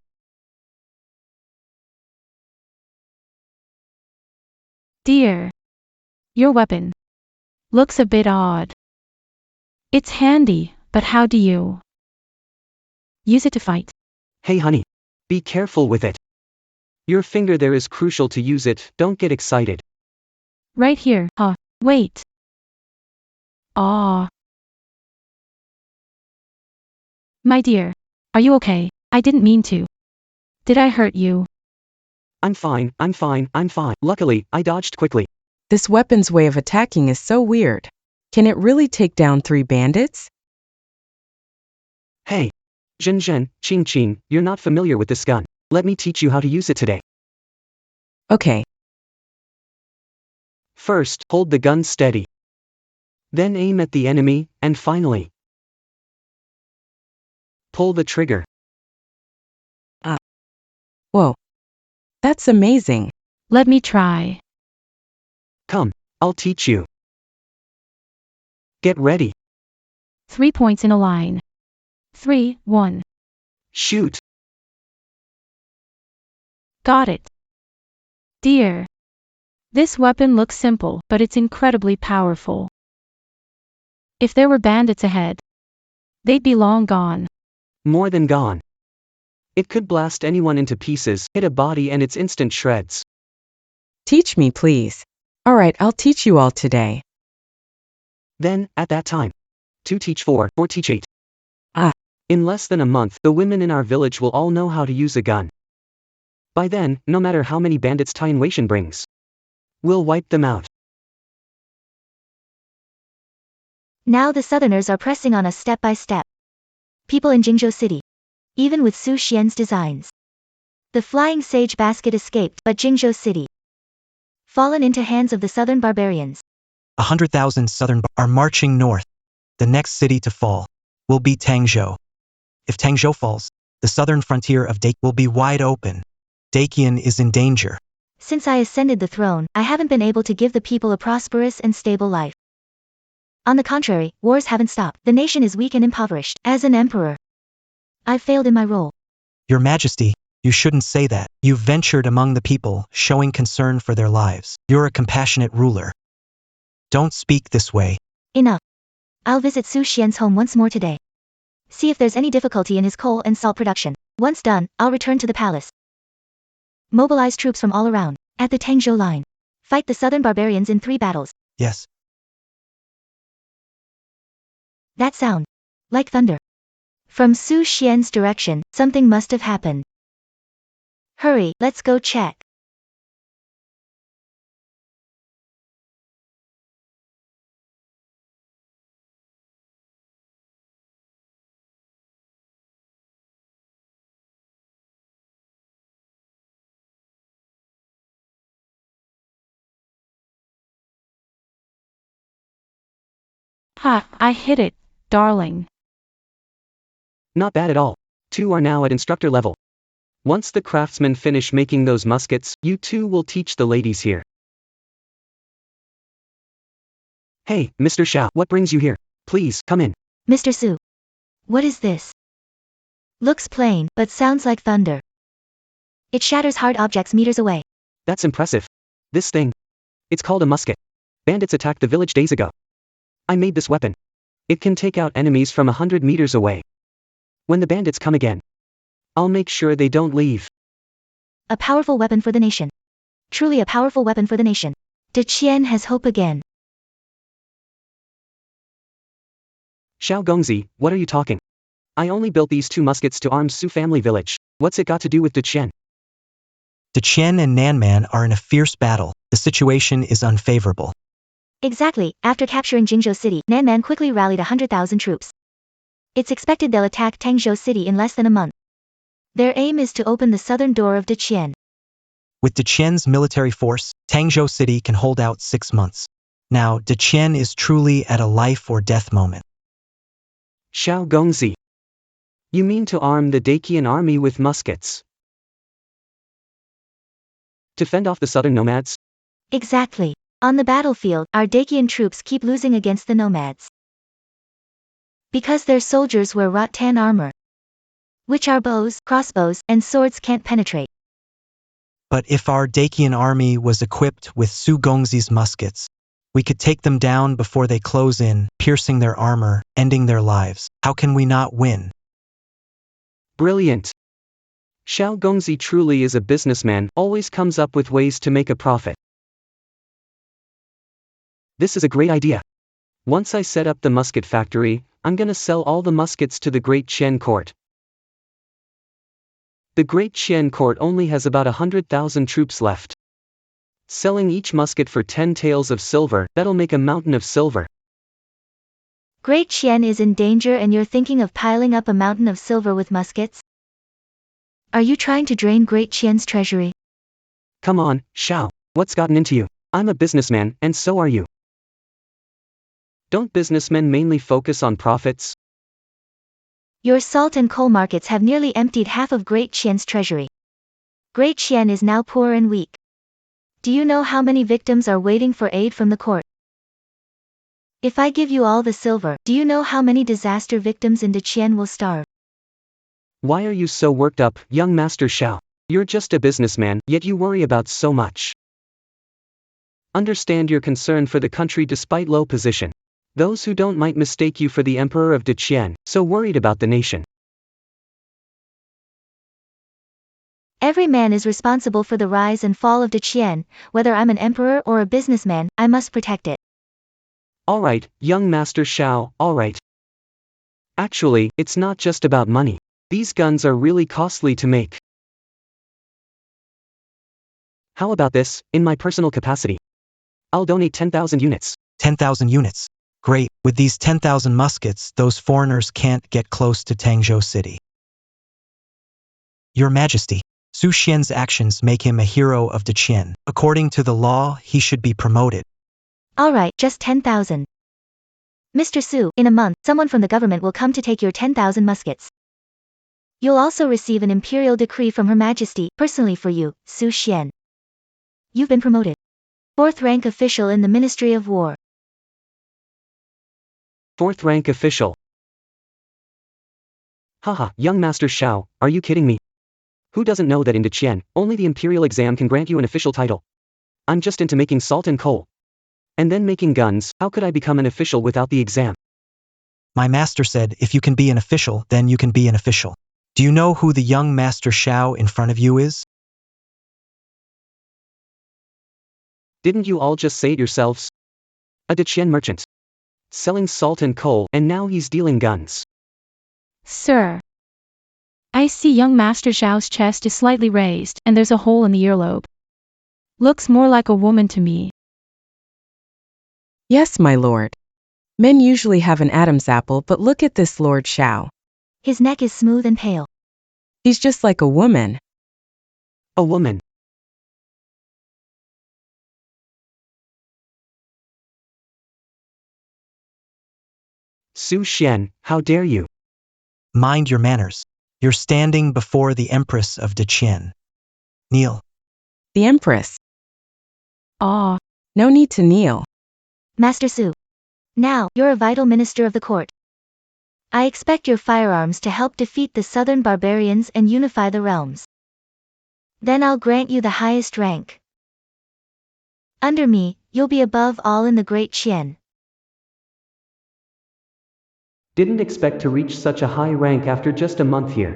Dear. Your weapon looks a bit odd. It's handy, but how do you use it to fight? Hey honey, be careful with it. Your finger there is crucial to use it, don't get excited. Right here, wait. My dear, are you okay? I didn't mean to. Did I hurt you? I'm fine. Luckily, I dodged quickly. This weapon's way of attacking is so weird. Can it really take down 3 bandits? Hey. Jin, Qing, you're not familiar with this gun. Let me teach you how to use it today. Okay. First, hold the gun steady. Then aim at the enemy, and finally, pull the trigger. Whoa. That's amazing. Let me try. Come, I'll teach you. Get ready. 3 points in a line. 3, 1. Shoot. Got it. Dear. This weapon looks simple, but it's incredibly powerful. If there were bandits ahead, they'd be long gone. More than gone. It could blast anyone into pieces, hit a body and it's instant shreds. Teach me, please. All right, I'll teach you all today. Then, at that time, 2 teach 4, 4 teach 8. In less than a month, the women in our village will all know how to use a gun. By then, no matter how many bandits Tianwei brings, we'll wipe them out. Now the Southerners are pressing on us step by step. People in Jingzhou City. Even with Su Xian's designs. The flying sage basket escaped, but Jingzhou city fallen into hands of the southern barbarians. 100,000 southern are marching north. The next city to fall will be Tangzhou. If Tangzhou falls, the southern frontier of Dake will be wide open. Dakian is in danger. Since I ascended the throne, I haven't been able to give the people a prosperous and stable life. On the contrary, wars haven't stopped. The nation is weak and impoverished. As an emperor, I failed in my role. Your Majesty, you shouldn't say that. You've ventured among the people, showing concern for their lives. You're a compassionate ruler. Don't speak this way. Enough. I'll visit Su Xian's home once more today. See if there's any difficulty in his coal and salt production. Once done, I'll return to the palace. Mobilize troops from all around. At the Tangzhou line. Fight the southern barbarians in 3 battles. Yes. That sound. Like thunder. From Su Xian's direction, something must have happened. Hurry, let's go check. Ha, I hit it, darling. Not bad at all. 2 are now at instructor level. Once the craftsmen finish making those muskets, you 2 will teach the ladies here. Hey, Mr. Xiao, what brings you here? Please, come in. Mr. Su. What is this? Looks plain, but sounds like thunder. It shatters hard objects meters away. That's impressive. This thing. It's called a musket. Bandits attacked the village days ago. I made this weapon. It can take out enemies from 100 meters away. When the bandits come again, I'll make sure they don't leave. A powerful weapon for the nation. Truly a powerful weapon for the nation. De Qian has hope again. Xiao Gongzi, what are you talking? I only built these 2 muskets to arm Su family village. What's it got to do with De Qian? De Qian and Nanman are in a fierce battle. The situation is unfavorable. Exactly, after capturing Jingzhou city, Nanman quickly rallied 100,000 troops. It's expected they'll attack Tangzhou city in less than a month. Their aim is to open the southern door of De Qian. With De Qian's military force, Tangzhou city can hold out 6 months. Now, De Qian is truly at a life or death moment. Xiao Gongzi. You mean to arm the Dakian army with muskets? To fend off the southern nomads? Exactly. On the battlefield, our Dakian troops keep losing against the nomads. Because their soldiers wear rattan armor, which our bows, crossbows, and swords can't penetrate. But if our Dakian army was equipped with Su Gongzi's muskets, we could take them down before they close in, piercing their armor, ending their lives. How can we not win? Brilliant. Xiao Gongzi truly is a businessman, always comes up with ways to make a profit. This is a great idea. Once I set up the musket factory, I'm gonna sell all the muskets to the Great Qian Court. The Great Qian Court only has about 100,000 troops left. Selling each musket for 10 taels of silver, that'll make a mountain of silver. Great Qian is in danger and you're thinking of piling up a mountain of silver with muskets? Are you trying to drain Great Qian's treasury? Come on, Xiao, what's gotten into you? I'm a businessman, and so are you. Don't businessmen mainly focus on profits? Your salt and coal markets have nearly emptied half of Great Qian's treasury. Great Qian is now poor and weak. Do you know how many victims are waiting for aid from the court? If I give you all the silver, do you know how many disaster victims in De Qian will starve? Why are you so worked up, young Master Xiao? You're just a businessman, yet you worry about so much. Understand your concern for the country despite low position. Those who don't might mistake you for the Emperor of De Qian, so worried about the nation. Every man is responsible for the rise and fall of De Qian. Whether I'm an emperor or a businessman, I must protect it. Alright, young Master Xiao, alright. Actually, it's not just about money. These guns are really costly to make. How about this, in my personal capacity? I'll donate 10,000 units. 10,000 units. Great, with these 10,000 muskets, those foreigners can't get close to Tangzhou city. Your Majesty, Su Xian's actions make him a hero of Deqian. According to the law, he should be promoted. Alright, just 10,000. Mr. Su, in a month, someone from the government will come to take your 10,000 muskets. You'll also receive an imperial decree from Her Majesty, personally for you, Su Xian. You've been promoted. 4th rank official in the Ministry of War. 4th rank official. Haha, young Master Shao, are you kidding me? Who doesn't know that in Deqian, only the Imperial exam can grant you an official title? I'm just into making salt and coal. And then making guns, how could I become an official without the exam? My master said, if you can be an official, then you can be an official. Do you know who the young Master Shao in front of you is? Didn't you all just say it yourselves? A Deqian merchant. Selling salt and coal, and now he's dealing guns. Sir. I see young Master Zhao's chest is slightly raised, and there's a hole in the earlobe. Looks more like a woman to me. Yes, my lord. Men usually have an Adam's apple, but look at this Lord Shao. His neck is smooth and pale. He's just like a woman. A woman. Su Xian, how dare you? Mind your manners. You're standing before the Empress of Deqian. Kneel. The Empress. Ah. No need to kneel. Master Su. Now, you're a vital minister of the court. I expect your firearms to help defeat the southern barbarians and unify the realms. Then I'll grant you the highest rank. Under me, you'll be above all in the great Qian. Didn't expect to reach such a high rank after just a month here.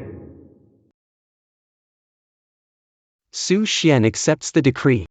Su Xian accepts the decree.